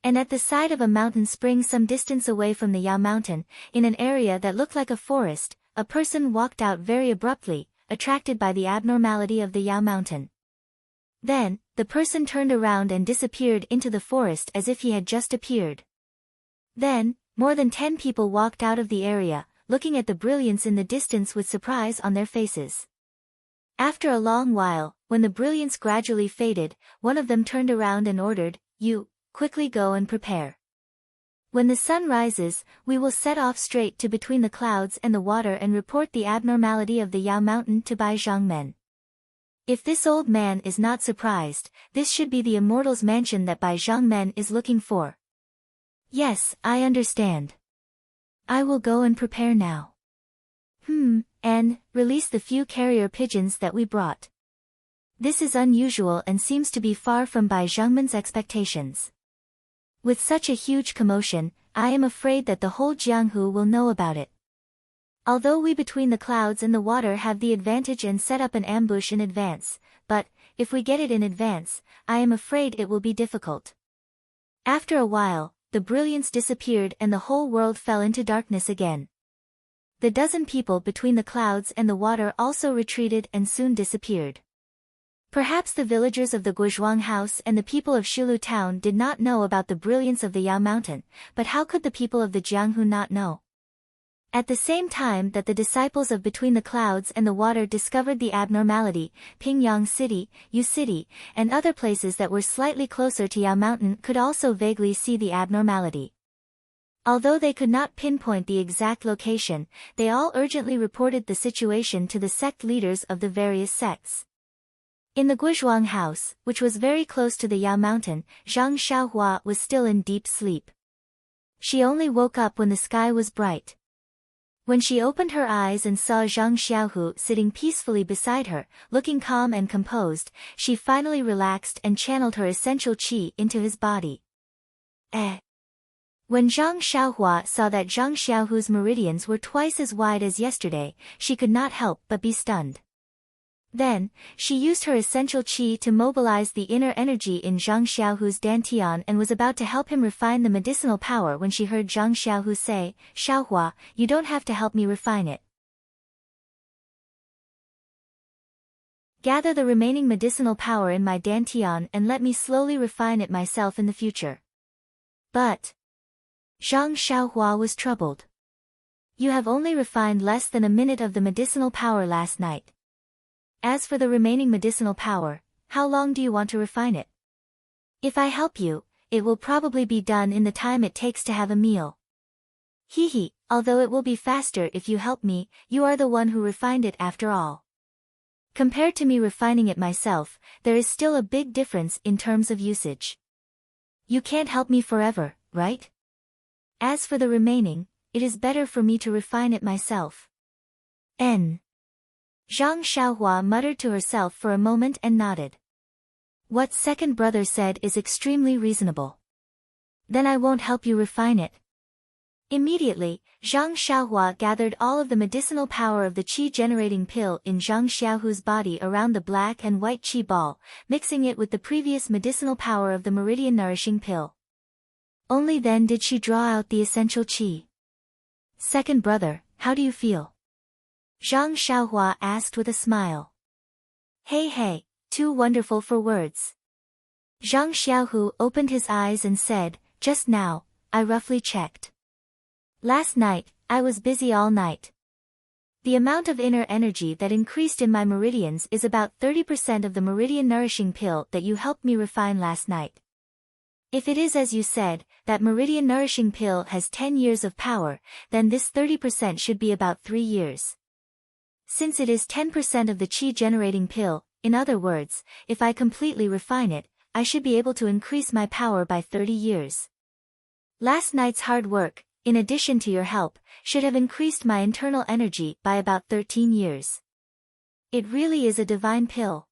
And at the side of a mountain spring some distance away from the Yao Mountain, in an area that looked like a forest, a person walked out very abruptly, attracted by the abnormality of the Yao Mountain. Then, the person turned around and disappeared into the forest as if he had just appeared. Then, more than 10 people walked out of the area, looking at the brilliance in the distance with surprise on their faces. After a long while, when the brilliance gradually faded, one of them turned around and ordered, "You, quickly go and prepare. When the sun rises, we will set off straight to between the clouds and the water and report the abnormality of the Yao Mountain to Bai Zhangmen. If this old man is not surprised, this should be the immortal's mansion that Bai Zhangmen is looking for." "Yes, I understand. I will go and prepare now. And release the few carrier pigeons that we brought. This is unusual and seems to be far from Bai Zhangmen's expectations. With such a huge commotion, I am afraid that the whole Jianghu will know about it. Although we between the clouds and the water have the advantage and set up an ambush in advance, but, if we get it in advance, I am afraid it will be difficult." After a while, the brilliance disappeared and the whole world fell into darkness again. The dozen people between the clouds and the water also retreated and soon disappeared. Perhaps the villagers of the Guozhuang house and the people of Shilu town did not know about the brilliance of the Yao Mountain, but how could the people of the Jianghu not know? At the same time that the disciples of Between the Clouds and the Water discovered the abnormality, Pingyang City, Yu City, and other places that were slightly closer to Yao Mountain could also vaguely see the abnormality. Although they could not pinpoint the exact location, they all urgently reported the situation to the sect leaders of the various sects. In the Guizhuang house, which was very close to the Yao mountain, Zhang Xiaohua was still in deep sleep. She only woke up when the sky was bright. When she opened her eyes and saw Zhang Xiaohu sitting peacefully beside her, looking calm and composed, she finally relaxed and channeled her essential qi into his body. When Zhang Xiaohua saw that Zhang Xiaohu's meridians were twice as wide as yesterday, she could not help but be stunned. Then, she used her essential qi to mobilize the inner energy in Zhang Xiaohu's dantian and was about to help him refine the medicinal power when she heard Zhang Xiaohu say, "Xiaohua, you don't have to help me refine it. Gather the remaining medicinal power in my dantian and let me slowly refine it myself in the future." But Zhang Xiaohua was troubled. "You have only refined less than a minute of the medicinal power last night. As for the remaining medicinal power, how long do you want to refine it? If I help you, it will probably be done in the time it takes to have a meal. Hehe, although it will be faster if you help me, you are the one who refined it after all. Compared to me refining it myself, there is still a big difference in terms of usage. You can't help me forever, right? As for the remaining, it is better for me to refine it myself." Zhang Xiaohua muttered to herself for a moment and nodded. "What second brother said is extremely reasonable. Then I won't help you refine it." Immediately, Zhang Xiaohua gathered all of the medicinal power of the qi-generating pill in Zhang Xiaohu's body around the black and white qi ball, mixing it with the previous medicinal power of the meridian-nourishing pill. Only then did she draw out the essential qi. "Second brother, how do you feel?" Zhang Xiaohua asked with a smile. Hey, too wonderful for words." Zhang Xiaohu opened his eyes and said, "Just now, I roughly checked. Last night, I was busy all night. The amount of inner energy that increased in my meridians is about 30% of the meridian-nourishing pill that you helped me refine last night. If it is as you said, that meridian-nourishing pill has 10 years of power, then this 30% should be about 3 years. Since it is 10% of the qi-generating pill, in other words, if I completely refine it, I should be able to increase my power by 30 years. Last night's hard work, in addition to your help, should have increased my internal energy by about 13 years. It really is a divine pill."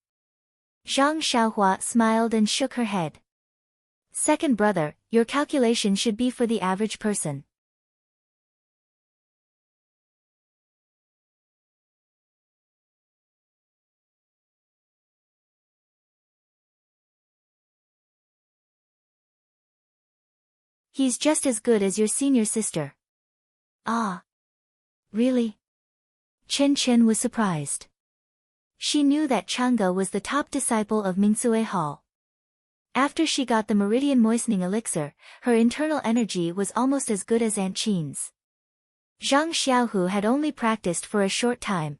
Zhang Xiaohua smiled and shook her head. "Second brother, your calculation should be for the average person. He's just as good as your senior sister." "Ah. Really?" Chen was surprised. She knew that Chang'e was the top disciple of Mingsue Hall. After she got the meridian moistening elixir, her internal energy was almost as good as Aunt Qin's. Zhang Xiaohu had only practiced for a short time.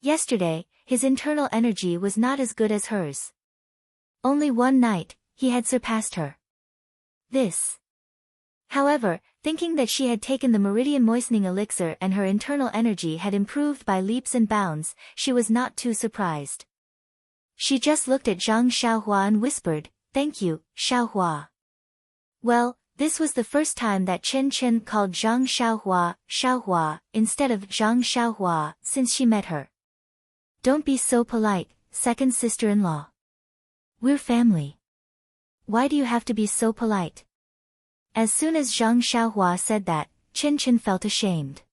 Yesterday, his internal energy was not as good as hers. Only one night, he had surpassed her. However, thinking that she had taken the meridian moistening elixir and her internal energy had improved by leaps and bounds, she was not too surprised. She just looked at Zhang Xiaohua and whispered, "Thank you, Xiaohua." Well, this was the first time that Chen called Zhang Xiaohua, Xiaohua, instead of Zhang Xiaohua, since she met her. "Don't be so polite, second sister-in-law. We're family. Why do you have to be so polite?" As soon as Zhang Xiaohua said that, Chen felt ashamed.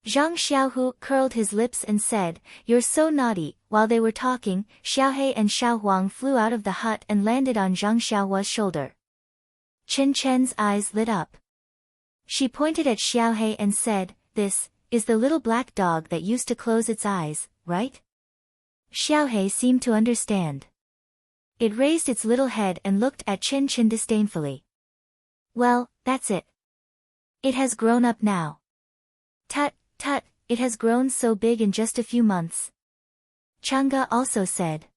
Zhang Xiaohu curled his lips and said, "You're so naughty." While they were talking, Xiaohe and Xiaohuang flew out of the hut and landed on Zhang Xiaohua's shoulder. Chen's eyes lit up. She pointed at Xiaohe and said, "This is the little black dog that used to close its eyes, right?" Xiaohe seemed to understand. It raised its little head and looked at Chen disdainfully. "Well, that's it. It has grown up now." Tut, it has grown so big in just a few months." Chang'e also said.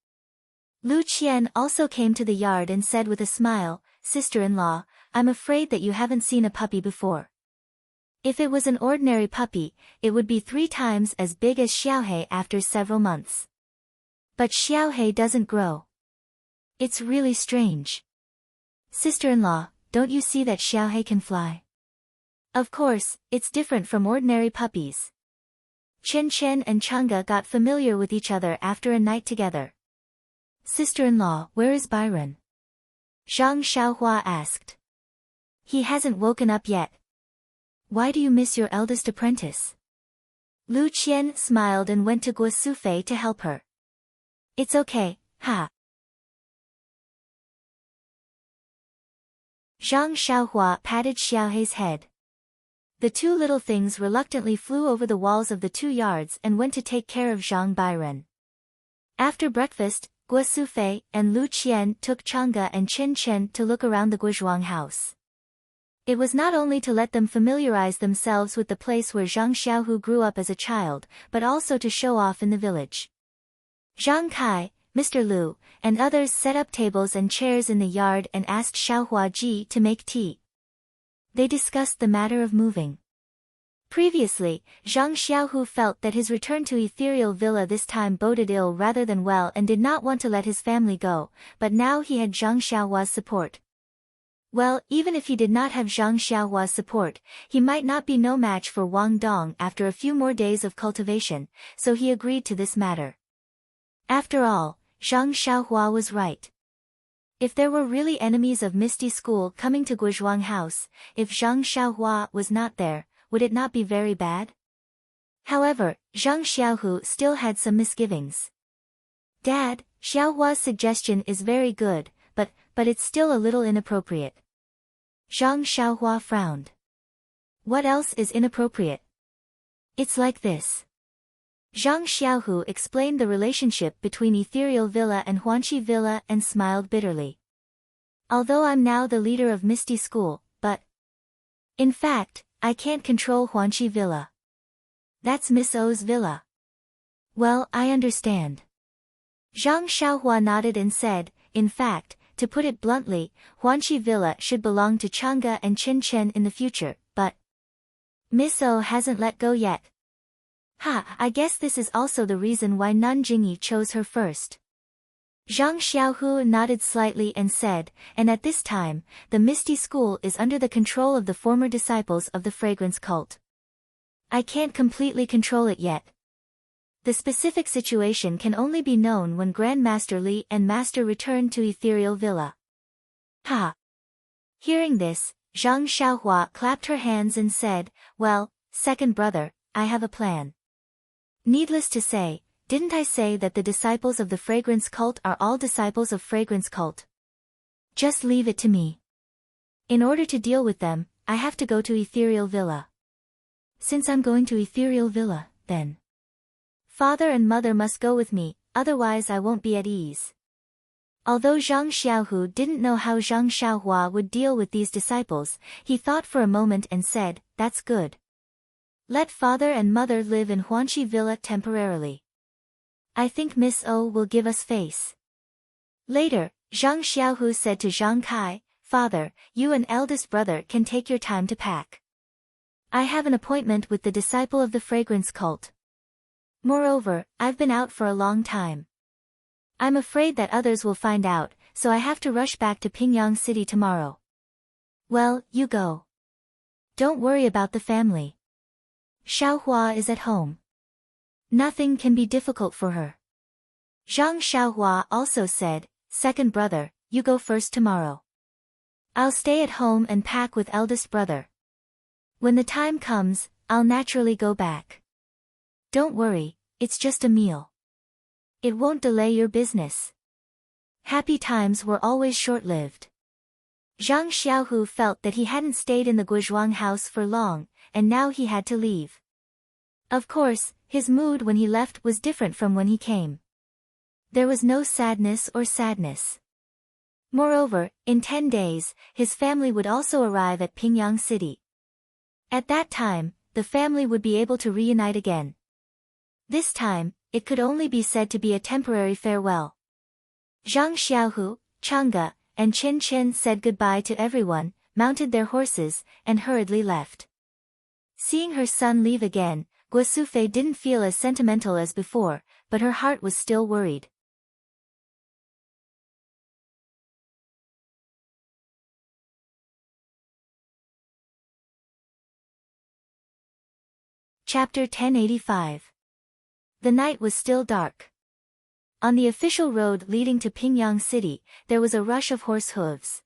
Lu Qian also came to the yard and said with a smile, "Sister-in-law, I'm afraid that you haven't seen a puppy before. If it was an ordinary puppy, it would be 3 times as big as Xiaohei after several months. But Xiaohei doesn't grow. It's really strange. Sister-in-law, don't you see that Xiaohei can fly? Of course, it's different from ordinary puppies. Chen Chen and Chang'e got familiar with each other after a night together. Sister-in-law, where is Byron? Zhang Xiaohua asked. He hasn't woken up yet. Why do you miss your eldest apprentice? Lu Qian smiled and went to Guo Sufei to help her. It's okay, ha. Zhang Xiaohua patted Xiaohei's head. The 2 little things reluctantly flew over the walls of the 2 yards and went to take care of Zhang Byron. After breakfast, Guo Sufei and Lu Qian took Chang'e and Chen Chen to look around the Guozhuang house. It was not only to let them familiarize themselves with the place where Zhang Xiaohu grew up as a child, but also to show off in the village. Zhang Kai, Mr. Lu, and others set up tables and chairs in the yard and asked Xiaohua Ji to make tea. They discussed the matter of moving. Previously, Zhang Xiaohu felt that his return to Ethereal Villa this time boded ill rather than well and did not want to let his family go, but now he had Zhang Xiaohua's support. Well, even if he did not have Zhang Xiaohua's support, he might not be no match for Wang Dong after a few more days of cultivation, so he agreed to this matter. After all, Zhang Xiaohua was right. If there were really enemies of Misty School coming to Guozhuang House, if Zhang Xiaohua was not there, would it not be very bad? However, Zhang Xiaohu still had some misgivings. Dad, Xiaohua's suggestion is very good, but it's still a little inappropriate. Zhang Xiaohua frowned. What else is inappropriate? It's like this. Zhang Xiaohu explained the relationship between Ethereal Villa and Huanqi Villa and smiled bitterly. Although I'm now the leader of Misty School, but in fact, I can't control Huanqi Villa. That's Miss O's villa. Well, I understand. Zhang Xiaohua nodded and said, in fact, to put it bluntly, Huanqi Villa should belong to Chang'e and Chen Chen in the future, but Miss O hasn't let go yet. I guess this is also the reason why Nan Jingyi chose her first. Zhang Xiaohu nodded slightly and said, and at this time, the Misty School is under the control of the former disciples of the fragrance cult. I can't completely control it yet. The specific situation can only be known when Grandmaster Li and Master return to Ethereal Villa. Hearing this, Zhang Xiaohua clapped her hands and said, well, second brother, I have a plan. Needless to say, didn't I say that the disciples of the fragrance cult are all disciples of fragrance cult? Just leave it to me. In order to deal with them, I have to go to Ethereal Villa. Since I'm going to Ethereal Villa, then Father and Mother must go with me, otherwise I won't be at ease. Although Zhang Xiaohu didn't know how Zhang Xiaohua would deal with these disciples, he thought for a moment and said, that's good. Let Father and Mother live in Huanqi Villa temporarily. I think Miss O will give us face. Later, Zhang Xiaohu said to Zhang Kai, Father, you and eldest brother can take your time to pack. I have an appointment with the disciple of the fragrance cult. Moreover, I've been out for a long time. I'm afraid that others will find out, so I have to rush back to Pingyang City tomorrow. Well, you go. Don't worry about the family. Xiaohua is at home. Nothing can be difficult for her. Zhang Xiaohua also said, second brother, you go first tomorrow. I'll stay at home and pack with eldest brother. When the time comes, I'll naturally go back. Don't worry, it's just a meal. It won't delay your business. Happy times were always short-lived. Zhang Xiaohu felt that he hadn't stayed in the Guozhuang house for long, and now he had to leave. Of course, his mood when he left was different from when he came. There was no sadness or sadness. Moreover, in 10 days, his family would also arrive at Pingyang City. At that time, the family would be able to reunite again. This time, it could only be said to be a temporary farewell. Zhang Xiaohu, Chang'e, and Chen Chen said goodbye to everyone, mounted their horses, and hurriedly left. Seeing her son leave again, Guosufei didn't feel as sentimental as before, but her heart was still worried. Chapter 1085. The night was still dark. On the official road leading to Pingyang City, there was a rush of horse hooves.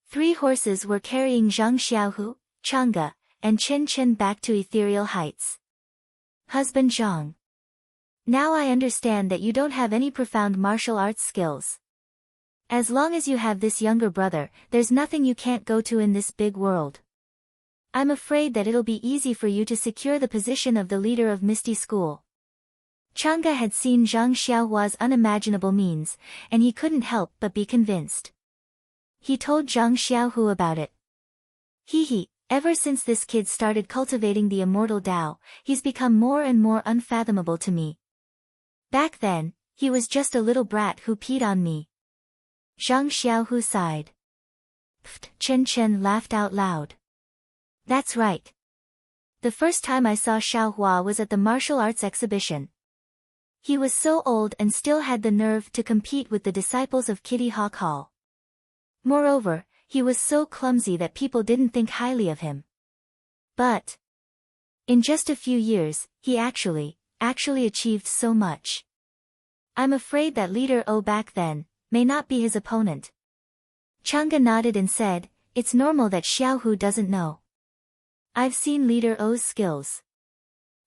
3 horses were carrying Zhang Xiaohu, Chang'e, and Chen Chen back to ethereal heights. Husband Zhang. Now I understand that you don't have any profound martial arts skills. As long as you have this younger brother, there's nothing you can't go to in this big world. I'm afraid that it'll be easy for you to secure the position of the leader of Misty School. Chang'e had seen Zhang Xiaohua's unimaginable means, and he couldn't help but be convinced. He told Zhang Xiaohu about it. Ever since this kid started cultivating the immortal Tao, he's become more and more unfathomable to me. Back then, he was just a little brat who peed on me. Zhang Xiaohu sighed. Pfft, Chen Chen laughed out loud. That's right. The first time I saw Xiaohua was at the martial arts exhibition. He was so old and still had the nerve to compete with the disciples of Kitty Hawk Hall. Moreover, he was so clumsy that people didn't think highly of him. But in just a few years, he actually achieved so much. I'm afraid that Leader O back then may not be his opponent. Chang'e nodded and said, it's normal that Xiaohu doesn't know. I've seen Leader O's skills.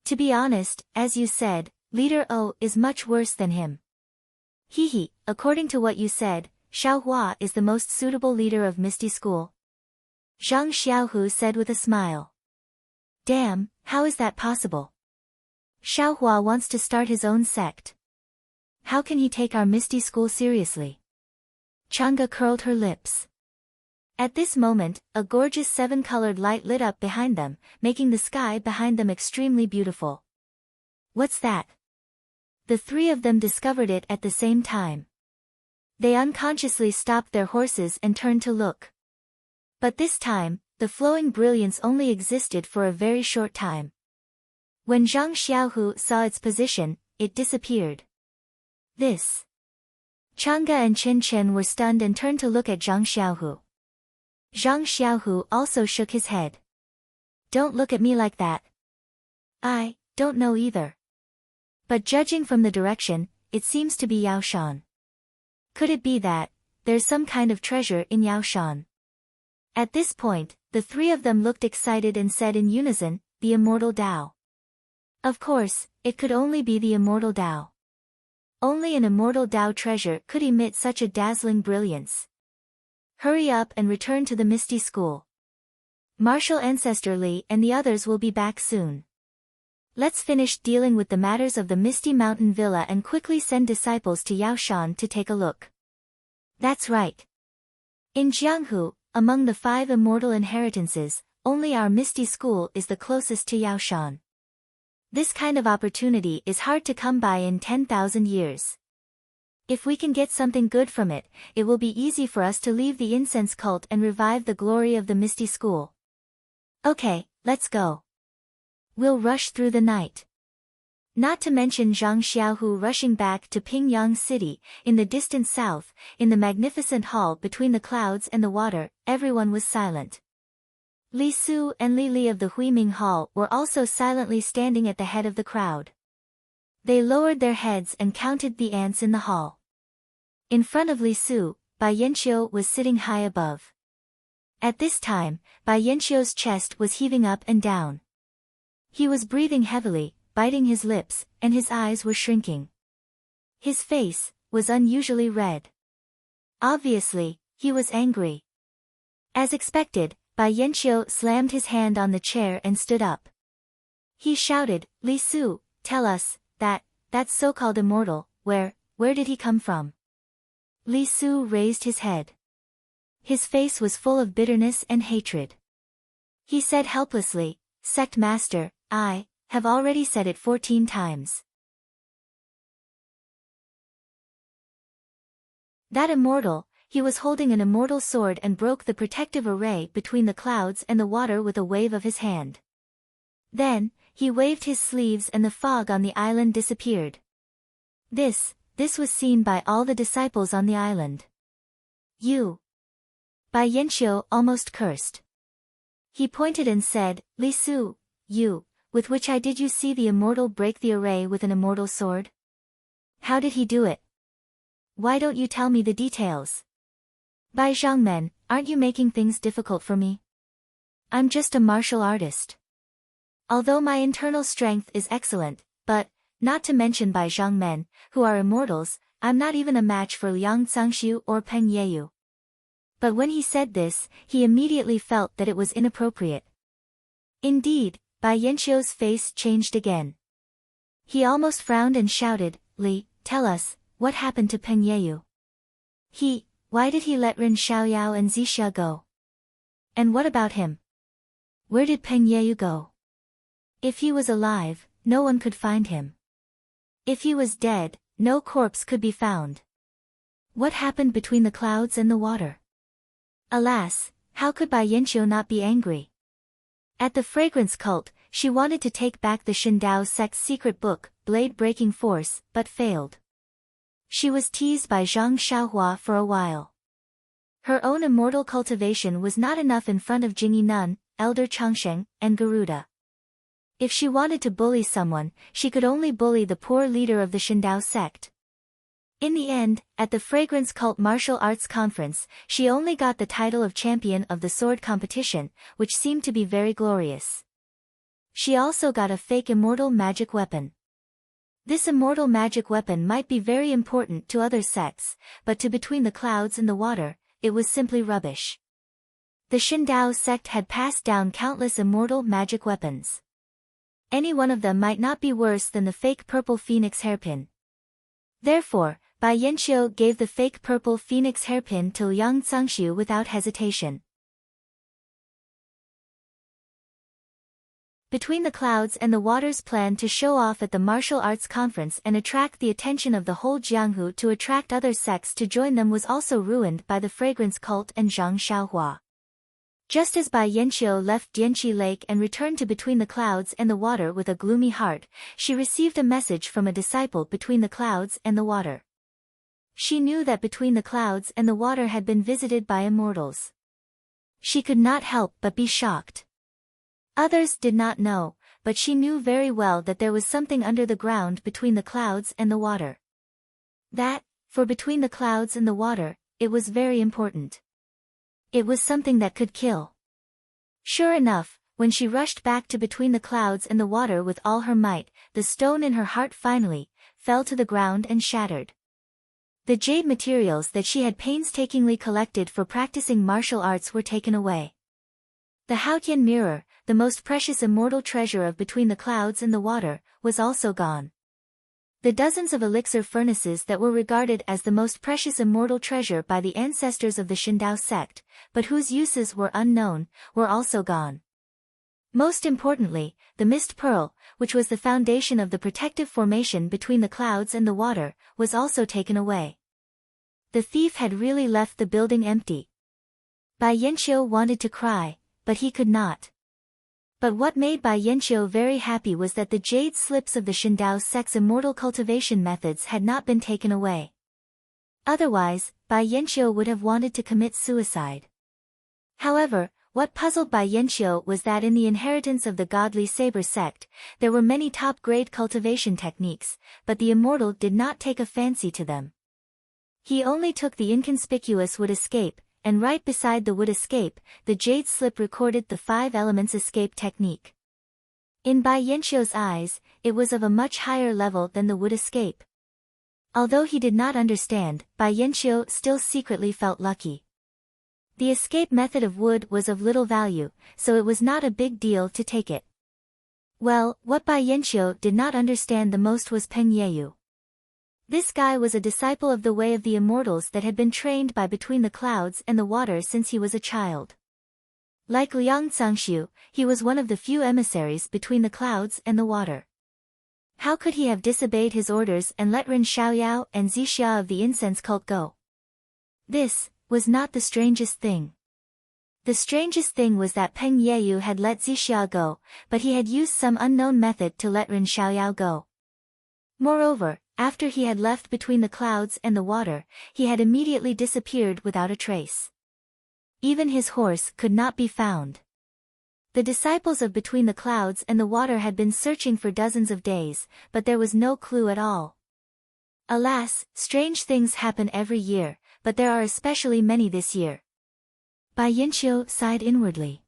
To be honest, as you said, Leader O is much worse than him. According to what you said, Xiaohua is the most suitable leader of Misty School. Zhang Xiaohu said with a smile. Damn, how is that possible? Xiaohua wants to start his own sect. How can he take our Misty School seriously? Chang'e curled her lips. At this moment, a gorgeous 7-colored light lit up behind them, making the sky behind them extremely beautiful. What's that? The 3 of them discovered it at the same time. They unconsciously stopped their horses and turned to look. But this time, the flowing brilliance only existed for a very short time. When Zhang Xiaohu saw its position, it disappeared. This. Chang'e and Chen Chen were stunned and turned to look at Zhang Xiaohu. Zhang Xiaohu also shook his head. Don't look at me like that. I don't know either. But judging from the direction, it seems to be Yaoshan. Could it be that there's some kind of treasure in Yaoshan? At this point, the 3 of them looked excited and said in unison, the immortal Tao. Of course, it could only be the immortal Tao. Only an immortal Tao treasure could emit such a dazzling brilliance. Hurry up and return to the Misty School. Martial Ancestor Li and the others will be back soon. Let's finish dealing with the matters of the Misty Mountain Villa and quickly send disciples to Yaoshan to take a look. That's right. In Jianghu, among the 5 immortal inheritances, only our Misty School is the closest to Yaoshan. This kind of opportunity is hard to come by in 10,000 years. If we can get something good from it, it will be easy for us to leave the incense cult and revive the glory of the Misty School. Okay, let's go. We'll rush through the night. Not to mention Zhang Xiaohu rushing back to Pingyang City, in the distant south, in the magnificent hall between the clouds and the water, everyone was silent. Li Su and Li Li of the Huiming Hall were also silently standing at the head of the crowd. They lowered their heads and counted the ants in the hall. In front of Li Su, Bai Yanqiu was sitting high above. At this time, Bai Yanqiu's chest was heaving up and down. He was breathing heavily, biting his lips, and his eyes were shrinking. His face was unusually red. Obviously, he was angry. As expected, Bai Yanqiu slammed his hand on the chair and stood up. He shouted, Li Su, tell us, that so-called immortal, where did he come from? Li Su raised his head. His face was full of bitterness and hatred. He said helplessly, Sect Master, I have already said it 14 times. That immortal, he was holding an immortal sword and broke the protective array between the clouds and the water with a wave of his hand. Then, he waved his sleeves and the fog on the island disappeared. This was seen by all the disciples on the island. You! Bai Yanqiu almost cursed. He pointed and said, Li Su, you, with which eye did you see the immortal break the array with an immortal sword? How did he do it? Why don't you tell me the details? Bai Zhangmen, aren't you making things difficult for me? I'm just a martial artist. Although my internal strength is excellent, but, not to mention Bai Zhangmen, who are immortals, I'm not even a match for Liang Zangxiu or Peng Yeyu. But when he said this, he immediately felt that it was inappropriate. Indeed, Bai Yanqiu's face changed again. He almost frowned and shouted, Li, tell us, what happened to Peng Yeyu? Why did he let Ren Xiaoyao and Zixia go? And what about him? Where did Peng Yeyu go? If he was alive, no one could find him. If he was dead, no corpse could be found. What happened between the clouds and the water? Alas, how could Bai Yanqiu not be angry? At the fragrance cult, she wanted to take back the Shindao sect's secret book, Blade-Breaking Force, but failed. She was teased by Zhang Xiaohua for a while. Her own immortal cultivation was not enough in front of Jingyi Nun, Elder Changsheng, and Garuda. If she wanted to bully someone, she could only bully the poor leader of the Shindao sect. In the end, at the Fragrance Cult Martial Arts Conference, she only got the title of champion of the sword competition, which seemed to be very glorious. She also got a fake immortal magic weapon. This immortal magic weapon might be very important to other sects, but to Between the Clouds and the Water, it was simply rubbish. The Shindao sect had passed down countless immortal magic weapons. Any one of them might not be worse than the fake purple phoenix hairpin. Therefore, Bai Yanqiu gave the fake purple phoenix hairpin to Liang Zangxiu without hesitation. Between the Clouds and the Water's plan to show off at the martial arts conference and attract the attention of the whole Jianghu to attract other sects to join them was also ruined by the fragrance cult and Zhang Xiaohua. Just as Bai Yanqiu left Dianqi Lake and returned to Between the Clouds and the Water with a gloomy heart, she received a message from a disciple Between the Clouds and the Water. She knew that Between the Clouds and the Water had been visited by immortals. She could not help but be shocked. Others did not know, but she knew very well that there was something under the ground between the clouds and the water. That, for Between the Clouds and the Water, it was very important. It was something that could kill. Sure enough, when she rushed back to Between the Clouds and the Water with all her might, the stone in her heart finally fell to the ground and shattered. The jade materials that she had painstakingly collected for practicing martial arts were taken away. The Haotian mirror, the most precious immortal treasure of Between the Clouds and the Water, was also gone. The dozens of elixir furnaces that were regarded as the most precious immortal treasure by the ancestors of the Shindao sect, but whose uses were unknown, were also gone. Most importantly, the mist pearl, which was the foundation of the protective formation between the clouds and the water, was also taken away. The thief had really left the building empty. Bai Yanqiu wanted to cry, but he could not. But what made Bai Yanqiu very happy was that the jade slips of the Shindao sect's immortal cultivation methods had not been taken away. Otherwise, Bai Yanqiu would have wanted to commit suicide. However, what puzzled Bai Yanqiu was that in the inheritance of the godly saber sect, there were many top-grade cultivation techniques, but the immortal did not take a fancy to them. He only took the inconspicuous wood escape, and right beside the wood escape, the jade slip recorded the 5 elements escape technique. In Bai Yanqiu's eyes, it was of a much higher level than the wood escape. Although he did not understand, Bai Yanqiu still secretly felt lucky. The escape method of wood was of little value, so it was not a big deal to take it. Well, what Bai Yanqiu did not understand the most was Peng Yeyu. This guy was a disciple of the Way of the Immortals that had been trained by Between the Clouds and the Water since he was a child. Like Liang Zangxiu, he was one of the few emissaries Between the Clouds and the Water. How could he have disobeyed his orders and let Ren Xiaoyao and Zixia of the incense cult go? This was not the strangest thing. The strangest thing was that Peng Yeyu had let Zixia go, but he had used some unknown method to let Ren Xiaoyao go. Moreover, after he had left between the clouds and the water, he had immediately disappeared without a trace. Even his horse could not be found. The disciples of Between the Clouds and the Water had been searching for dozens of days, but there was no clue at all. Alas, strange things happen every year, but there are especially many this year. Bai Yanqiu sighed inwardly.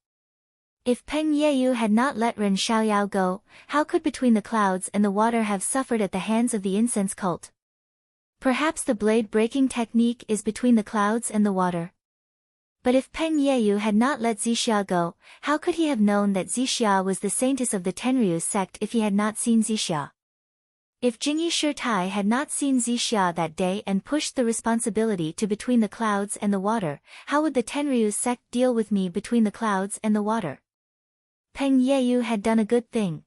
If Peng Yeyu had not let Ren Xiaoyao go, how could Between the Clouds and the Water have suffered at the hands of the incense cult? Perhaps the blade-breaking technique is Between the Clouds and the Water. But if Peng Yeyu had not let Zixia go, how could he have known that Zixia was the saintess of the Tenryu sect if he had not seen Zixia? If Jingyi Shitai had not seen Zixia that day and pushed the responsibility to Between the Clouds and the Water, how would the Tenryu sect deal with me Between the Clouds and the Water? Peng Yeyu had done a good thing.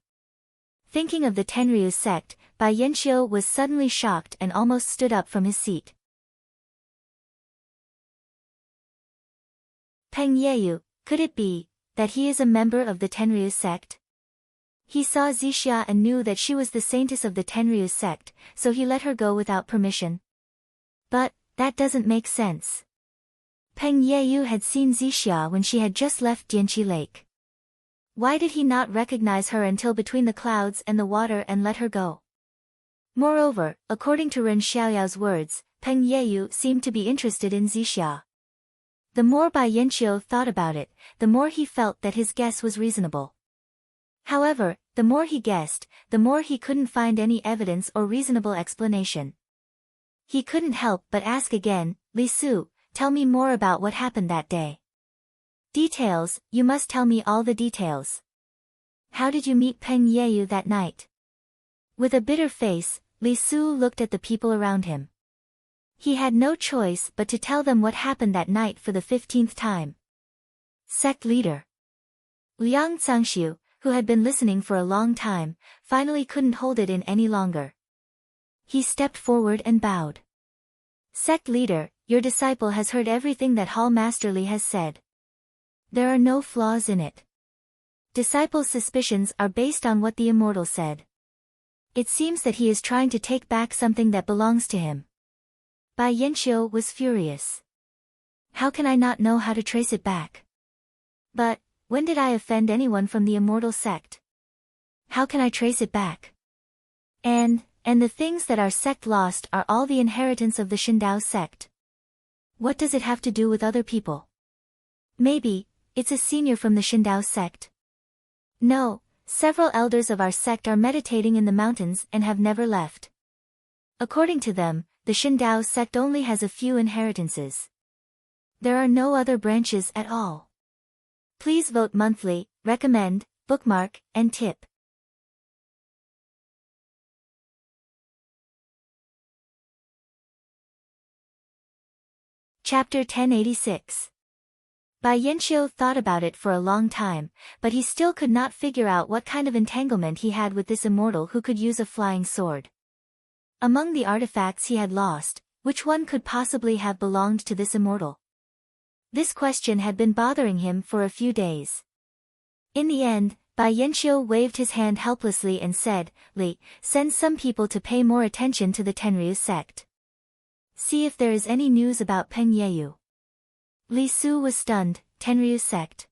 Thinking of the Tenryu sect, Bai Yanqiu was suddenly shocked and almost stood up from his seat. Peng Yeyu, could it be that he is a member of the Tenryu sect? He saw Zixia and knew that she was the saintess of the Tenryu sect, so he let her go without permission. But that doesn't make sense. Peng Yeyu had seen Zixia when she had just left Dianqi Lake. Why did he not recognize her until Between the Clouds and the Water and let her go? Moreover, according to Ren Xiaoyao's words, Peng Yeyu seemed to be interested in Zixia. The more Bai Yanqiu thought about it, the more he felt that his guess was reasonable. However, the more he guessed, the more he couldn't find any evidence or reasonable explanation. He couldn't help but ask again, Li Su, tell me more about what happened that day. Details, you must tell me all the details. How did you meet Peng Yeyu that night? With a bitter face, Li Su looked at the people around him. He had no choice but to tell them what happened that night for the 15th time. Sect leader Liang Zangxiu, who had been listening for a long time, finally couldn't hold it in any longer. He stepped forward and bowed. Sect leader, your disciple has heard everything that Hall Master Li has said. There are no flaws in it. Disciple's suspicions are based on what the immortal said. It seems that he is trying to take back something that belongs to him. Bai Yanqiu was furious. How can I not know how to trace it back? But, when did I offend anyone from the immortal sect? How can I trace it back? And the things that our sect lost are all the inheritance of the Shindao sect. What does it have to do with other people? Maybe, it's a senior from the Shindao sect. No, several elders of our sect are meditating in the mountains and have never left. According to them, the Shindao sect only has a few inheritances. There are no other branches at all. Please vote monthly, recommend, bookmark, and tip. Chapter 1086. Bai Yanqiu thought about it for a long time, but he still could not figure out what kind of entanglement he had with this immortal who could use a flying sword. Among the artifacts he had lost, which one could possibly have belonged to this immortal? This question had been bothering him for a few days. In the end, Bai Yanqiu waved his hand helplessly and said, Li, send some people to pay more attention to the Tenryu sect. See if there is any news about Peng Yeyu. Li Su was stunned, Tenryu sect.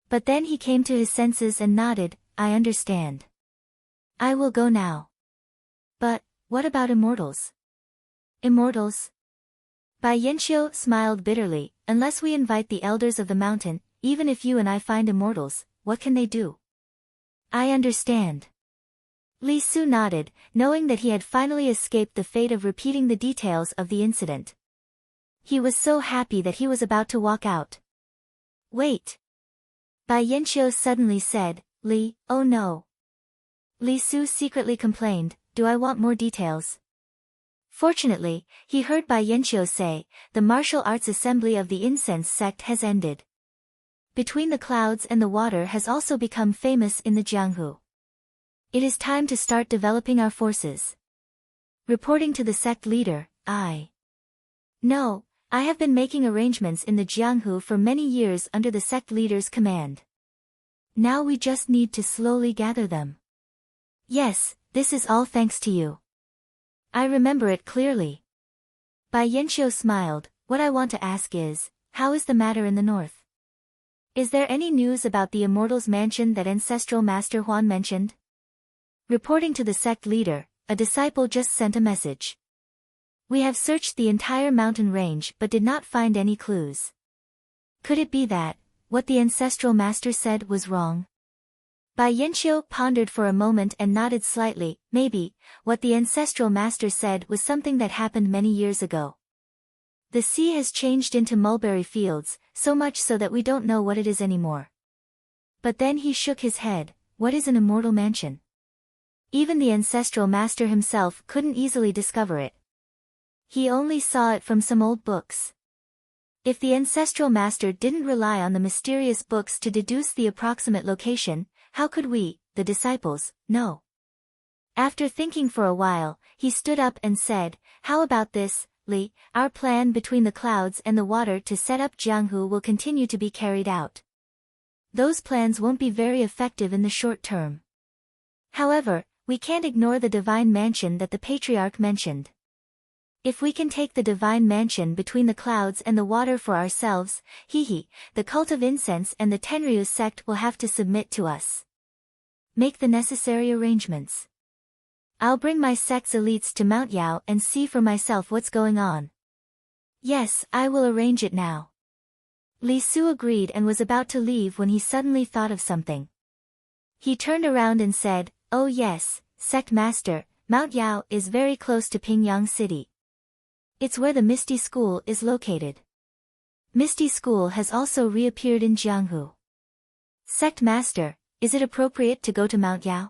But then he came to his senses and nodded, I understand. I will go now. But, what about immortals? Immortals? Bai Yanqiu smiled bitterly, unless we invite the elders of the mountain, even if you and I find immortals, what can they do? I understand. Li Su nodded, knowing that he had finally escaped the fate of repeating the details of the incident. He was so happy that he was about to walk out. Wait. Bai Yanqiu suddenly said, Li, oh no. Li Su secretly complained, do I want more details? Fortunately, he heard Bai Yanqiu say, the martial arts assembly of the incense sect has ended. Between the Clouds and the Water has also become famous in the Jianghu. It is time to start developing our forces. Reporting to the sect leader, I. No, I have been making arrangements in the Jianghu for many years under the sect leader's command. Now we just need to slowly gather them. Yes, this is all thanks to you. I remember it clearly. Bai Yanqiu smiled. What I want to ask is, how is the matter in the north? Is there any news about the Immortal's mansion that ancestral Master Huan mentioned? Reporting to the sect leader, a disciple just sent a message. We have searched the entire mountain range but did not find any clues. Could it be that, what the ancestral master said was wrong? Bai Yanqiu pondered for a moment and nodded slightly. Maybe, what the ancestral master said was something that happened many years ago. The sea has changed into mulberry fields, so much so that we don't know what it is anymore. But then he shook his head. What is an immortal mansion? Even the ancestral master himself couldn't easily discover it. He only saw it from some old books. If the ancestral master didn't rely on the mysterious books to deduce the approximate location, how could we, the disciples, know? After thinking for a while, he stood up and said, how about this, Li? Our plan between the clouds and the water to set up Jianghu will continue to be carried out. Those plans won't be very effective in the short term. However, we can't ignore the divine mansion that the patriarch mentioned. If we can take the divine mansion between the clouds and the water for ourselves, the cult of incense and the Tenryu sect will have to submit to us. Make the necessary arrangements. I'll bring my sect's elites to Mount Yao and see for myself what's going on. Yes, I will arrange it now. Li Su agreed and was about to leave when he suddenly thought of something. He turned around and said, oh yes, sect master, Mount Yao is very close to Pingyang City. It's where the Misty School is located. Misty School has also reappeared in Jianghu. Sect Master, is it appropriate to go to Mount Yao?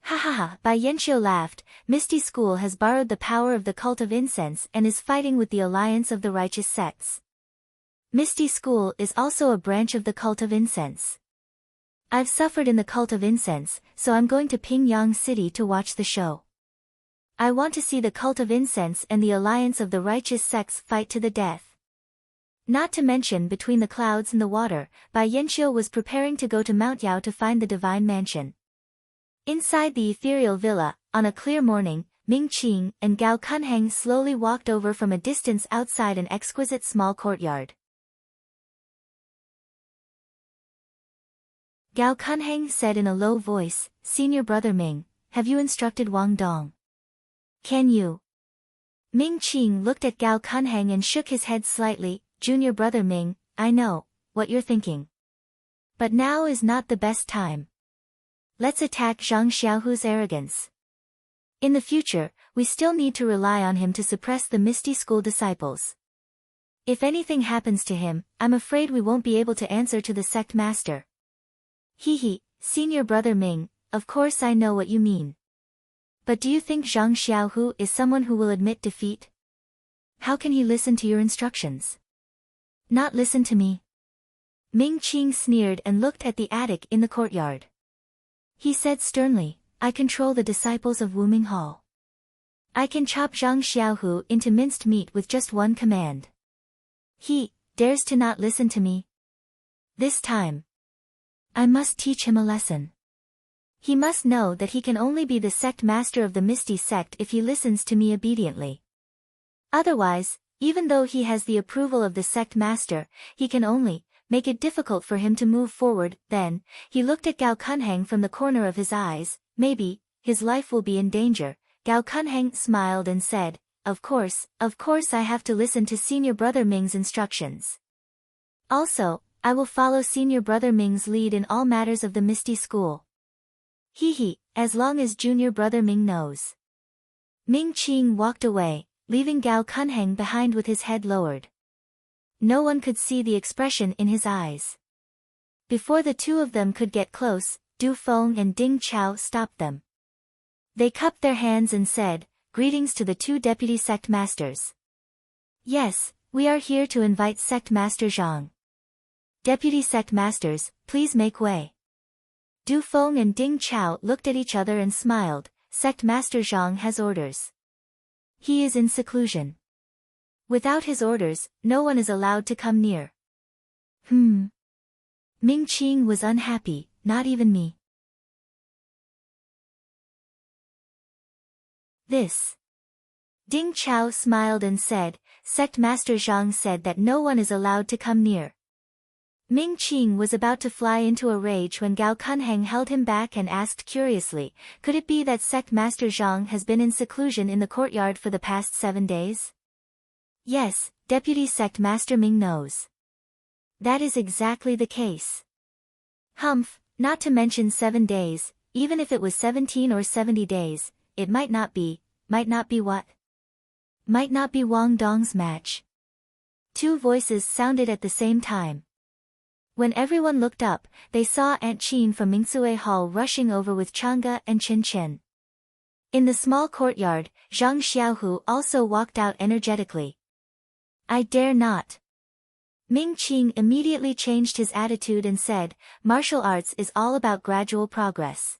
Ha ha ha, Bai Yanqiu laughed. Misty School has borrowed the power of the cult of incense and is fighting with the alliance of the righteous sects. Misty School is also a branch of the cult of incense. I've suffered in the cult of incense, so I'm going to Pingyang City to watch the show. I want to see the cult of incense and the alliance of the righteous sects fight to the death. Not to mention between the clouds and the water, Bai Yanqiu was preparing to go to Mount Yao to find the divine mansion. Inside the ethereal villa, on a clear morning, Ming Qing and Gao Kunheng slowly walked over from a distance outside an exquisite small courtyard. Gao Kunheng said in a low voice, Senior Brother Ming, have you instructed Wang Dong? Can you? Ming Qing looked at Gao Kunheng and shook his head slightly. Junior Brother Ming, I know what you're thinking. But now is not the best time. Let's attack Zhang Xiaohu's arrogance. In the future, we still need to rely on him to suppress the Misty School disciples. If anything happens to him, I'm afraid we won't be able to answer to the sect master. Senior Brother Ming, of course I know what you mean. But do you think Zhang Xiaohu is someone who will admit defeat? How can he listen to your instructions? Not listen to me? Ming Qing sneered and looked at the attic in the courtyard. He said sternly, I control the disciples of Wuming Hall. I can chop Zhang Xiaohu into minced meat with just one command. He dares to not listen to me. This time, I must teach him a lesson. He must know that he can only be the sect master of the Misty sect if he listens to me obediently. Otherwise, even though he has the approval of the sect master, he can only make it difficult for him to move forward. Then, he looked at Gao Kunheng from the corner of his eyes. Maybe, his life will be in danger. Gao Kunheng smiled and said, of course I have to listen to Senior Brother Ming's instructions. Also, I will follow Senior Brother Ming's lead in all matters of the Misty School. As long as Junior Brother Ming knows. Ming Qing walked away, leaving Gao Kunheng behind with his head lowered. No one could see the expression in his eyes. Before the two of them could get close, Du Feng and Ding Chao stopped them. They cupped their hands and said, Greetings to the two deputy sect masters. Yes, we are here to invite Sect Master Zhang. Deputy sect masters, please make way. Du Feng and Ding Chao looked at each other and smiled. Sect Master Zhang has orders. He is in seclusion. Without his orders, no one is allowed to come near. Ming Qing was unhappy, not even me. This. Ding Chao smiled and said, Sect Master Zhang said that no one is allowed to come near. Ming Qing was about to fly into a rage when Gao Kunheng held him back and asked curiously, could it be that Sect Master Zhang has been in seclusion in the courtyard for the past 7 days? Yes, Deputy Sect Master Ming knows. That is exactly the case. Humph, not to mention 7 days, even if it was 17 or 70 days, it might not be what? Might not be Wang Dong's match. 2 voices sounded at the same time. When everyone looked up, they saw Aunt Qin from Mingsue Hall rushing over with Chang'e and Chen Chen. In the small courtyard, Zhang Xiaohu also walked out energetically. I dare not. Ming Qing immediately changed his attitude and said, martial arts is all about gradual progress.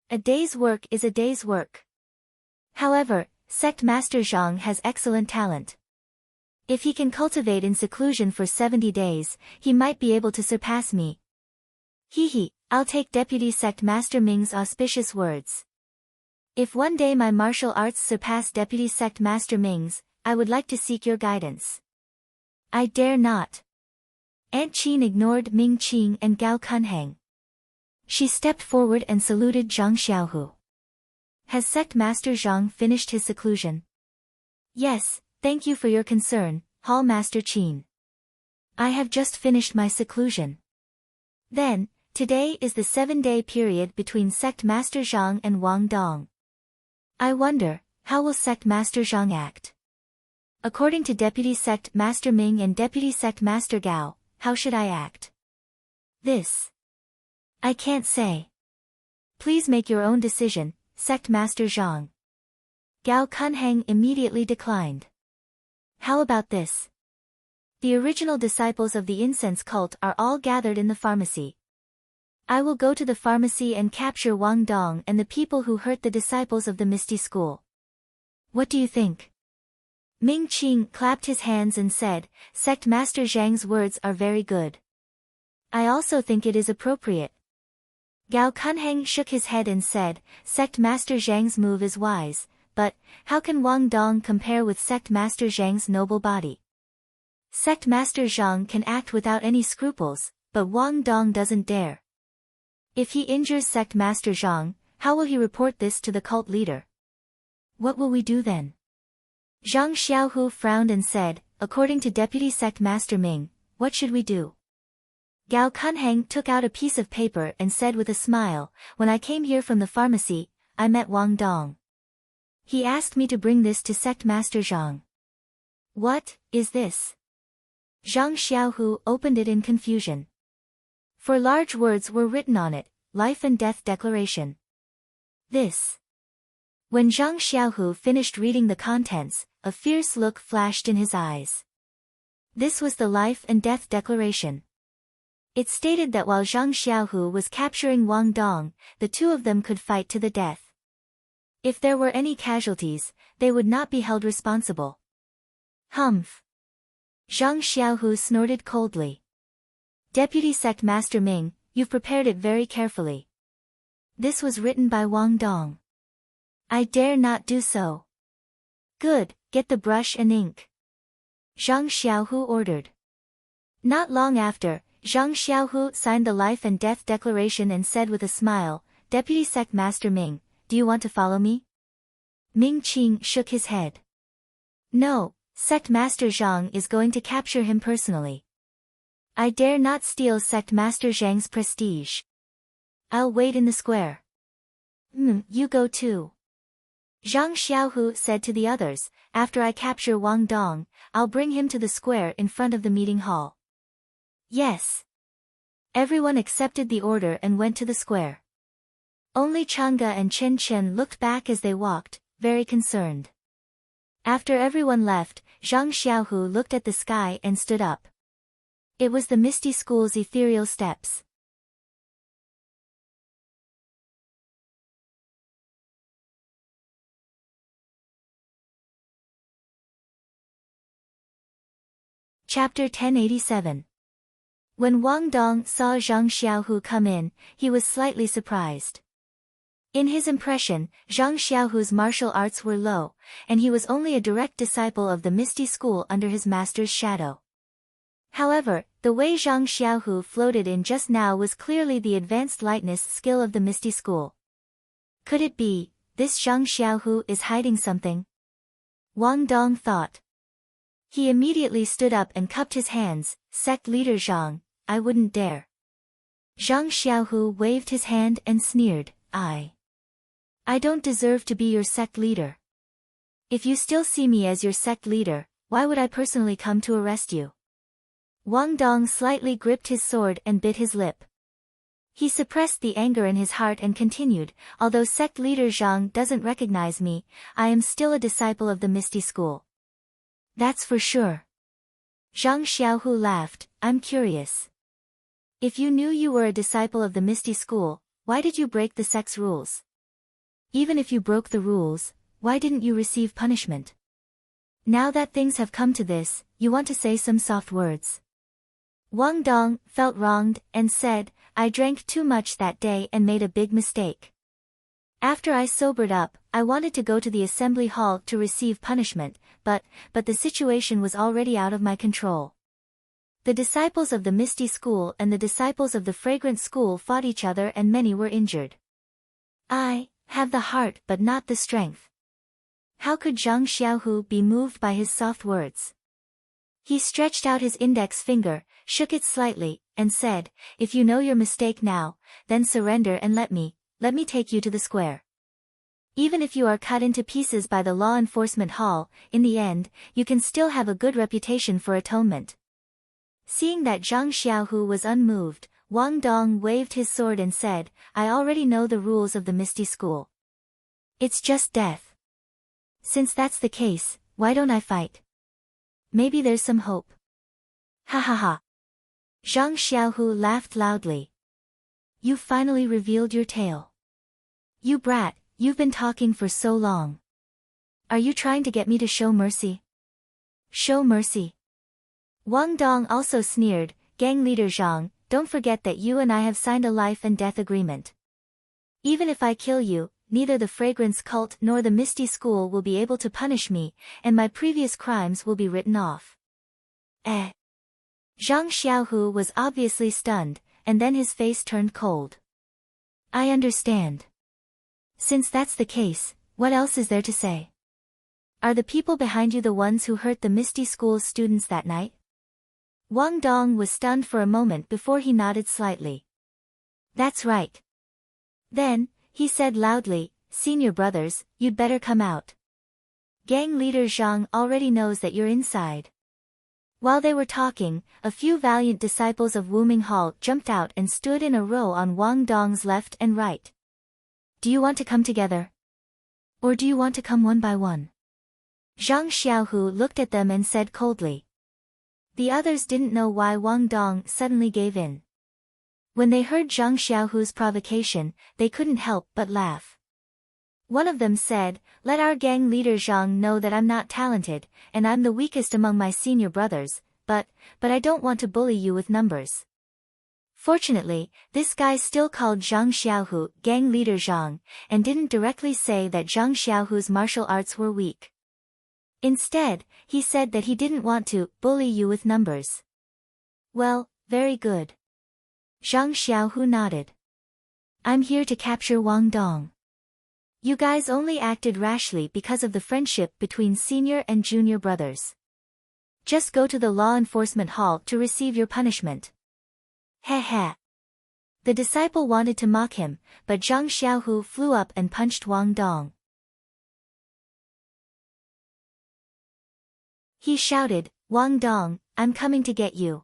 A day's work is a day's work. However, Sect Master Zhang has excellent talent. If he can cultivate in seclusion for 70 days, he might be able to surpass me. I'll take Deputy Sect Master Ming's auspicious words. If one day my martial arts surpass Deputy Sect Master Ming's, I would like to seek your guidance. I dare not. Aunt Qin ignored Ming Qing and Gao Kunheng. She stepped forward and saluted Zhang Xiaohu. Has Sect Master Zhang finished his seclusion? Yes, thank you for your concern, Hall Master Qin. I have just finished my seclusion. Then, today is the 7-day period between Sect Master Zhang and Wang Dong. I wonder, how will Sect Master Zhang act? According to Deputy Sect Master Ming and Deputy Sect Master Gao, how should I act? This. I can't say. Please make your own decision, Sect Master Zhang. Gao Kunheng immediately declined. How about this? The original disciples of the incense cult are all gathered in the pharmacy. I will go to the pharmacy and capture Wang Dong and the people who hurt the disciples of the Misty School. What do you think? Ming Qing clapped his hands and said, Sect Master Zhang's words are very good. I also think it is appropriate. Gao Kunheng shook his head and said, Sect Master Zhang's move is wise, but, how can Wang Dong compare with Sect Master Zhang's noble body? Sect Master Zhang can act without any scruples, but Wang Dong doesn't dare. If he injures Sect Master Zhang, how will he report this to the cult leader? What will we do then? Zhang Xiaohu frowned and said, according to Deputy Sect Master Ming, what should we do? Gao Kunheng took out a piece of paper and said with a smile, when I came here from the pharmacy, I met Wang Dong. He asked me to bring this to Sect Master Zhang. What is this? Zhang Xiaohu opened it in confusion. For large words were written on it, life and death declaration. This. When Zhang Xiaohu finished reading the contents, a fierce look flashed in his eyes. This was the life and death declaration. It stated that while Zhang Xiaohu was capturing Wang Dong, the 2 of them could fight to the death. If there were any casualties, they would not be held responsible. Humph. Zhang Xiaohu snorted coldly. Deputy Sect Master Ming, you've prepared it very carefully. This was written by Wang Dong. I dare not do so. Good, get the brush and ink. Zhang Xiaohu ordered. Not long after, Zhang Xiaohu signed the life and death declaration and said with a smile, Deputy Sect Master Ming, do you want to follow me? Ming Qing shook his head. No, Sect Master Zhang is going to capture him personally. I dare not steal Sect Master Zhang's prestige. I'll wait in the square. You go too. Zhang Xiaohu said to the others, after I capture Wang Dong, I'll bring him to the square in front of the meeting hall. Yes. Everyone accepted the order and went to the square. Only Chang'e and Chen Chen looked back as they walked, very concerned. After everyone left, Zhang Xiaohu looked at the sky and stood up. It was the Misty School's ethereal steps. Chapter 1087. When Wang Dong saw Zhang Xiaohu come in, he was slightly surprised. In his impression, Zhang Xiaohu's martial arts were low, and he was only a direct disciple of the Misty School under his master's shadow. However, the way Zhang Xiaohu floated in just now was clearly the advanced lightness skill of the Misty School. Could it be, this Zhang Xiaohu is hiding something? Wang Dong thought. He immediately stood up and cupped his hands. Sect leader Zhang, I wouldn't dare. Zhang Xiaohu waved his hand and sneered, I don't deserve to be your sect leader. If you still see me as your sect leader, why would I personally come to arrest you? Wang Dong slightly gripped his sword and bit his lip. He suppressed the anger in his heart and continued, although sect leader Zhang doesn't recognize me, I am still a disciple of the Misty School. That's for sure. Zhang Xiaohu laughed, I'm curious. If you knew you were a disciple of the Misty School, why did you break the sect's rules? Even if you broke the rules, why didn't you receive punishment? Now that things have come to this, you want to say some soft words. Wang Dong felt wronged and said, I drank too much that day and made a big mistake. After I sobered up, I wanted to go to the assembly hall to receive punishment, but the situation was already out of my control. The disciples of the Misty School and the disciples of the Fragrant School fought each other and many were injured. I have the heart but not the strength. How could Zhang Xiaohu be moved by his soft words? He stretched out his index finger, shook it slightly, and said, if you know your mistake now, then surrender and let me take you to the square. Even if you are cut into pieces by the law enforcement hall, in the end, you can still have a good reputation for atonement. Seeing that Zhang Xiaohu was unmoved, Wang Dong waved his sword and said, I already know the rules of the Misty School. It's just death. Since that's the case, why don't I fight? Maybe there's some hope. Ha ha ha. Zhang Xiaohu laughed loudly. You finally revealed your tale. You brat, you've been talking for so long. Are you trying to get me to show mercy? Show mercy? Wang Dong also sneered, gang leader Zhang, don't forget that you and I have signed a life and death agreement. Even if I kill you, neither the Fragrance Cult nor the Misty School will be able to punish me, and my previous crimes will be written off. Zhang Xiaohu was obviously stunned, and then his face turned cold. I understand. Since that's the case, what else is there to say? Are the people behind you the ones who hurt the Misty School's students that night? Wang Dong was stunned for a moment before he nodded slightly. That's right. Then, he said loudly, senior brothers, you'd better come out. Gang leader Zhang already knows that you're inside. While they were talking, a few valiant disciples of Wuming Hall jumped out and stood in a row on Wang Dong's left and right. Do you want to come together? Or do you want to come one by one? Zhang Xiaohu looked at them and said coldly. The others didn't know why Wang Dong suddenly gave in. When they heard Zhang Xiaohu's provocation, they couldn't help but laugh. One of them said, let our gang leader Zhang know that I'm not talented, and I'm the weakest among my senior brothers, but I don't want to bully you with numbers. Fortunately, this guy still called Zhang Xiaohu gang leader Zhang, and didn't directly say that Zhang Xiaohu's martial arts were weak. Instead, he said that he didn't want to bully you with numbers. Well, very good. Zhang Xiaohu nodded. I'm here to capture Wang Dong. You guys only acted rashly because of the friendship between senior and junior brothers. Just go to the law enforcement hall to receive your punishment. Heh heh. The disciple wanted to mock him, but Zhang Xiaohu flew up and punched Wang Dong. He shouted, Wang Dong, I'm coming to get you.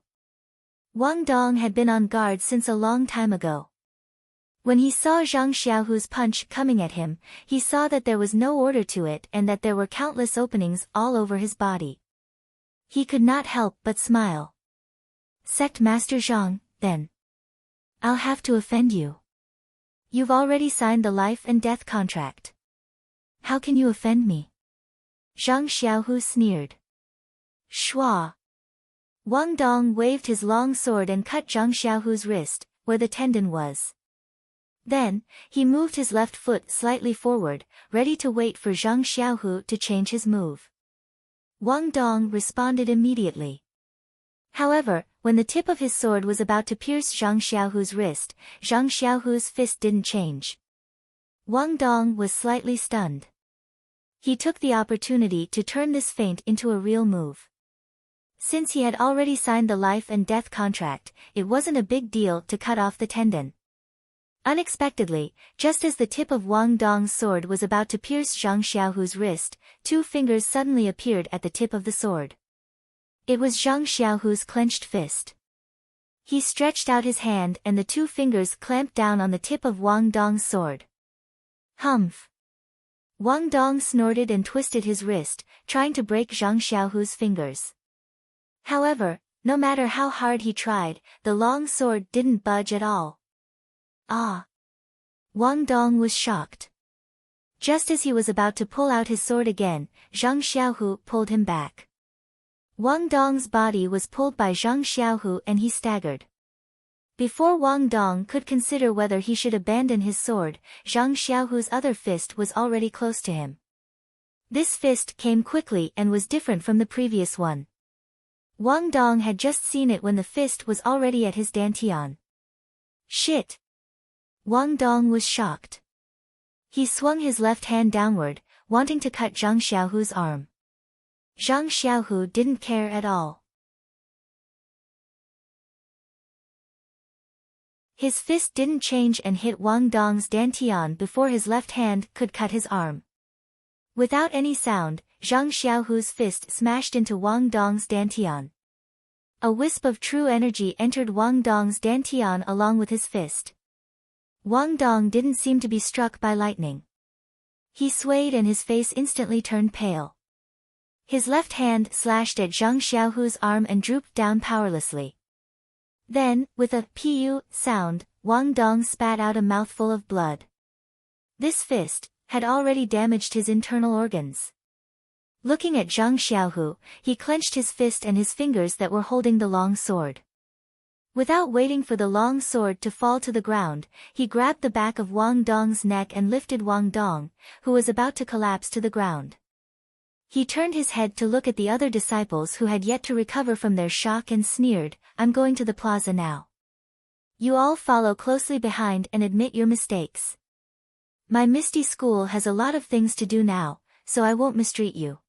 Wang Dong had been on guard since a long time ago. When he saw Zhang Xiaohu's punch coming at him, he saw that there was no order to it and that there were countless openings all over his body. He could not help but smile. Sect Master Zhang, then. I'll have to offend you. You've already signed the life and death contract. How can you offend me? Zhang Xiaohu sneered. Schwa. Wang Dong waved his long sword and cut Zhang Xiaohu's wrist, where the tendon was. Then, he moved his left foot slightly forward, ready to wait for Zhang Xiaohu to change his move. Wang Dong responded immediately. However, when the tip of his sword was about to pierce Zhang Xiaohu's wrist, Zhang Xiaohu's fist didn't change. Wang Dong was slightly stunned. He took the opportunity to turn this feint into a real move. Since he had already signed the life and death contract, it wasn't a big deal to cut off the tendon. Unexpectedly, just as the tip of Wang Dong's sword was about to pierce Zhang Xiaohu's wrist, two fingers suddenly appeared at the tip of the sword. It was Zhang Xiaohu's clenched fist. He stretched out his hand and the two fingers clamped down on the tip of Wang Dong's sword. Humph! Wang Dong snorted and twisted his wrist, trying to break Zhang Xiaohu's fingers. However, no matter how hard he tried, the long sword didn't budge at all. Ah! Wang Dong was shocked. Just as he was about to pull out his sword again, Zhang Xiaohu pulled him back. Wang Dong's body was pulled by Zhang Xiaohu and he staggered. Before Wang Dong could consider whether he should abandon his sword, Zhang Xiaohu's other fist was already close to him. This fist came quickly and was different from the previous one. Wang Dong had just seen it when the fist was already at his dantian. Shit! Wang Dong was shocked. He swung his left hand downward, wanting to cut Zhang Xiaohu's arm. Zhang Xiaohu didn't care at all. His fist didn't change and hit Wang Dong's dantian before his left hand could cut his arm. Without any sound, Zhang Xiaohu's fist smashed into Wang Dong's dantian. A wisp of true energy entered Wang Dong's dantian along with his fist. Wang Dong didn't seem to be struck by lightning. He swayed and his face instantly turned pale. His left hand slashed at Zhang Xiaohu's arm and drooped down powerlessly. Then, with a "pu" sound, Wang Dong spat out a mouthful of blood. This fist had already damaged his internal organs. Looking at Zhang Xiaohu, he clenched his fist and his fingers that were holding the long sword. Without waiting for the long sword to fall to the ground, he grabbed the back of Wang Dong's neck and lifted Wang Dong, who was about to collapse to the ground. He turned his head to look at the other disciples who had yet to recover from their shock and sneered, "I'm going to the plaza now. You all follow closely behind and admit your mistakes. My Misty School has a lot of things to do now, so I won't mistreat you.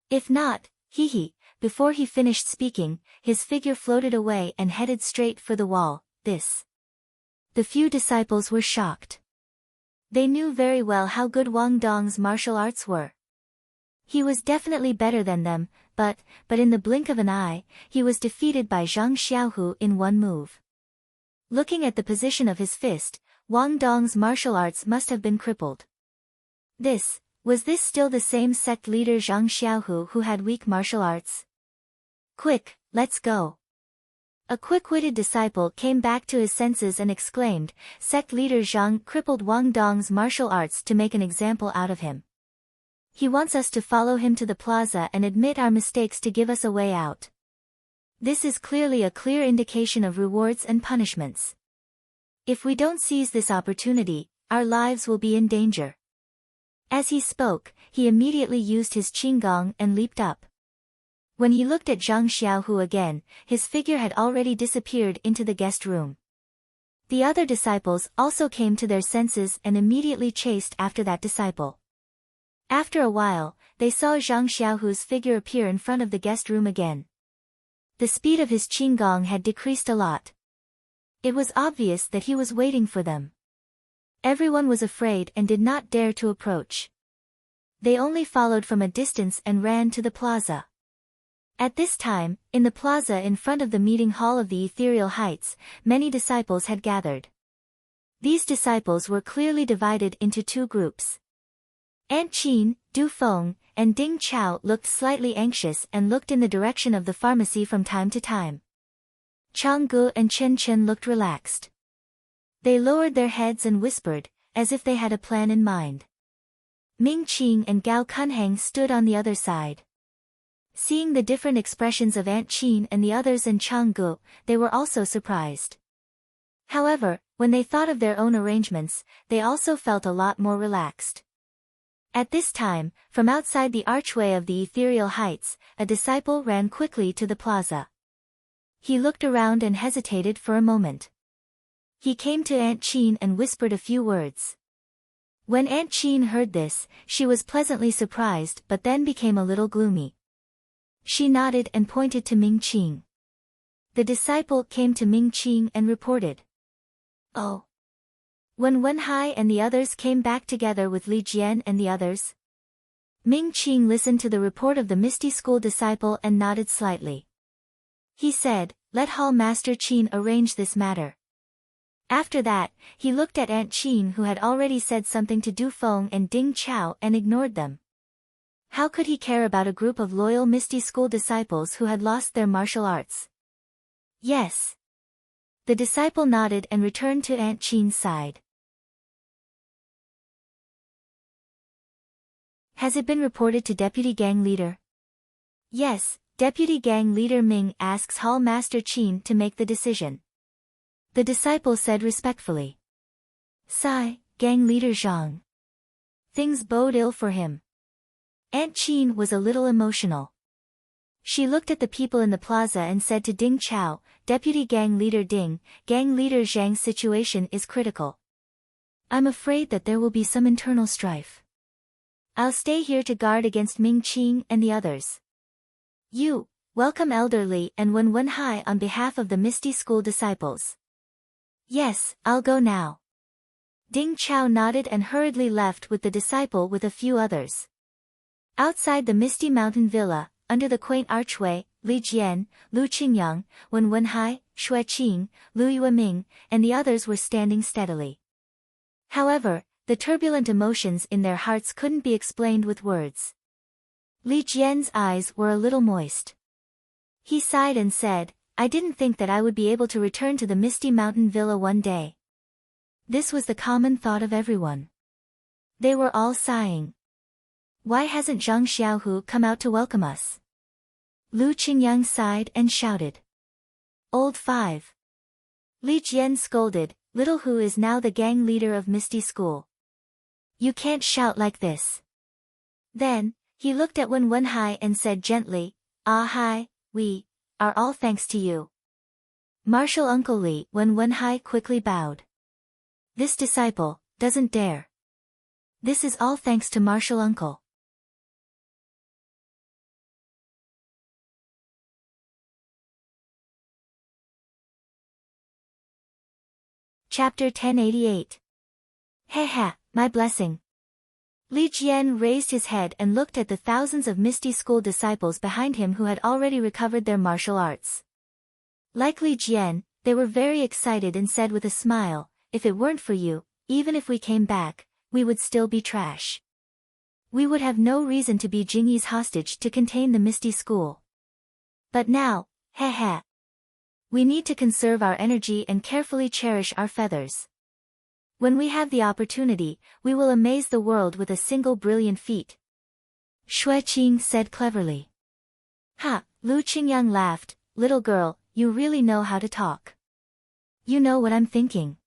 If not, hee." Before he finished speaking, his figure floated away and headed straight for the wall. The few disciples were shocked. They knew very well how good Wang Dong's martial arts were. He was definitely better than them, but in the blink of an eye, he was defeated by Zhang Xiaohu in one move. Looking at the position of his fist, Wang Dong's martial arts must have been crippled. Was this still the same sect leader Zhang Xiaohu who had weak martial arts? Quick, let's go. A quick-witted disciple came back to his senses and exclaimed, "Sect leader Zhang crippled Wang Dong's martial arts to make an example out of him. He wants us to follow him to the plaza and admit our mistakes to give us a way out. This is clearly a clear indication of rewards and punishments. If we don't seize this opportunity, our lives will be in danger." As he spoke, he immediately used his qinggong and leaped up. When he looked at Zhang Xiaohu again, his figure had already disappeared into the guest room. The other disciples also came to their senses and immediately chased after that disciple. After a while, they saw Zhang Xiaohu's figure appear in front of the guest room again. The speed of his qinggong had decreased a lot. It was obvious that he was waiting for them. Everyone was afraid and did not dare to approach. They only followed from a distance and ran to the plaza. At this time, in the plaza in front of the meeting hall of the Ethereal Heights, many disciples had gathered. These disciples were clearly divided into two groups. Ant Qin, Du Feng, and Ding Chao looked slightly anxious and looked in the direction of the pharmacy from time to time. Chang Gu and Chen Chen looked relaxed. They lowered their heads and whispered, as if they had a plan in mind. Ming Qing and Gao Kunheng stood on the other side. Seeing the different expressions of Aunt Qin and the others in Changgu, they were also surprised. However, when they thought of their own arrangements, they also felt a lot more relaxed. At this time, from outside the archway of the ethereal heights, a disciple ran quickly to the plaza. He looked around and hesitated for a moment. He came to Aunt Qin and whispered a few words. When Aunt Qin heard this, she was pleasantly surprised but then became a little gloomy. She nodded and pointed to Ming Qing. The disciple came to Ming Qing and reported. Oh. When Wenhai and the others came back together with Li Jian and the others, Ming Qing listened to the report of the Misty School disciple and nodded slightly. He said, "Let Hall Master Qin arrange this matter." After that, he looked at Aunt Qin who had already said something to Du Feng and Ding Chao and ignored them. How could he care about a group of loyal Misty School disciples who had lost their martial arts? Yes. The disciple nodded and returned to Aunt Qin's side. Has it been reported to Deputy Gang Leader? Yes, Deputy Gang Leader Ming asks Hall Master Qin to make the decision. The disciple said respectfully. Sigh, Gang Leader Zhang. Things bode ill for him. Aunt Qin was a little emotional. She looked at the people in the plaza and said to Ding Chao, Deputy Gang Leader Ding, Gang Leader Zhang's situation is critical. I'm afraid that there will be some internal strife. I'll stay here to guard against Ming Qing and the others. You, welcome Elderly and Wen Wenhai on behalf of the Misty School disciples. Yes, I'll go now. Ding Chao nodded and hurriedly left with the disciple with a few others. Outside the Misty Mountain Villa, under the quaint archway, Li Jian, Lu Qingyang, Wen Wenhai, Shui Qing, Lu Yueming, and the others were standing steadily. However, the turbulent emotions in their hearts couldn't be explained with words. Li Jian's eyes were a little moist. He sighed and said, I didn't think that I would be able to return to the Misty Mountain Villa one day. This was the common thought of everyone. They were all sighing. Why hasn't Zhang Xiaohu come out to welcome us? Lu Qingyang sighed and shouted. Old 5. Li Jian scolded, Little Hu is now the gang leader of Misty School. You can't shout like this. Then, he looked at Wen Wenhai and said gently, Ah hi, we are all thanks to you. Martial Uncle Li. Wen Wenhai quickly bowed. This disciple doesn't dare. This is all thanks to Martial Uncle. Chapter 1088. Hehe, my blessing. Li Jian raised his head and looked at the thousands of Misty School disciples behind him who had already recovered their martial arts. Like Li Jian, they were very excited and said with a smile, if it weren't for you, even if we came back, we would still be trash. We would have no reason to be Jingyi's hostage to contain the Misty School. But now, hehe. We need to conserve our energy and carefully cherish our feathers. When we have the opportunity, we will amaze the world with a single brilliant feat. Shui Qing said cleverly. Ha, Lu Qingyang laughed, little girl, you really know how to talk. You know what I'm thinking.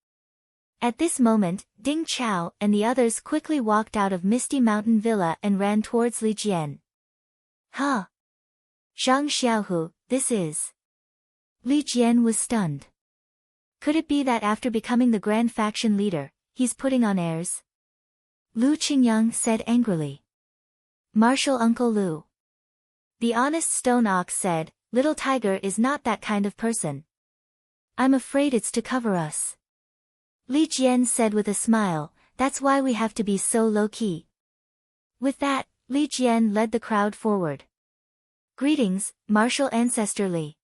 At this moment, Ding Chao and the others quickly walked out of Misty Mountain Villa and ran towards Li Jian. Huh? Zhang Xiaohu, this is... Li Jian was stunned. Could it be that after becoming the Grand Faction leader, he's putting on airs? Lu Qingyang said angrily. Martial Uncle Lu. The honest stone ox said, Little Tiger is not that kind of person. I'm afraid it's to cover us. Li Jian said with a smile, that's why we have to be so low-key. With that, Li Jian led the crowd forward. Greetings, Martial Ancestor Li.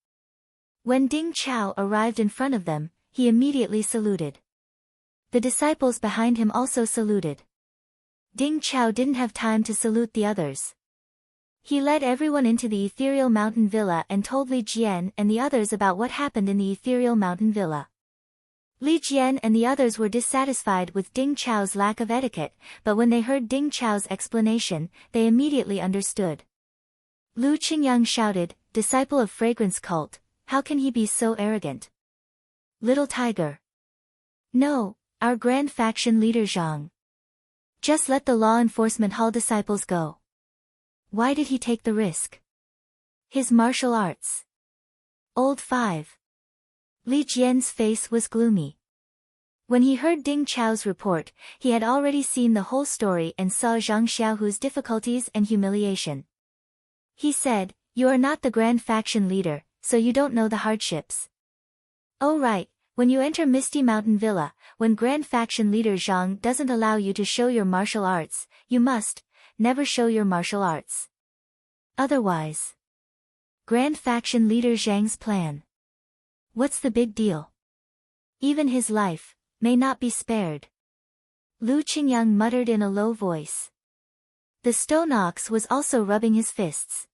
When Ding Chao arrived in front of them, he immediately saluted. The disciples behind him also saluted. Ding Chao didn't have time to salute the others. He led everyone into the Ethereal Mountain Villa and told Li Jian and the others about what happened in the Ethereal Mountain Villa. Li Jian and the others were dissatisfied with Ding Chao's lack of etiquette, but when they heard Ding Chao's explanation, they immediately understood. Lu Qingyang shouted, disciple of fragrance cult, how can he be so arrogant? Little tiger. No, our grand faction leader Zhang. Just let the law enforcement hall disciples go. Why did he take the risk? His martial arts. Old 5. Li Jian's face was gloomy. When he heard Ding Chao's report, he had already seen the whole story and saw Zhang Xiaohu's difficulties and humiliation. He said, you are not the grand faction leader, so you don't know the hardships. Oh right, when you enter Misty Mountain Villa, when grand faction leader Zhang doesn't allow you to show your martial arts, you must never show your martial arts. Otherwise. Grand faction leader Zhang's plan. What's the big deal? Even his life may not be spared. Lu Qingyang muttered in a low voice. The stone ox was also rubbing his fists.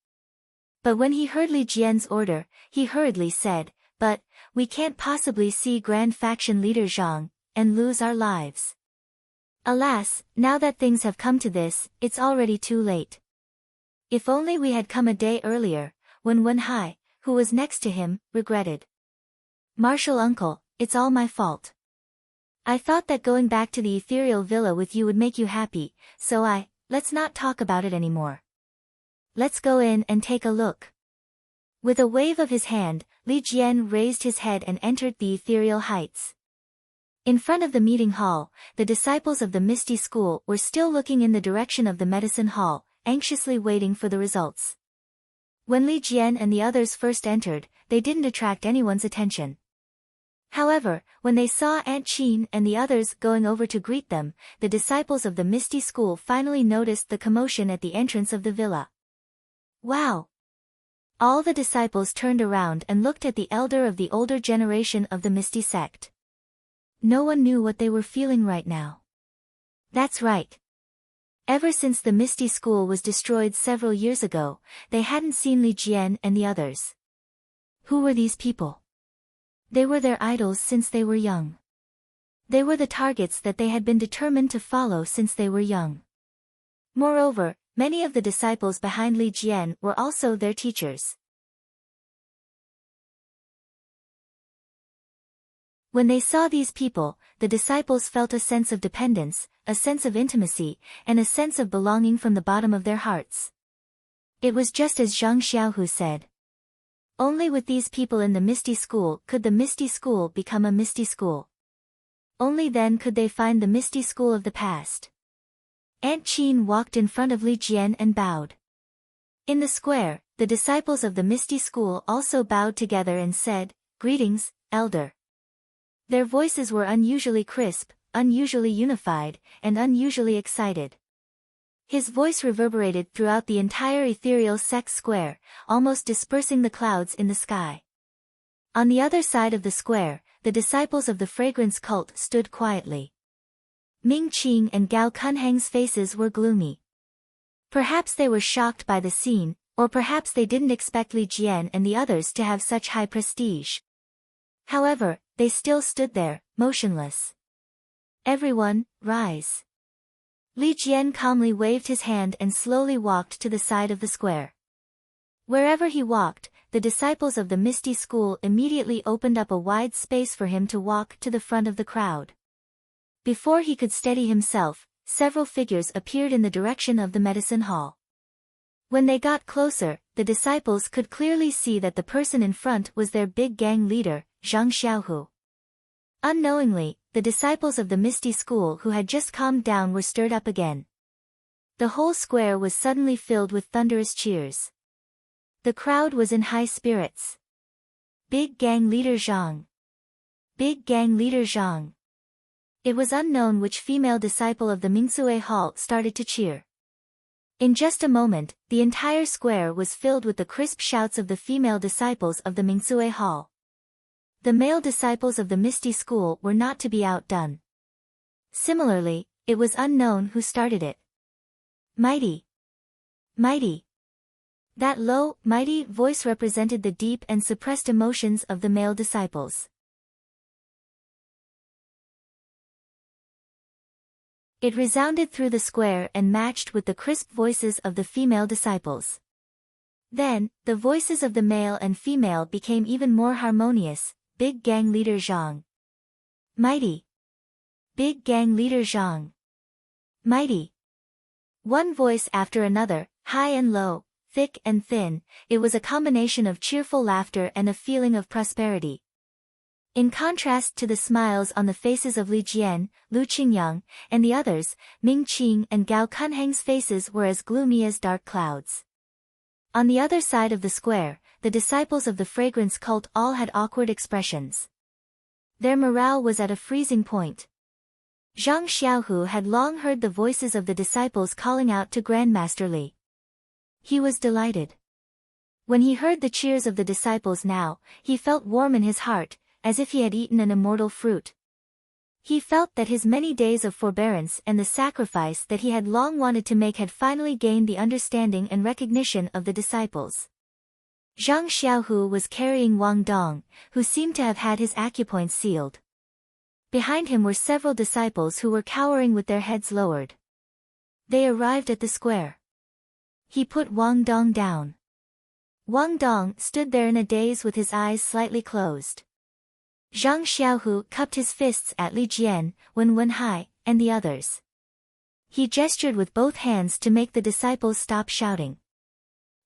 But when he heard Li Jian's order, he hurriedly said, but, we can't possibly see Grand Faction leader Zhang, and lose our lives. Alas, now that things have come to this, it's already too late. If only we had come a day earlier, when Wen Hai, who was next to him, regretted. Martial uncle, it's all my fault. I thought that going back to the ethereal villa with you would make you happy, so let's not talk about it anymore. Let's go in and take a look. With a wave of his hand, Li Jian raised his head and entered the ethereal heights. In front of the meeting hall, the disciples of the Misty School were still looking in the direction of the medicine hall, anxiously waiting for the results. When Li Jian and the others first entered, they didn't attract anyone's attention. However, when they saw Aunt Qin and the others going over to greet them, the disciples of the Misty School finally noticed the commotion at the entrance of the villa. Wow! All the disciples turned around and looked at the elder of the older generation of the Misty sect. No one knew what they were feeling right now. That's right. Ever since the Misty School was destroyed several years ago, they hadn't seen Li Jian and the others. Who were these people? They were their idols since they were young. They were the targets that they had been determined to follow since they were young. Moreover, many of the disciples behind Li Jian were also their teachers. When they saw these people, the disciples felt a sense of dependence, a sense of intimacy, and a sense of belonging from the bottom of their hearts. It was just as Zhang Xiaohu said. Only with these people in the Misty School could the Misty School become a Misty School. Only then could they find the Misty School of the past. Aunt Qin walked in front of Li Jian and bowed. In the square, the disciples of the Misty School also bowed together and said, "Greetings, Elder." Their voices were unusually crisp, unusually unified, and unusually excited. His voice reverberated throughout the entire ethereal sect square, almost dispersing the clouds in the sky. On the other side of the square, the disciples of the fragrance cult stood quietly. Ming Qing and Gao Kunhang's faces were gloomy. Perhaps they were shocked by the scene, or perhaps they didn't expect Li Jian and the others to have such high prestige. However, they still stood there, motionless. Everyone, rise. Li Jian calmly waved his hand and slowly walked to the side of the square. Wherever he walked, the disciples of the Misty School immediately opened up a wide space for him to walk to the front of the crowd. Before he could steady himself, several figures appeared in the direction of the medicine hall. When they got closer, the disciples could clearly see that the person in front was their big gang leader, Zhang Xiaohu. Unknowingly, the disciples of the Misty School who had just calmed down were stirred up again. The whole square was suddenly filled with thunderous cheers. The crowd was in high spirits. Big gang leader Zhang. Big gang leader Zhang. It was unknown which female disciple of the Mingsue Hall started to cheer. In just a moment, the entire square was filled with the crisp shouts of the female disciples of the Mingsue Hall. The male disciples of the Misty School were not to be outdone. Similarly, it was unknown who started it. Mighty. Mighty. That low, mighty voice represented the deep and suppressed emotions of the male disciples. It resounded through the square and matched with the crisp voices of the female disciples. Then, the voices of the male and female became even more harmonious. Big Gang Leader Zhang. Mighty. Big Gang Leader Zhang. Mighty. One voice after another, high and low, thick and thin, it was a combination of cheerful laughter and a feeling of prosperity. In contrast to the smiles on the faces of Li Jian, Lu Qingyang, and the others, Ming Qing and Gao Kunheng's faces were as gloomy as dark clouds. On the other side of the square, the disciples of the fragrance cult all had awkward expressions. Their morale was at a freezing point. Zhang Xiaohu had long heard the voices of the disciples calling out to Grandmaster Li. He was delighted. When he heard the cheers of the disciples now, he felt warm in his heart, as if he had eaten an immortal fruit. He felt that his many days of forbearance and the sacrifice that he had long wanted to make had finally gained the understanding and recognition of the disciples. Zhang Xiaohu was carrying Wang Dong, who seemed to have had his acupoints sealed. Behind him were several disciples who were cowering with their heads lowered. They arrived at the square. He put Wang Dong down. Wang Dong stood there in a daze with his eyes slightly closed. Zhang Xiaohu cupped his fists at Li Jian, Wenhai, and the others. He gestured with both hands to make the disciples stop shouting.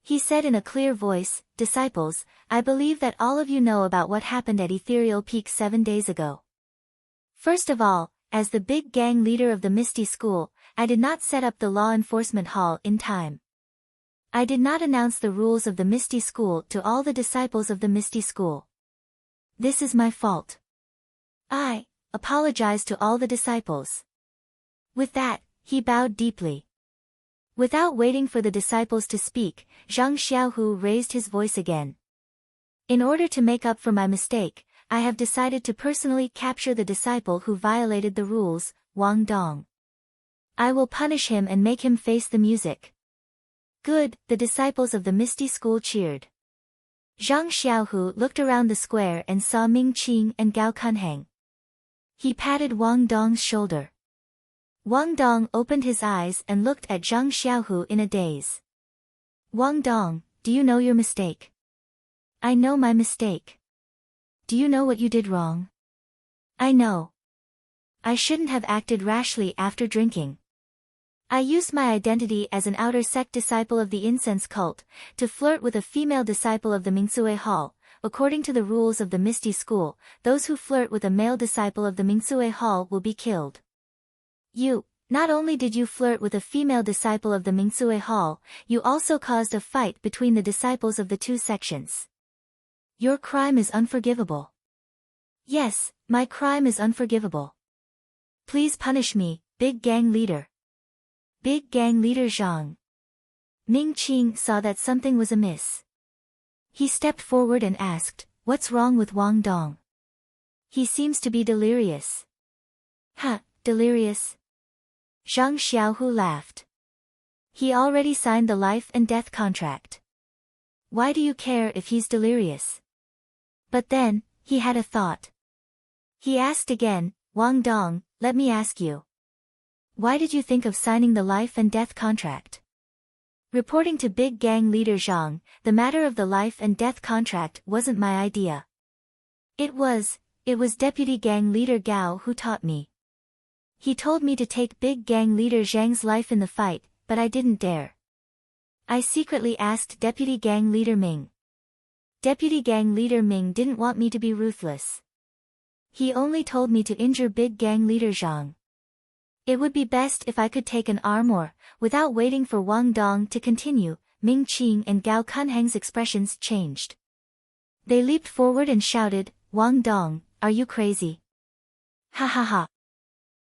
He said in a clear voice, "Disciples, I believe that all of you know about what happened at Ethereal Peak 7 days ago. First of all, as the big gang leader of the Misty School, I did not set up the law enforcement hall in time. I did not announce the rules of the Misty School to all the disciples of the Misty School. This is my fault. I apologize to all the disciples." With that, he bowed deeply. Without waiting for the disciples to speak, Zhang Xiaohu raised his voice again. "In order to make up for my mistake, I have decided to personally capture the disciple who violated the rules, Wang Dong. I will punish him and make him face the music." "Good," the disciples of the Misty School cheered. Zhang Xiaohu looked around the square and saw Ming Qing and Gao Kunheng. He patted Wang Dong's shoulder. Wang Dong opened his eyes and looked at Zhang Xiaohu in a daze. "Wang Dong, do you know your mistake?" "I know my mistake." "Do you know what you did wrong?" "I know. I shouldn't have acted rashly after drinking. I used my identity as an outer sect disciple of the incense cult, to flirt with a female disciple of the Mingsue Hall. According to the rules of the Misty School, those who flirt with a male disciple of the Mingsue Hall will be killed. Not only did you flirt with a female disciple of the Mingsue Hall, you also caused a fight between the disciples of the two sections. Your crime is unforgivable." "Yes, my crime is unforgivable. Please punish me, big gang leader." Big gang leader Zhang. Ming Qing saw that something was amiss. He stepped forward and asked, "What's wrong with Wang Dong? He seems to be delirious." Delirious?" Zhang Xiaohu laughed. "He already signed the life and death contract. Why do you care if he's delirious?" But then, he had a thought. He asked again, "Wang Dong, let me ask you. Why did you think of signing the life and death contract?" Reporting to big gang leader Zhang, "The matter of the life and death contract wasn't my idea. It was Deputy Gang Leader Gao who taught me. He told me to take big gang leader Zhang's life in the fight, but I didn't dare. I secretly asked Deputy Gang Leader Ming. Deputy Gang Leader Ming didn't want me to be ruthless. He only told me to injure big gang leader Zhang. It would be best if I could take an arm or." Without waiting for Wang Dong to continue, Ming Qing and Gao Kunheng's expressions changed. They leaped forward and shouted, "Wang Dong, are you crazy?" "Ha ha ha."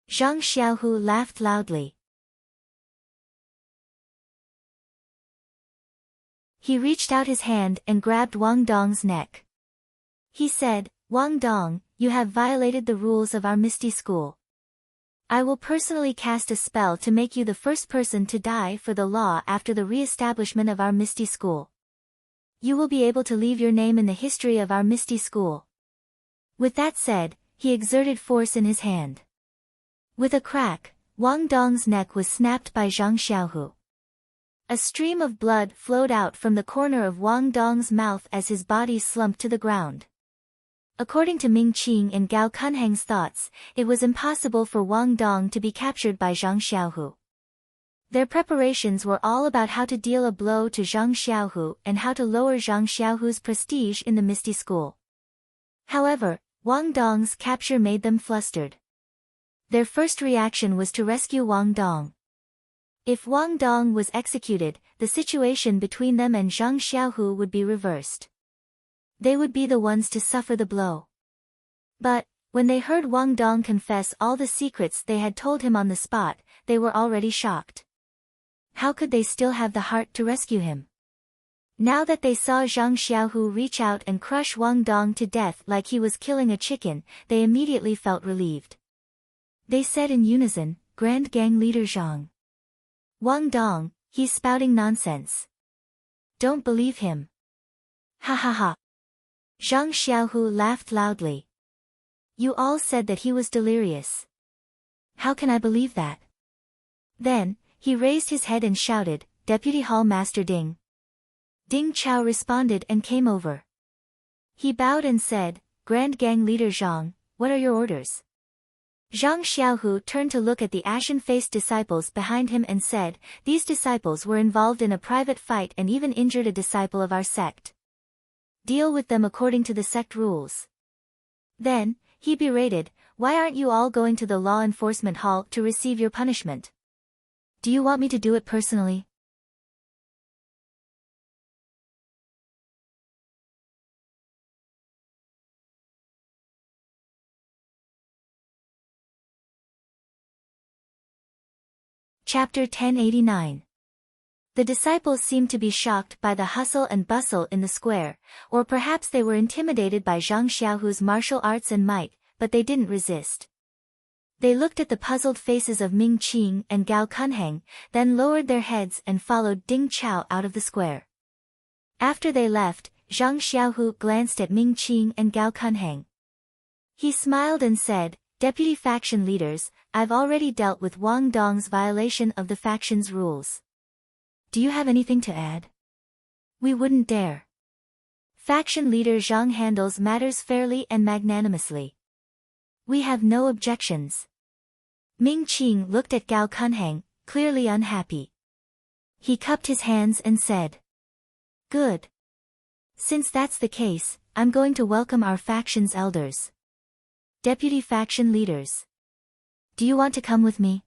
Zhang Xiaohu laughed loudly. He reached out his hand and grabbed Wang Dong's neck. He said, "Wang Dong, you have violated the rules of our Misty School. I will personally cast a spell to make you the first person to die for the law after the re-establishment of our Misty School. You will be able to leave your name in the history of our Misty School." With that said, he exerted force in his hand. With a crack, Wang Dong's neck was snapped by Zhang Xiaohu. A stream of blood flowed out from the corner of Wang Dong's mouth as his body slumped to the ground. According to Ming Qing and Gao Kunheng's thoughts, it was impossible for Wang Dong to be captured by Zhang Xiaohu. Their preparations were all about how to deal a blow to Zhang Xiaohu and how to lower Zhang Xiaohu's prestige in the Misty School. However, Wang Dong's capture made them flustered. Their first reaction was to rescue Wang Dong. If Wang Dong was executed, the situation between them and Zhang Xiaohu would be reversed. They would be the ones to suffer the blow. But, when they heard Wang Dong confess all the secrets they had told him on the spot, they were already shocked. How could they still have the heart to rescue him? Now that they saw Zhang Xiaohu reach out and crush Wang Dong to death like he was killing a chicken, they immediately felt relieved. They said in unison, "Grand Gang Leader Zhang. Wang Dong, he's spouting nonsense. Don't believe him." Ha ha ha. Zhang Xiaohu laughed loudly. "You all said that he was delirious. How can I believe that?" Then, he raised his head and shouted, "Deputy Hall Master Ding." Ding Chao responded and came over. He bowed and said, "Grand Gang Leader Zhang, what are your orders?" Zhang Xiaohu turned to look at the ashen-faced disciples behind him and said, "These disciples were involved in a private fight and even injured a disciple of our sect. Deal with them according to the sect rules." Then, he berated, "Why aren't you all going to the law enforcement hall to receive your punishment? Do you want me to do it personally?" Chapter 1089. The disciples seemed to be shocked by the hustle and bustle in the square, or perhaps they were intimidated by Zhang Xiaohu's martial arts and might, but they didn't resist. They looked at the puzzled faces of Ming Qing and Gao Kunheng, then lowered their heads and followed Ding Chao out of the square. After they left, Zhang Xiaohu glanced at Ming Qing and Gao Kunheng. He smiled and said, "Deputy faction leaders, I've already dealt with Wang Dong's violation of the faction's rules. Do you have anything to add?" "We wouldn't dare. Faction leader Zhang handles matters fairly and magnanimously. We have no objections." Ming Qing looked at Gao Kunheng, clearly unhappy. He cupped his hands and said, "Good. Since that's the case, I'm going to welcome our faction's elders. Deputy faction leaders. Do you want to come with me?"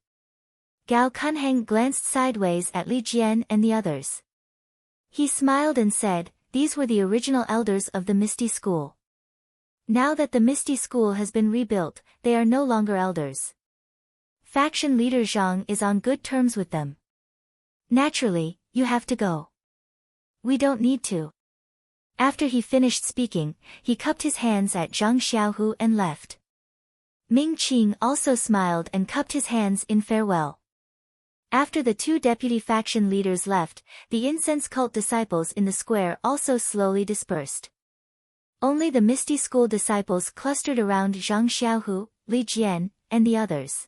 Gao Kunheng glanced sideways at Li Jian and the others. He smiled and said, "These were the original elders of the Misty School. Now that the Misty School has been rebuilt, they are no longer elders. Faction leader Zhang is on good terms with them. Naturally, you have to go." "We don't need to." After he finished speaking, he cupped his hands at Zhang Xiaohu and left. Ming Qing also smiled and cupped his hands in farewell. After the two deputy faction leaders left, the incense cult disciples in the square also slowly dispersed. Only the Misty School disciples clustered around Zhang Xiaohu, Li Jian, and the others.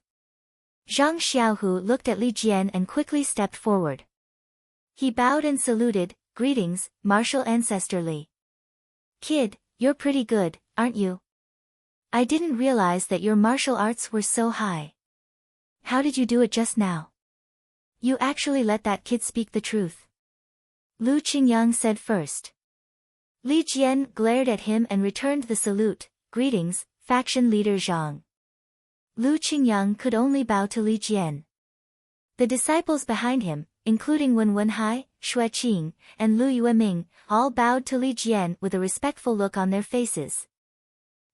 Zhang Xiaohu looked at Li Jian and quickly stepped forward. He bowed and saluted, "Greetings, martial ancestor Li. Kid, you're pretty good, aren't you? I didn't realize that your martial arts were so high. How did you do it just now? You actually let that kid speak the truth." Lu Qingyang said first. Li Jian glared at him and returned the salute, "Greetings, faction leader Zhang." Lu Qingyang could only bow to Li Jian. The disciples behind him, including Wen Wenhai, Xue Qing, and Lu Yueming, all bowed to Li Jian with a respectful look on their faces.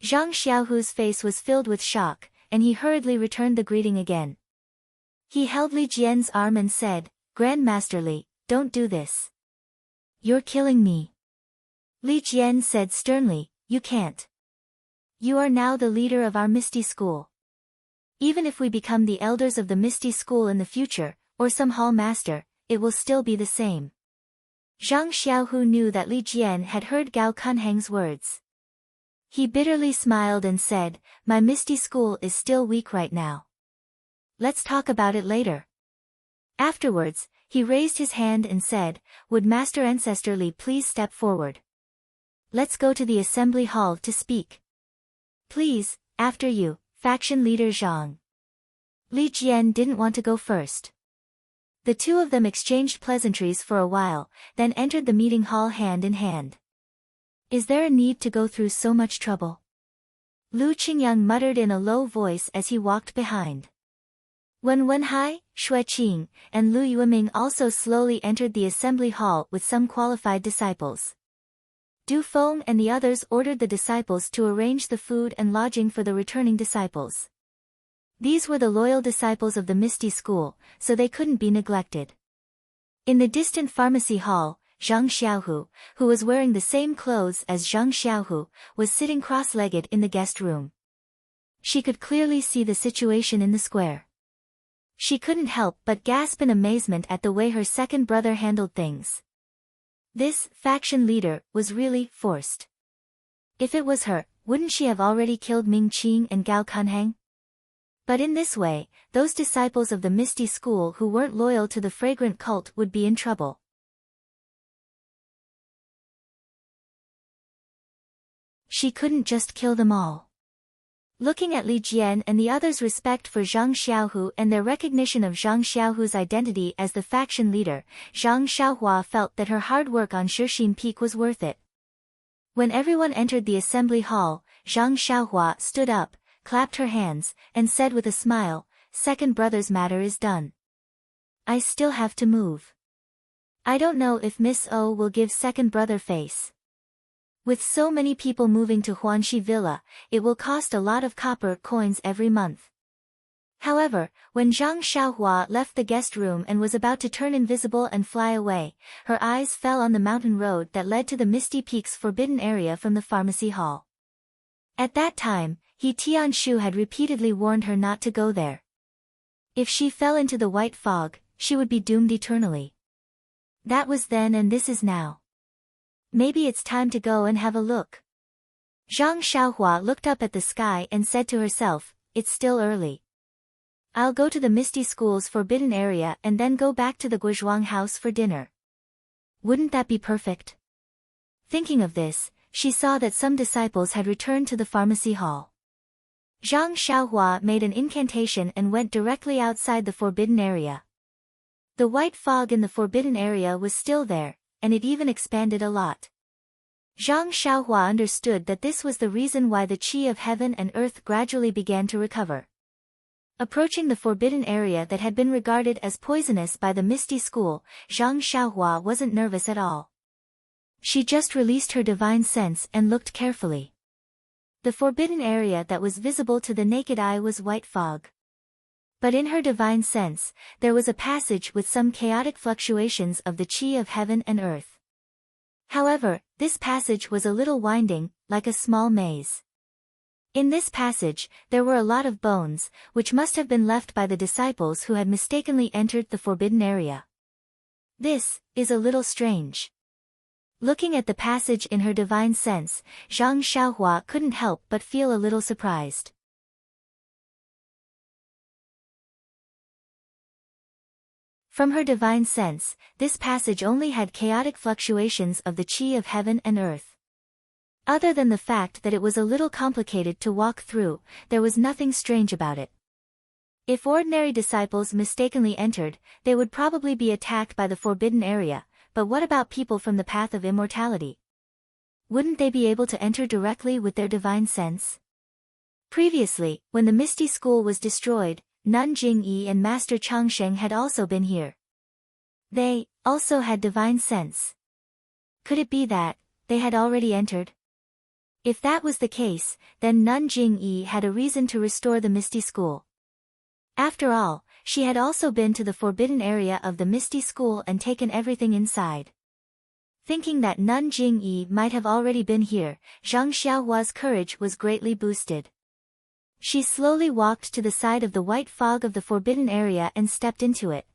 Zhang Xiaohu's face was filled with shock, and he hurriedly returned the greeting again. He held Li Jian's arm and said, "Grand Master Li, don't do this. You're killing me." Li Jian said sternly, "You can't. You are now the leader of our Misty School. Even if we become the elders of the Misty School in the future, or some hall master, it will still be the same." Zhang Xiaohu knew that Li Jian had heard Gao Kunheng's words. He bitterly smiled and said, "My Misty School is still weak right now. Let's talk about it later." Afterwards, he raised his hand and said, "Would Master Ancestor Li please step forward? Let's go to the assembly hall to speak." "Please, after you, faction leader Zhang." Li Jian didn't want to go first. The two of them exchanged pleasantries for a while, then entered the meeting hall hand in hand. "Is there a need to go through so much trouble?" Lu Qingyang muttered in a low voice as he walked behind. Wen Wenhai, Shui Qing, and Lu Yueming also slowly entered the assembly hall with some qualified disciples. Du Feng and the others ordered the disciples to arrange the food and lodging for the returning disciples. These were the loyal disciples of the Misty School, so they couldn't be neglected. In the distant pharmacy hall, Zhang Xiaohu, who was wearing the same clothes as Zhang Xiaohu, was sitting cross-legged in the guest room. She could clearly see the situation in the square. She couldn't help but gasp in amazement at the way her second brother handled things. This faction leader was really forced. If it was her, wouldn't she have already killed Ming Qing and Gao Kunheng? But in this way, those disciples of the Misty School who weren't loyal to the fragrant cult would be in trouble. She couldn't just kill them all. Looking at Li Jian and the others' respect for Zhang Xiaohu and their recognition of Zhang Xiaohu's identity as the faction leader, Zhang Xiaohua felt that her hard work on Shixin Peak was worth it. When everyone entered the assembly hall, Zhang Xiaohua stood up, clapped her hands, and said with a smile, "Second brother's matter is done. I still have to move. I don't know if Miss O will give second brother face. With so many people moving to Huanxi Villa, it will cost a lot of copper coins every month." However, when Zhang Xiaohua left the guest room and was about to turn invisible and fly away, her eyes fell on the mountain road that led to the Misty Peaks forbidden area from the pharmacy hall. At that time, He Tianshu had repeatedly warned her not to go there. If she fell into the white fog, she would be doomed eternally. That was then and this is now. Maybe it's time to go and have a look. Zhang Xiaohua looked up at the sky and said to herself, "It's still early. I'll go to the Misty School's forbidden area and then go back to the Guozhuang house for dinner. Wouldn't that be perfect?" Thinking of this, she saw that some disciples had returned to the pharmacy hall. Zhang Xiaohua made an incantation and went directly outside the forbidden area. The white fog in the forbidden area was still there, and it even expanded a lot. Zhang Xiaohua understood that this was the reason why the qi of heaven and earth gradually began to recover. Approaching the forbidden area that had been regarded as poisonous by the Misty School, Zhang Xiaohua wasn't nervous at all. She just released her divine sense and looked carefully. The forbidden area that was visible to the naked eye was white fog. But in her divine sense, there was a passage with some chaotic fluctuations of the qi of heaven and earth. However, this passage was a little winding, like a small maze. In this passage, there were a lot of bones, which must have been left by the disciples who had mistakenly entered the forbidden area. This is a little strange. Looking at the passage in her divine sense, Zhang Xiaohua couldn't help but feel a little surprised. From her divine sense, this passage only had chaotic fluctuations of the qi of heaven and earth. Other than the fact that it was a little complicated to walk through, there was nothing strange about it. If ordinary disciples mistakenly entered, they would probably be attacked by the forbidden area. But what about people from the path of immortality? Wouldn't they be able to enter directly with their divine sense? Previously, when the Misty School was destroyed, Nun Jingyi and Master Changsheng had also been here. They also had divine sense. Could it be that they had already entered? If that was the case, then Nun Jingyi had a reason to restore the Misty School. After all, she had also been to the forbidden area of the Misty School and taken everything inside. Thinking that Nun Jingyi might have already been here, Zhang Xiaohua's courage was greatly boosted. She slowly walked to the side of the white fog of the forbidden area and stepped into it.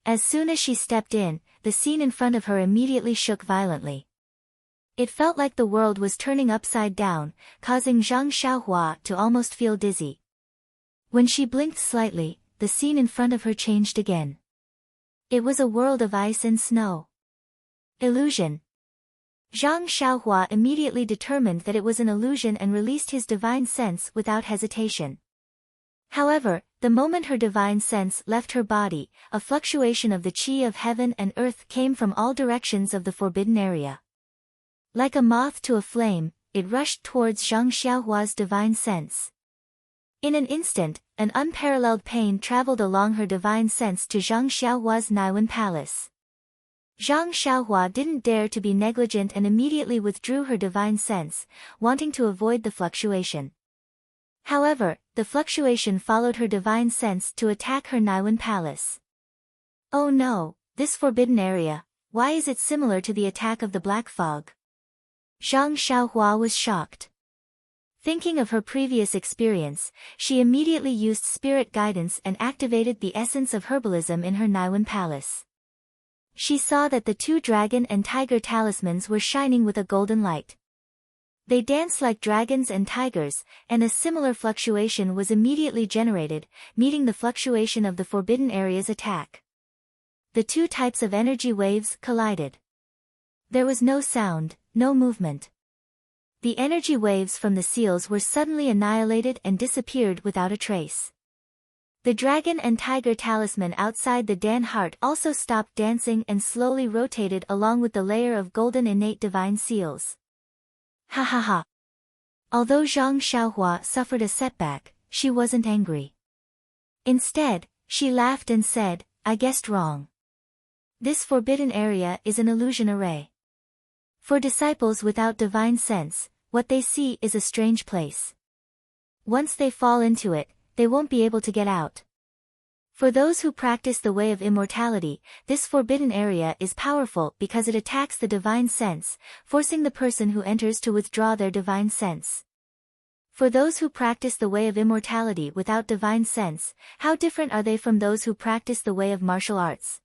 As soon as she stepped in, the scene in front of her immediately shook violently. It felt like the world was turning upside down, causing Zhang Xiaohua to almost feel dizzy. When she blinked slightly, the scene in front of her changed again. It was a world of ice and snow. Illusion. Zhang Xiaohua immediately determined that it was an illusion and released his divine sense without hesitation. However, the moment her divine sense left her body, a fluctuation of the qi of heaven and earth came from all directions of the forbidden area. Like a moth to a flame, it rushed towards Zhang Xiaohua's divine sense. In an instant, an unparalleled pain traveled along her divine sense to Zhang Xiaohua's Naiwen palace. Zhang Xiaohua didn't dare to be negligent and immediately withdrew her divine sense, wanting to avoid the fluctuation. However, the fluctuation followed her divine sense to attack her Naiwen palace. Oh no, this forbidden area, why is it similar to the attack of the black fog? Zhang Xiaohua was shocked. Thinking of her previous experience, she immediately used spirit guidance and activated the essence of herbalism in her Naiwen palace. She saw that the two dragon and tiger talismans were shining with a golden light. They danced like dragons and tigers, and a similar fluctuation was immediately generated, meeting the fluctuation of the forbidden area's attack. The two types of energy waves collided. There was no sound, no movement. The energy waves from the seals were suddenly annihilated and disappeared without a trace. The dragon and tiger talisman outside the Dan heart also stopped dancing and slowly rotated along with the layer of golden innate divine seals. Ha ha ha. Although Zhang Xiaohua suffered a setback, she wasn't angry. Instead, she laughed and said, I guessed wrong. This forbidden area is an illusion array. For disciples without divine sense, what they see is a strange place. Once they fall into it, they won't be able to get out. For those who practice the way of immortality, this forbidden area is powerful because it attacks the divine sense, forcing the person who enters to withdraw their divine sense. For those who practice the way of immortality without divine sense, how different are they from those who practice the way of martial arts?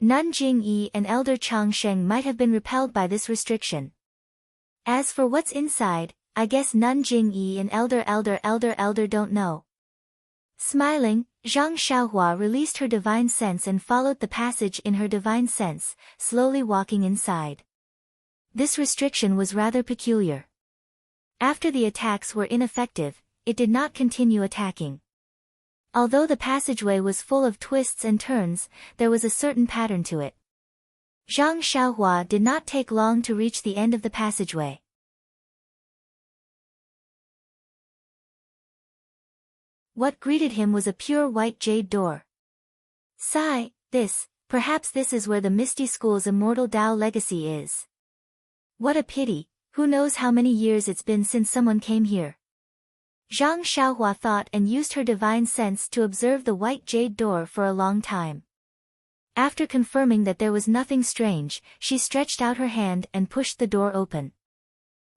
Nun Jingyi and Elder Chang Sheng might have been repelled by this restriction. As for what's inside, I guess Nun Jingyi and Elder don't know. Smiling, Zhang Xiaohua released her divine sense and followed the passage in her divine sense, slowly walking inside. This restriction was rather peculiar. After the attacks were ineffective, it did not continue attacking. Although the passageway was full of twists and turns, there was a certain pattern to it. Zhang Xiaohua did not take long to reach the end of the passageway. What greeted him was a pure white jade door. Sigh, perhaps this is where the Misty School's immortal Tao legacy is. What a pity, who knows how many years it's been since someone came here. Zhang Xiaohua thought and used her divine sense to observe the white jade door for a long time. After confirming that there was nothing strange, she stretched out her hand and pushed the door open.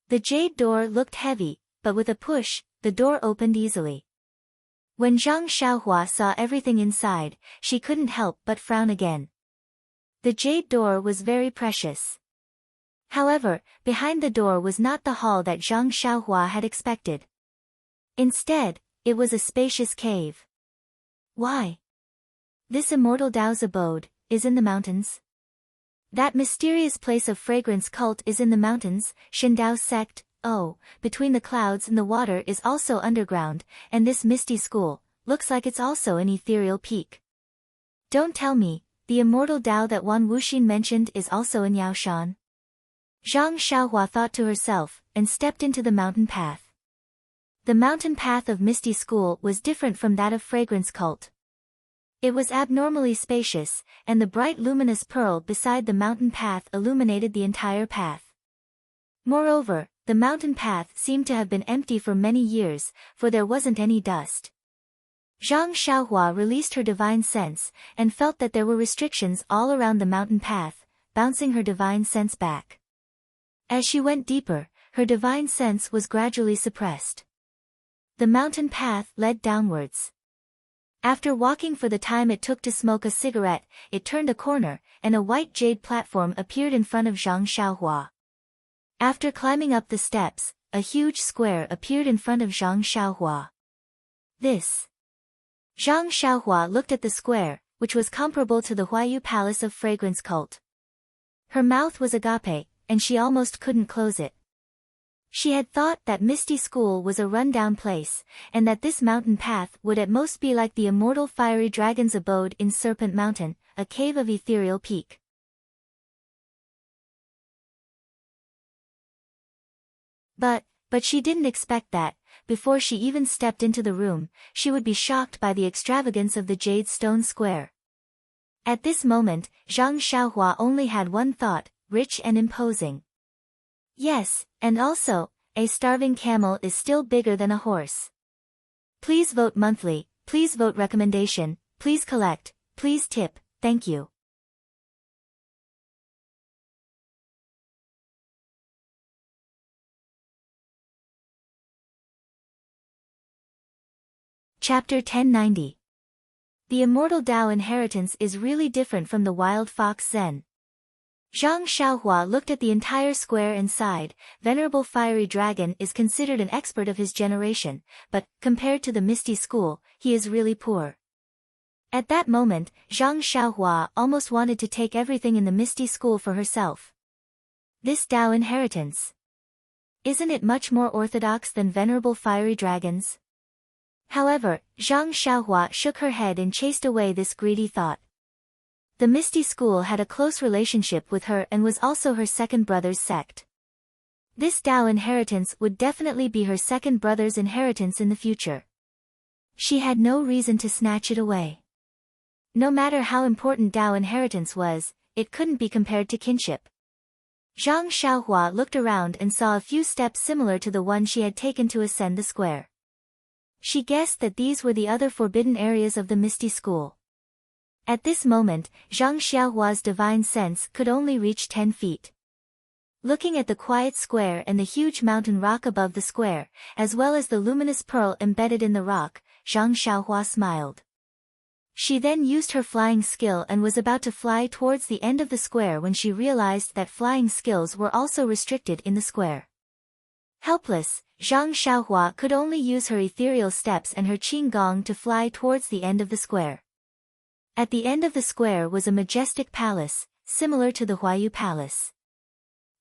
The jade door looked heavy, but with a push, the door opened easily. When Zhang Xiaohua saw everything inside, she couldn't help but frown again. The jade door was very precious. However, behind the door was not the hall that Zhang Xiaohua had expected. Instead, it was a spacious cave. Why? This immortal Tao's abode is in the mountains. That mysterious place of fragrance cult is in the mountains, Shindao sect. Oh, between the clouds and the water is also underground, and this misty school, looks like it's also an ethereal peak. Don't tell me, the immortal Tao that Wan Wuxin mentioned is also in Yaoshan. Zhang Xiaohua thought to herself, and stepped into the mountain path. The mountain path of Misty School was different from that of Fragrance Cult. It was abnormally spacious, and the bright luminous pearl beside the mountain path illuminated the entire path. Moreover, the mountain path seemed to have been empty for many years, for there wasn't any dust. Zhang Xiaohua released her divine sense, and felt that there were restrictions all around the mountain path, bouncing her divine sense back. As she went deeper, her divine sense was gradually suppressed. The mountain path led downwards. After walking for the time it took to smoke a cigarette, it turned a corner, and a white jade platform appeared in front of Zhang Xiaohua. After climbing up the steps, a huge square appeared in front of Zhang Xiaohua. This. Zhang Xiaohua looked at the square, which was comparable to the Huayu Palace of Fragrance cult. Her mouth was agape, and she almost couldn't close it. She had thought that Misty School was a run-down place, and that this mountain path would at most be like the immortal fiery dragon's abode in Serpent Mountain, a cave of ethereal peak. But she didn't expect that, before she even stepped into the room, she would be shocked by the extravagance of the jade stone square. At this moment, Zhang Xiaohua only had one thought, rich and imposing. Yes, and also, a starving camel is still bigger than a horse. Please vote monthly, please vote recommendation, please collect, please tip, thank you. Chapter 1090. The immortal Dao inheritance is really different from the wild fox Zen. Zhang Xiaohua looked at the entire square and sighed. Venerable Fiery Dragon is considered an expert of his generation, but, compared to the Misty School, he is really poor. At that moment, Zhang Xiaohua almost wanted to take everything in the Misty School for herself. This Dao inheritance. Isn't it much more orthodox than Venerable Fiery Dragon's? However, Zhang Xiaohua shook her head and chased away this greedy thought. The Misty School had a close relationship with her and was also her second brother's sect. This Dao inheritance would definitely be her second brother's inheritance in the future. She had no reason to snatch it away. No matter how important Dao inheritance was, it couldn't be compared to kinship. Zhang Xiaohua looked around and saw a few steps similar to the one she had taken to ascend the square. She guessed that these were the other forbidden areas of the Misty School. At this moment, Zhang Xiaohua's divine sense could only reach 10 feet. Looking at the quiet square and the huge mountain rock above the square, as well as the luminous pearl embedded in the rock, Zhang Xiaohua smiled. She then used her flying skill and was about to fly towards the end of the square when she realized that flying skills were also restricted in the square. Helpless, Zhang Xiaohua could only use her ethereal steps and her qing gong to fly towards the end of the square. At the end of the square was a majestic palace, similar to the Huayu Palace.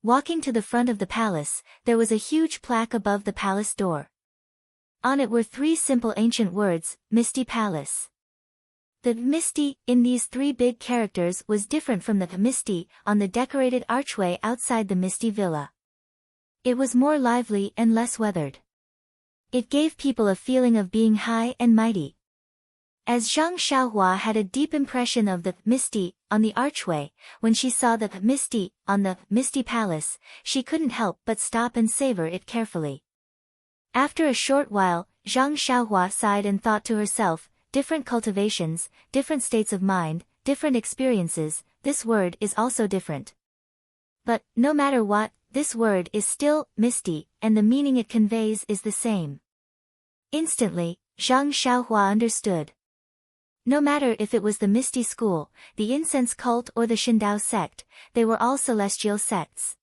Walking to the front of the palace, there was a huge plaque above the palace door. On it were 3 simple ancient words, Misty Palace. The Misty, in these 3 big characters, was different from the Misty on the decorated archway outside the Misty Villa. It was more lively and less weathered. It gave people a feeling of being high and mighty. As Zhang Xiaohua had a deep impression of the Misty on the archway, when she saw the Misty on the Misty Palace, she couldn't help but stop and savor it carefully. After a short while, Zhang Xiaohua sighed and thought to herself, different cultivations, different states of mind, different experiences, this word is also different. But, no matter what, this word is still misty, and the meaning it conveys is the same. Instantly, Zhang Xiaohua understood. No matter if it was the Misty School, the Incense Cult or the Shindao sect, they were all celestial sects.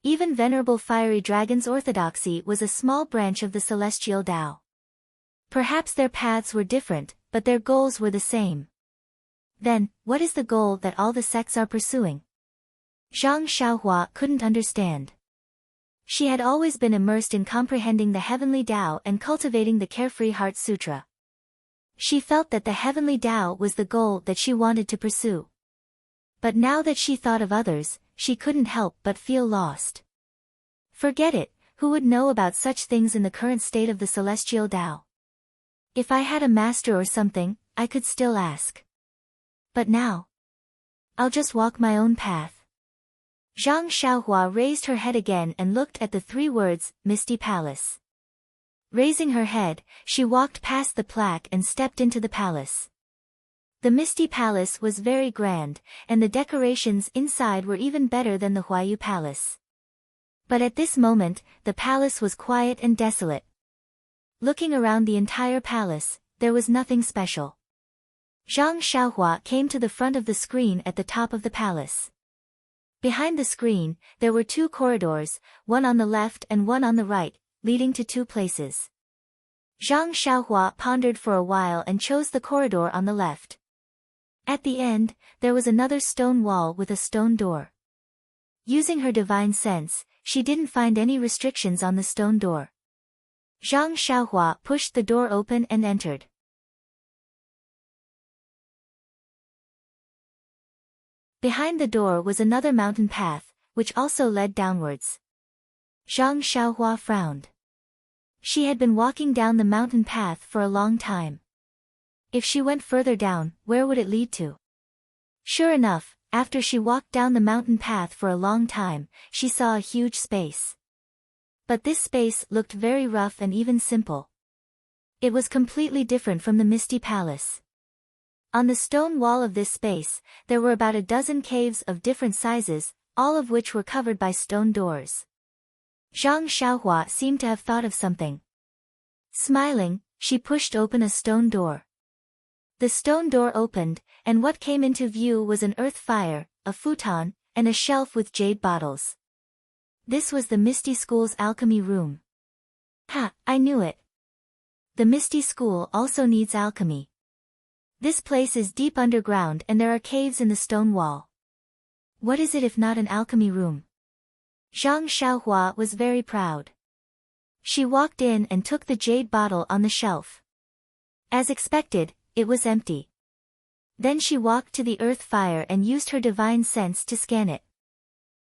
Even Venerable Fiery Dragon's orthodoxy was a small branch of the celestial Dao. Perhaps their paths were different, but their goals were the same. Then, what is the goal that all the sects are pursuing? Zhang Xiaohua couldn't understand. She had always been immersed in comprehending the heavenly Tao and cultivating the Carefree Heart Sutra. She felt that the heavenly Tao was the goal that she wanted to pursue. But now that she thought of others, she couldn't help but feel lost. Forget it, who would know about such things in the current state of the celestial Tao? If I had a master or something, I could still ask. But now, I'll just walk my own path. Zhang Xiaohua raised her head again and looked at the 3 words, Misty Palace. Raising her head, she walked past the plaque and stepped into the palace. The Misty Palace was very grand, and the decorations inside were even better than the Huayu Palace. But at this moment, the palace was quiet and desolate. Looking around the entire palace, there was nothing special. Zhang Xiaohua came to the front of the screen at the top of the palace. Behind the screen, there were 2 corridors, one on the left and one on the right, leading to 2 places. Zhang Xiaohua pondered for a while and chose the corridor on the left. At the end, there was another stone wall with a stone door. Using her divine sense, she didn't find any restrictions on the stone door. Zhang Xiaohua pushed the door open and entered. Behind the door was another mountain path, which also led downwards. Zhang Xiaohua frowned. She had been walking down the mountain path for a long time. If she went further down, where would it lead to? Sure enough, after she walked down the mountain path for a long time, she saw a huge space. But this space looked very rough and even simple. It was completely different from the Misty Palace. On the stone wall of this space, there were about a dozen caves of different sizes, all of which were covered by stone doors. Zhang Xiaohua seemed to have thought of something. Smiling, she pushed open a stone door. The stone door opened, and what came into view was an earth fire, a futon, and a shelf with jade bottles. This was the Misty School's alchemy room. Ha, I knew it. The Misty School also needs alchemy. This place is deep underground and there are caves in the stone wall. What is it if not an alchemy room? Zhang Xiaohua was very proud. She walked in and took the jade bottle on the shelf. As expected, it was empty. Then she walked to the earth fire and used her divine sense to scan it.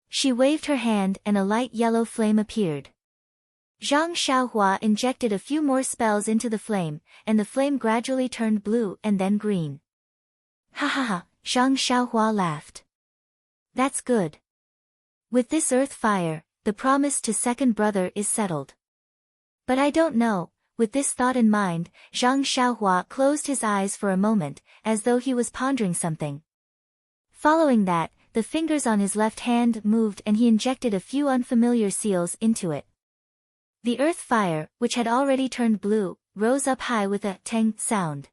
She waved her hand and a light yellow flame appeared. Zhang Xiaohua injected a few more spells into the flame, and the flame gradually turned blue and then green. Ha ha ha, Zhang Xiaohua laughed. That's good. With this earth fire, the promise to second brother is settled. But I don't know. With this thought in mind, Zhang Xiaohua closed his eyes for a moment, as though he was pondering something. Following that, the fingers on his left hand moved and he injected a few unfamiliar seals into it. The earth fire, which had already turned blue, rose up high with a tang sound.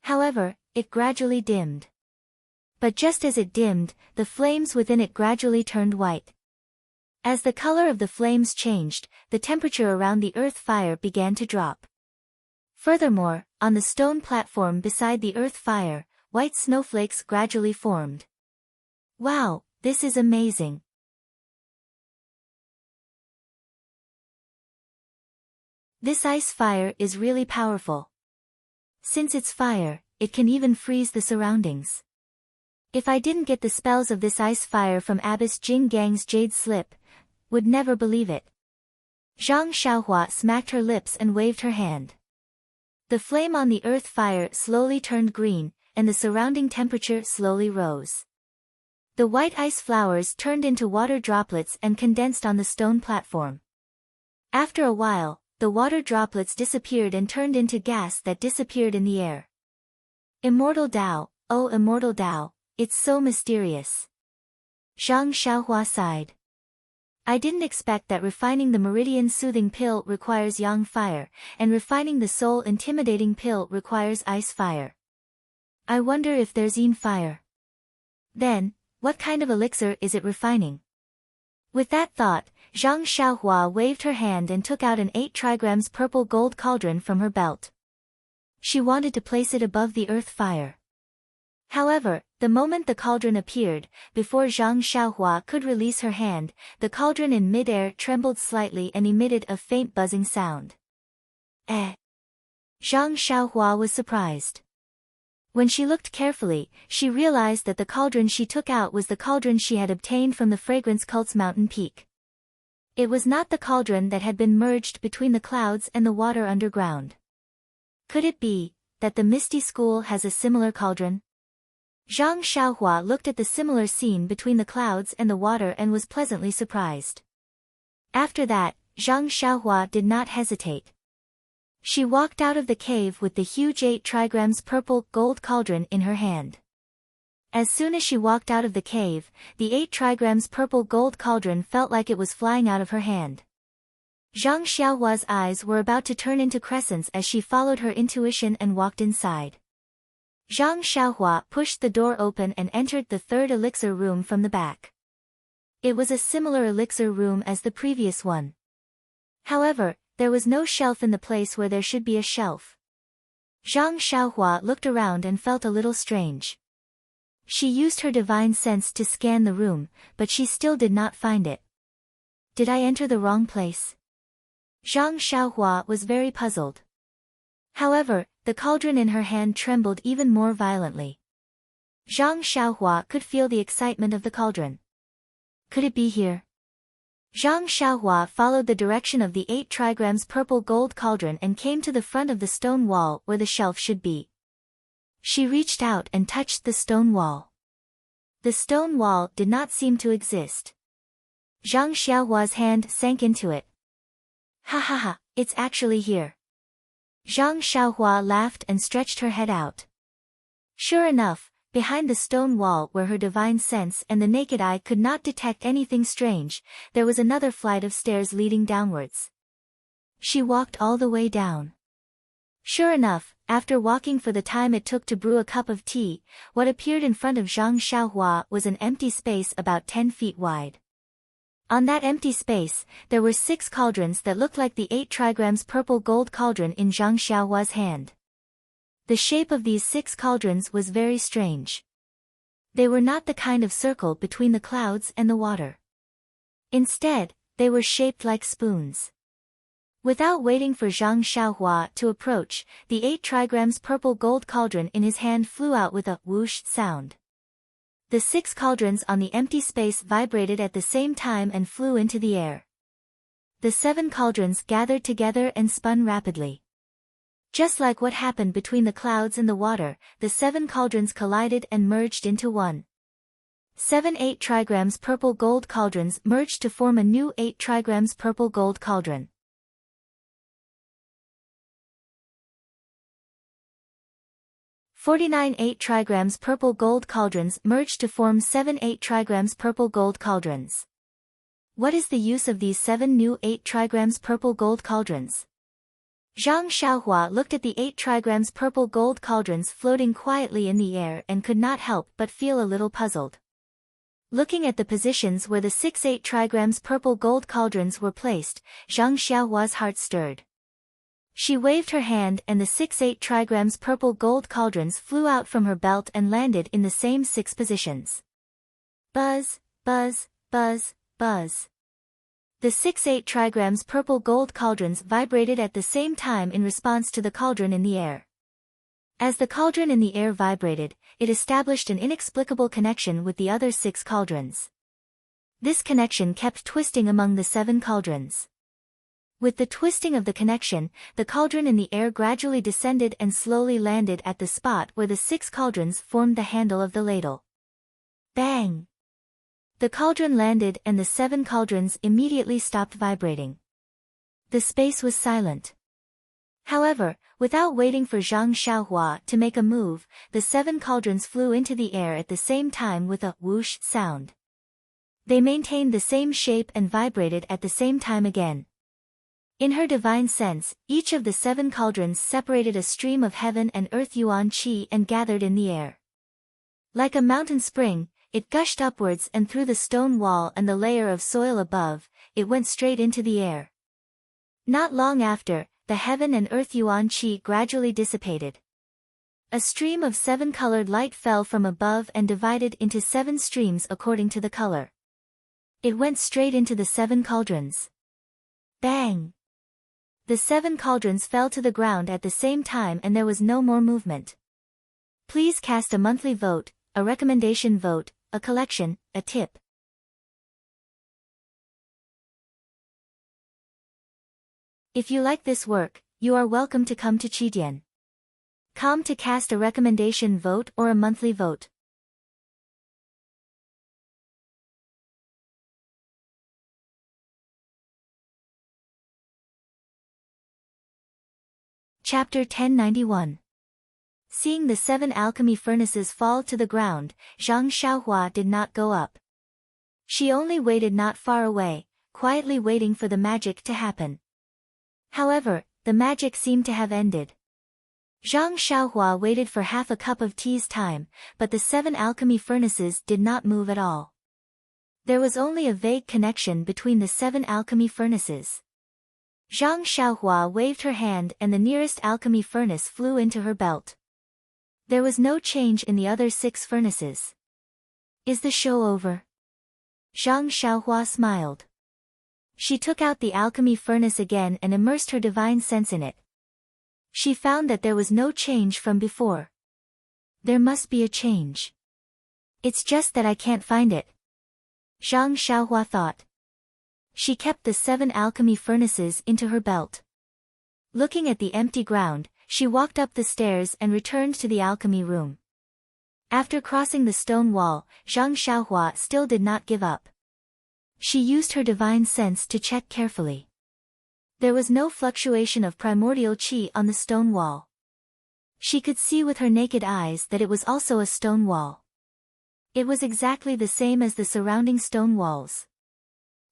However, it gradually dimmed. But just as it dimmed, the flames within it gradually turned white. As the color of the flames changed, the temperature around the earth fire began to drop. Furthermore, on the stone platform beside the earth fire, white snowflakes gradually formed. Wow, this is amazing. This ice fire is really powerful. Since it's fire, it can even freeze the surroundings. If I didn't get the spells of this ice fire from Abbess Jing Gang's jade slip, would never believe it. Zhang Xiaohua smacked her lips and waved her hand. The flame on the earth fire slowly turned green, and the surrounding temperature slowly rose. The white ice flowers turned into water droplets and condensed on the stone platform. After a while, the water droplets disappeared and turned into gas that disappeared in the air. Immortal Tao, oh immortal Tao, it's so mysterious. Zhang Xiaohua sighed. I didn't expect that refining the meridian soothing pill requires yang fire, and refining the soul intimidating pill requires ice fire. I wonder if there's yin fire. Then, what kind of elixir is it refining? With that thought, Zhang Xiaohua waved her hand and took out an 8 trigrams purple gold cauldron from her belt. She wanted to place it above the earth fire. However, the moment the cauldron appeared, before Zhang Xiaohua could release her hand, the cauldron in mid-air trembled slightly and emitted a faint buzzing sound. Eh? Zhang Xiaohua was surprised. When she looked carefully, she realized that the cauldron she took out was the cauldron she had obtained from the fragrance cult's mountain peak. It was not the cauldron that had been merged between the clouds and the water underground. Could it be that the Misty School has a similar cauldron? Zhang Xiaohua looked at the similar scene between the clouds and the water and was pleasantly surprised. After that, Zhang Xiaohua did not hesitate. She walked out of the cave with the huge 8 trigrams purple gold cauldron in her hand. As soon as she walked out of the cave, the 8 trigrams purple gold cauldron felt like it was flying out of her hand. Zhang Xiaohua's eyes were about to turn into crescents as she followed her intuition and walked inside. Zhang Xiaohua pushed the door open and entered the 3rd elixir room from the back. It was a similar elixir room as the previous one. However, there was no shelf in the place where there should be a shelf. Zhang Xiaohua looked around and felt a little strange. She used her divine sense to scan the room, but she still did not find it. Did I enter the wrong place? Zhang Xiaohua was very puzzled. However, the cauldron in her hand trembled even more violently. Zhang Xiaohua could feel the excitement of the cauldron. Could it be here? Zhang Xiaohua followed the direction of the 8 trigrams purple gold cauldron and came to the front of the stone wall where the shelf should be. She reached out and touched the stone wall. The stone wall did not seem to exist. Zhang Xiaohua's hand sank into it. Ha ha ha, it's actually here. Zhang Xiaohua laughed and stretched her head out. Sure enough, behind the stone wall where her divine sense and the naked eye could not detect anything strange, there was another flight of stairs leading downwards. She walked all the way down. Sure enough, after walking for the time it took to brew a cup of tea, what appeared in front of Zhang Xiaohua was an empty space about 10 feet wide. On that empty space, there were 6 cauldrons that looked like the 8 trigrams purple gold cauldron in Zhang Xiaohua's hand. The shape of these 6 cauldrons was very strange. They were not the kind of circle between the clouds and the water. Instead, they were shaped like spoons. Without waiting for Zhang Xiaohua to approach, the 8 trigrams purple gold cauldron in his hand flew out with a whoosh sound. The 6 cauldrons on the empty space vibrated at the same time and flew into the air. The 7 cauldrons gathered together and spun rapidly. Just like what happened between the clouds and the water, the 7 cauldrons collided and merged into one. 7 8 trigrams purple gold cauldrons merged to form a new 8 trigrams purple gold cauldron. 49 8 trigrams purple gold cauldrons merged to form 7 8 trigrams purple gold cauldrons. What is the use of these 7 new 8 trigrams purple gold cauldrons? Zhang Xiaohua looked at the 8 trigrams purple gold cauldrons floating quietly in the air and could not help but feel a little puzzled. Looking at the positions where the 6 8 trigrams purple gold cauldrons were placed, Zhang Xiaohua's heart stirred. She waved her hand and the 6 8 trigrams purple gold cauldrons flew out from her belt and landed in the same 6 positions. Buzz, buzz, buzz, buzz. The 6 8 trigrams purple gold cauldrons vibrated at the same time in response to the cauldron in the air. As the cauldron in the air vibrated, it established an inexplicable connection with the other 6 cauldrons. This connection kept twisting among the 7 cauldrons. With the twisting of the connection, the cauldron in the air gradually descended and slowly landed at the spot where the 6 cauldrons formed the handle of the ladle. Bang! The cauldron landed and the 7 cauldrons immediately stopped vibrating. The space was silent. However, without waiting for Zhang Xiaohua to make a move, the 7 cauldrons flew into the air at the same time with a whoosh sound. They maintained the same shape and vibrated at the same time again. In her divine sense, each of the 7 cauldrons separated a stream of heaven and earth yuan qi and gathered in the air. Like a mountain spring, it gushed upwards and through the stone wall and the layer of soil above, it went straight into the air. Not long after, the heaven and earth yuan qi gradually dissipated. A stream of 7 colored light fell from above and divided into 7 streams according to the color. It went straight into the 7 cauldrons. Bang! The 7 cauldrons fell to the ground at the same time and there was no more movement. Please cast a monthly vote, a recommendation vote, a collection, a tip. If you like this work, you are welcome to come to Qidian.com to cast a recommendation vote or a monthly vote. Chapter 1091. Seeing the 7 alchemy furnaces fall to the ground, Zhang Xiaohua did not go up. She only waited not far away, quietly waiting for the magic to happen. However, the magic seemed to have ended. Zhang Xiaohua waited for half a cup of tea's time, but the 7 alchemy furnaces did not move at all. There was only a vague connection between the 7 alchemy furnaces. Zhang Xiaohua waved her hand and the nearest alchemy furnace flew into her belt. There was no change in the other 6 furnaces. Is the show over? Zhang Xiaohua smiled. She took out the alchemy furnace again and immersed her divine sense in it. She found that there was no change from before. There must be a change. It's just that I can't find it. Zhang Xiaohua thought. She kept the 7 alchemy furnaces into her belt. Looking at the empty ground, she walked up the stairs and returned to the alchemy room. After crossing the stone wall, Zhang Xiaohua still did not give up. She used her divine sense to check carefully. There was no fluctuation of primordial qi on the stone wall. She could see with her naked eyes that it was also a stone wall. It was exactly the same as the surrounding stone walls.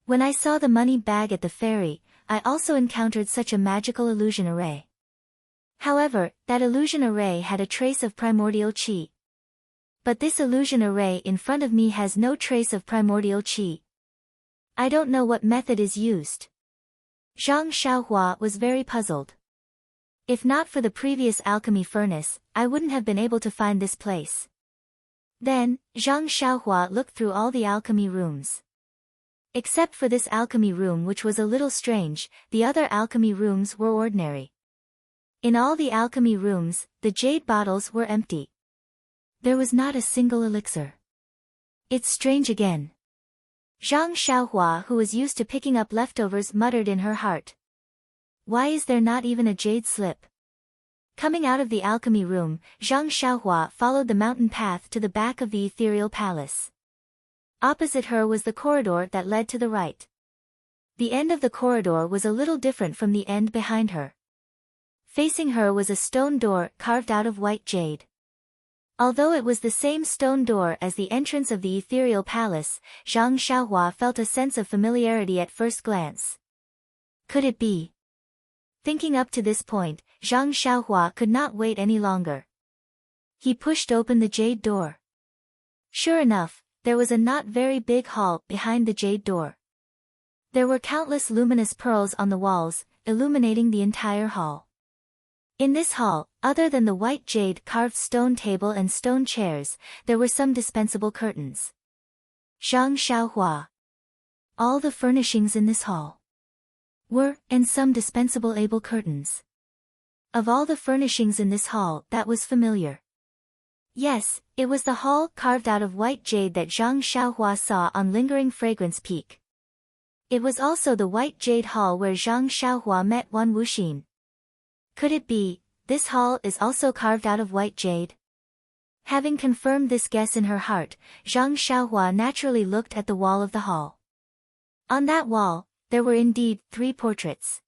When I saw the money bag at the ferry, I also encountered such a magical illusion array. However, that illusion array had a trace of primordial qi. But this illusion array in front of me has no trace of primordial qi. I don't know what method is used. Zhang Xiaohua was very puzzled. If not for the previous alchemy furnace, I wouldn't have been able to find this place. Then, Zhang Xiaohua looked through all the alchemy rooms. Except for this alchemy room, which was a little strange, the other alchemy rooms were ordinary. In all the alchemy rooms, the jade bottles were empty. There was not a single elixir. It's strange again. Zhang Xiaohua, who was used to picking up leftovers, muttered in her heart. Why is there not even a jade slip? Coming out of the alchemy room, Zhang Xiaohua followed the mountain path to the back of the ethereal palace. Opposite her was the corridor that led to the right. The end of the corridor was a little different from the end behind her. Facing her was a stone door carved out of white jade. Although it was the same stone door as the entrance of the ethereal palace, Zhang Xiaohua felt a sense of familiarity at first glance. Could it be? Thinking up to this point, Zhang Xiaohua could not wait any longer. He pushed open the jade door. Sure enough, there was a not very big hall behind the jade door. There were countless luminous pearls on the walls, illuminating the entire hall. In this hall, other than the white jade carved stone table and stone chairs, there were some dispensable curtains. Zhang Xiaohua. All the furnishings in this hall were, and some dispensable able curtains. Of all the furnishings in this hall, that was familiar. Yes, it was the hall carved out of white jade that Zhang Xiaohua saw on Lingering Fragrance Peak. It was also the white jade hall where Zhang Xiaohua met Wan Wuxin. Could it be, this hall is also carved out of white jade? Having confirmed this guess in her heart, Zhang Xiaohua naturally looked at the wall of the hall. On that wall, there were indeed 3 portraits.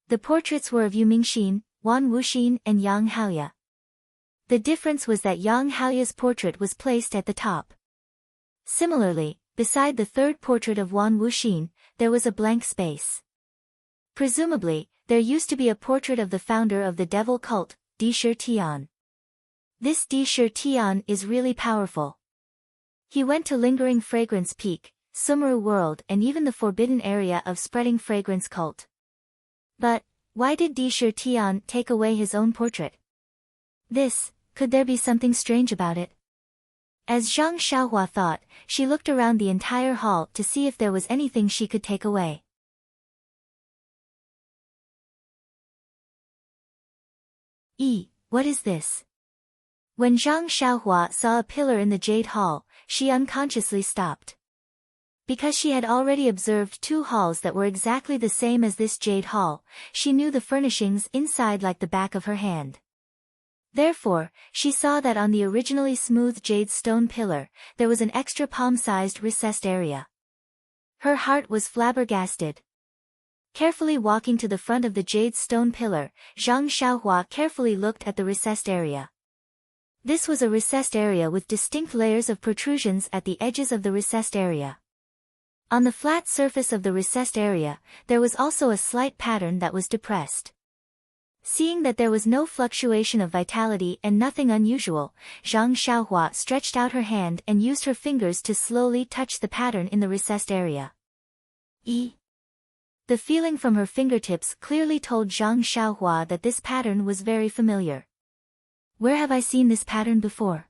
The portraits were of Yu Mingxin, Wan Wuxin and Yang Haoya. The difference was that Yang Haoya's portrait was placed at the top. Similarly, beside the 3rd portrait of Wan Wuxin, there was a blank space. Presumably, there used to be a portrait of the founder of the devil cult, Di Shi Tian. This Di Shi Tian is really powerful. He went to Lingering Fragrance Peak, Sumeru World and even the forbidden area of Spreading Fragrance Cult. But, why did Di Shi Tian take away his own portrait? Could there be something strange about it? As Zhang Xiaohua thought, she looked around the entire hall to see if there was anything she could take away. What is this? When Zhang Xiaohua saw a pillar in the jade hall, she unconsciously stopped. Because she had already observed 2 halls that were exactly the same as this jade hall, she knew the furnishings inside like the back of her hand. Therefore, she saw that on the originally smooth jade stone pillar, there was an extra palm-sized recessed area. Her heart was flabbergasted. Carefully walking to the front of the jade stone pillar, Zhang Xiaohua carefully looked at the recessed area. This was a recessed area with distinct layers of protrusions at the edges of the recessed area. On the flat surface of the recessed area, there was also a slight pattern that was depressed. Seeing that there was no fluctuation of vitality and nothing unusual, Zhang Xiaohua stretched out her hand and used her fingers to slowly touch the pattern in the recessed area. The feeling from her fingertips clearly told Zhang Xiaohua that this pattern was very familiar. Where have I seen this pattern before?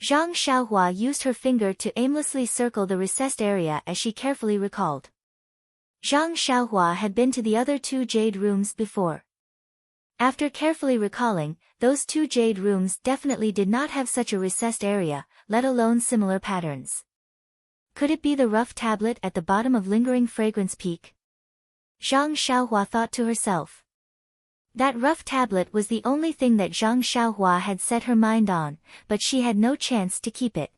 Zhang Xiaohua used her finger to aimlessly circle the recessed area as she carefully recalled. Zhang Xiaohua had been to the other 2 jade rooms before. After carefully recalling, those 2 jade rooms definitely did not have such a recessed area, let alone similar patterns. Could it be the rough tablet at the bottom of Lingering Fragrance Peak? Zhang Xiaohua thought to herself. That rough tablet was the only thing that Zhang Xiaohua had set her mind on, but she had no chance to keep it.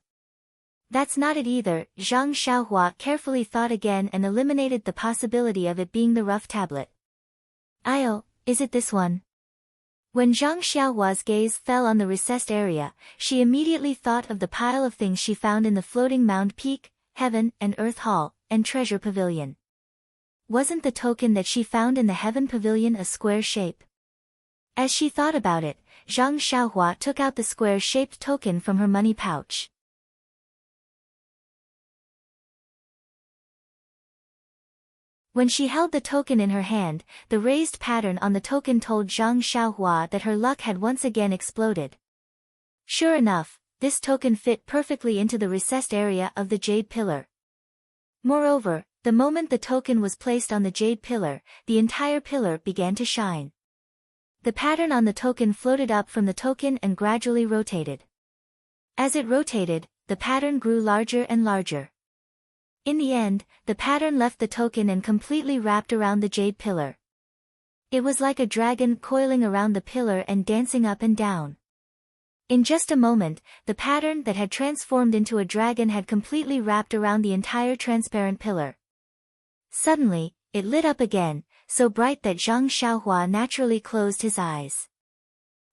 That's not it either, Zhang Xiaohua carefully thought again and eliminated the possibility of it being the rough tablet. Is it this one? When Zhang Xiaohua's gaze fell on the recessed area, she immediately thought of the pile of things she found in the floating mound peak, heaven and earth hall, and treasure pavilion. Wasn't the token that she found in the heaven pavilion a square shape? As she thought about it, Zhang Xiaohua took out the square-shaped token from her money pouch. When she held the token in her hand, the raised pattern on the token told Zhang Xiaohua that her luck had once again exploded. Sure enough, this token fit perfectly into the recessed area of the jade pillar. Moreover, the moment the token was placed on the jade pillar, the entire pillar began to shine. The pattern on the token floated up from the token and gradually rotated. As it rotated, the pattern grew larger and larger. In the end, the pattern left the token and completely wrapped around the jade pillar. It was like a dragon coiling around the pillar and dancing up and down. In just a moment, the pattern that had transformed into a dragon had completely wrapped around the entire transparent pillar. Suddenly, it lit up again, so bright that Zhang Xiaohua naturally closed his eyes.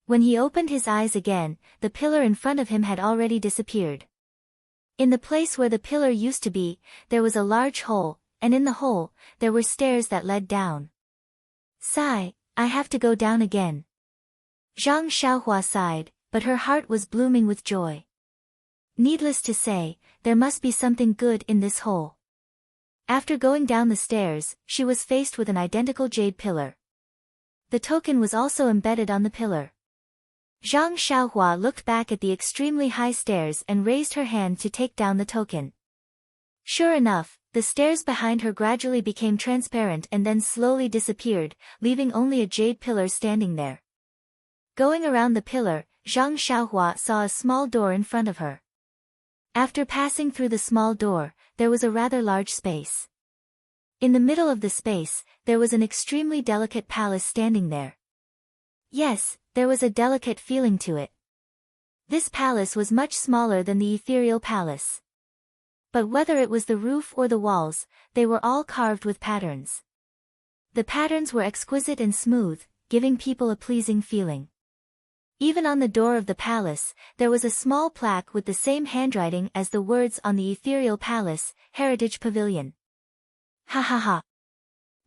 When he opened his eyes again, the pillar in front of him had already disappeared. In the place where the pillar used to be, there was a large hole, and in the hole, there were stairs that led down. Sigh, I have to go down again. Zhang Xiaohua sighed, but her heart was blooming with joy. Needless to say, there must be something good in this hole. After going down the stairs, she was faced with an identical jade pillar. The token was also embedded on the pillar. Zhang Xiaohua looked back at the extremely high stairs and raised her hand to take down the token. Sure enough, the stairs behind her gradually became transparent and then slowly disappeared, leaving only a jade pillar standing there. Going around the pillar, Zhang Xiaohua saw a small door in front of her. After passing through the small door, there was a rather large space. In the middle of the space, there was an extremely delicate palace standing there. Yes, there was a delicate feeling to it. This palace was much smaller than the ethereal palace. But whether it was the roof or the walls, they were all carved with patterns. The patterns were exquisite and smooth, giving people a pleasing feeling. Even on the door of the palace, there was a small plaque with the same handwriting as the words on the ethereal palace, Heritage Pavilion. Ha ha ha.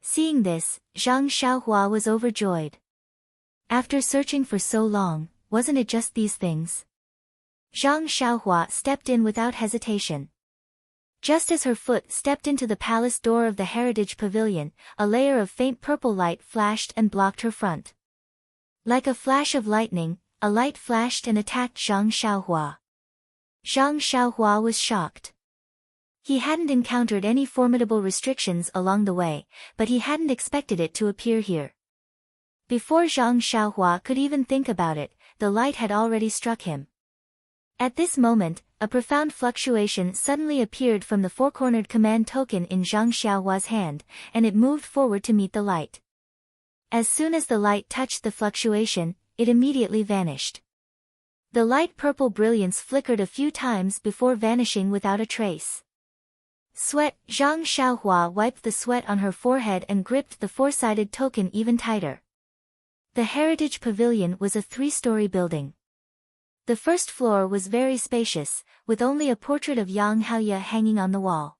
Seeing this, Zhang Xiaohua was overjoyed. After searching for so long, wasn't it just these things? Zhang Xiaohua stepped in without hesitation. Just as her foot stepped into the palace door of the Heritage Pavilion, a layer of faint purple light flashed and blocked her front. Like a flash of lightning, a light flashed and attacked Zhang Xiaohua. Zhang Xiaohua was shocked. He hadn't encountered any formidable restrictions along the way, but he hadn't expected it to appear here. Before Zhang Xiaohua could even think about it, the light had already struck him. At this moment, a profound fluctuation suddenly appeared from the four-cornered command token in Zhang Xiaohua's hand, and it moved forward to meet the light. As soon as the light touched the fluctuation, it immediately vanished. The light purple brilliance flickered a few times before vanishing without a trace. Sweat. Zhang Xiaohua wiped the sweat on her forehead and gripped the four-sided token even tighter. The Heritage Pavilion was a 3-story building. The first floor was very spacious, with only a portrait of Yang Haoye hanging on the wall.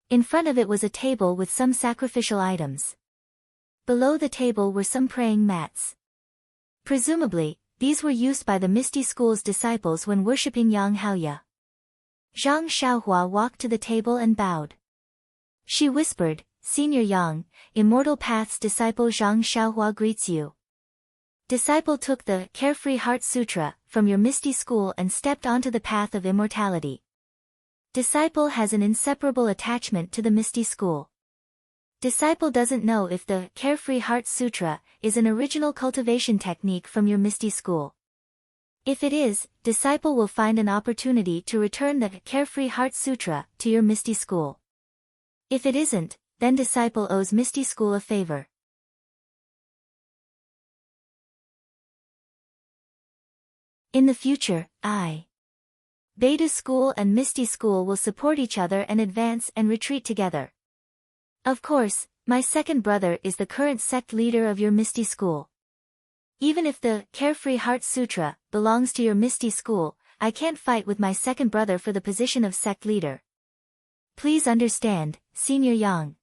In front of it was a table with some sacrificial items. Below the table were some praying mats. Presumably, these were used by the Misty School's disciples when worshipping Yang Haoye. Zhang Xiaohua walked to the table and bowed. She whispered, "Senior Yang, Immortal Path's disciple Zhang Xiaohua greets you." Disciple took the Carefree Heart Sutra from your misty school and stepped onto the path of immortality. Disciple has an inseparable attachment to the misty school. Disciple doesn't know if the Carefree Heart Sutra is an original cultivation technique from your misty school. If it is, disciple will find an opportunity to return the Carefree Heart Sutra to your misty school. If it isn't, then disciple owes misty school a favor. In the future, Beta School and Misty School will support each other and advance and retreat together. Of course, my second brother is the current sect leader of your Misty School. Even if the Carefree Heart Sutra belongs to your Misty School, I can't fight with my second brother for the position of sect leader. Please understand, Senior Yang.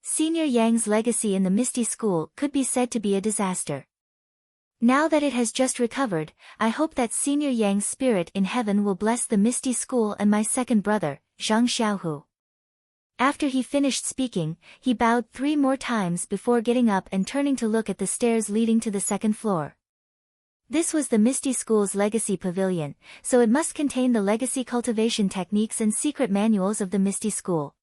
Senior Yang's legacy in the Misty School could be said to be a disaster. Now that it has just recovered, I hope that Senior Yang's spirit in heaven will bless the Misty School and my second brother, Zhang Xiaohu. After he finished speaking, he bowed 3 more times before getting up and turning to look at the stairs leading to the second floor. This was the Misty School's legacy pavilion, so it must contain the legacy cultivation techniques and secret manuals of the Misty School.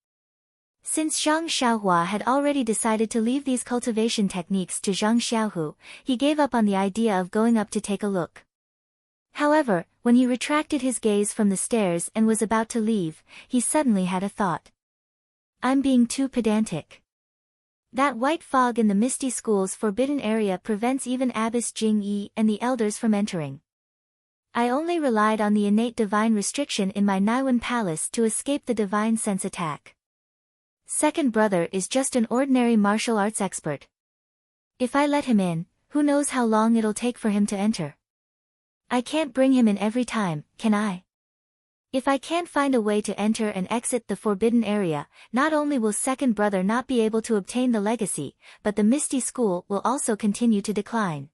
Since Zhang Xiaohua had already decided to leave these cultivation techniques to Zhang Xiaohu, he gave up on the idea of going up to take a look. However, when he retracted his gaze from the stairs and was about to leave, he suddenly had a thought. I'm being too pedantic. That white fog in the Misty School's forbidden area prevents even Abbess Jing Yi and the elders from entering. I only relied on the innate divine restriction in my Naiwan palace to escape the divine sense attack. Second brother is just an ordinary martial arts expert. If I let him in, who knows how long it'll take for him to enter. I can't bring him in every time, can I? If I can't find a way to enter and exit the forbidden area, not only will second brother not be able to obtain the legacy, but the Misty School will also continue to decline.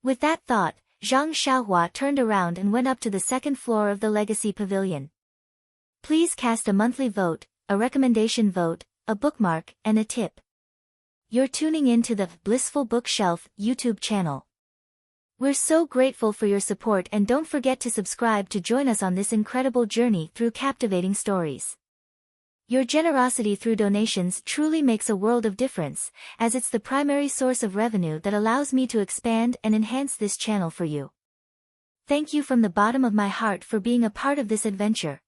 With that thought, Zhang Xiaohua turned around and went up to the second floor of the Legacy Pavilion. Please cast a monthly vote, a recommendation vote, a bookmark, and a tip. You're tuning in to the Blissful Bookshelf YouTube channel. We're so grateful for your support, and don't forget to subscribe to join us on this incredible journey through captivating stories. Your generosity through donations truly makes a world of difference, as it's the primary source of revenue that allows me to expand and enhance this channel for you. Thank you from the bottom of my heart for being a part of this adventure.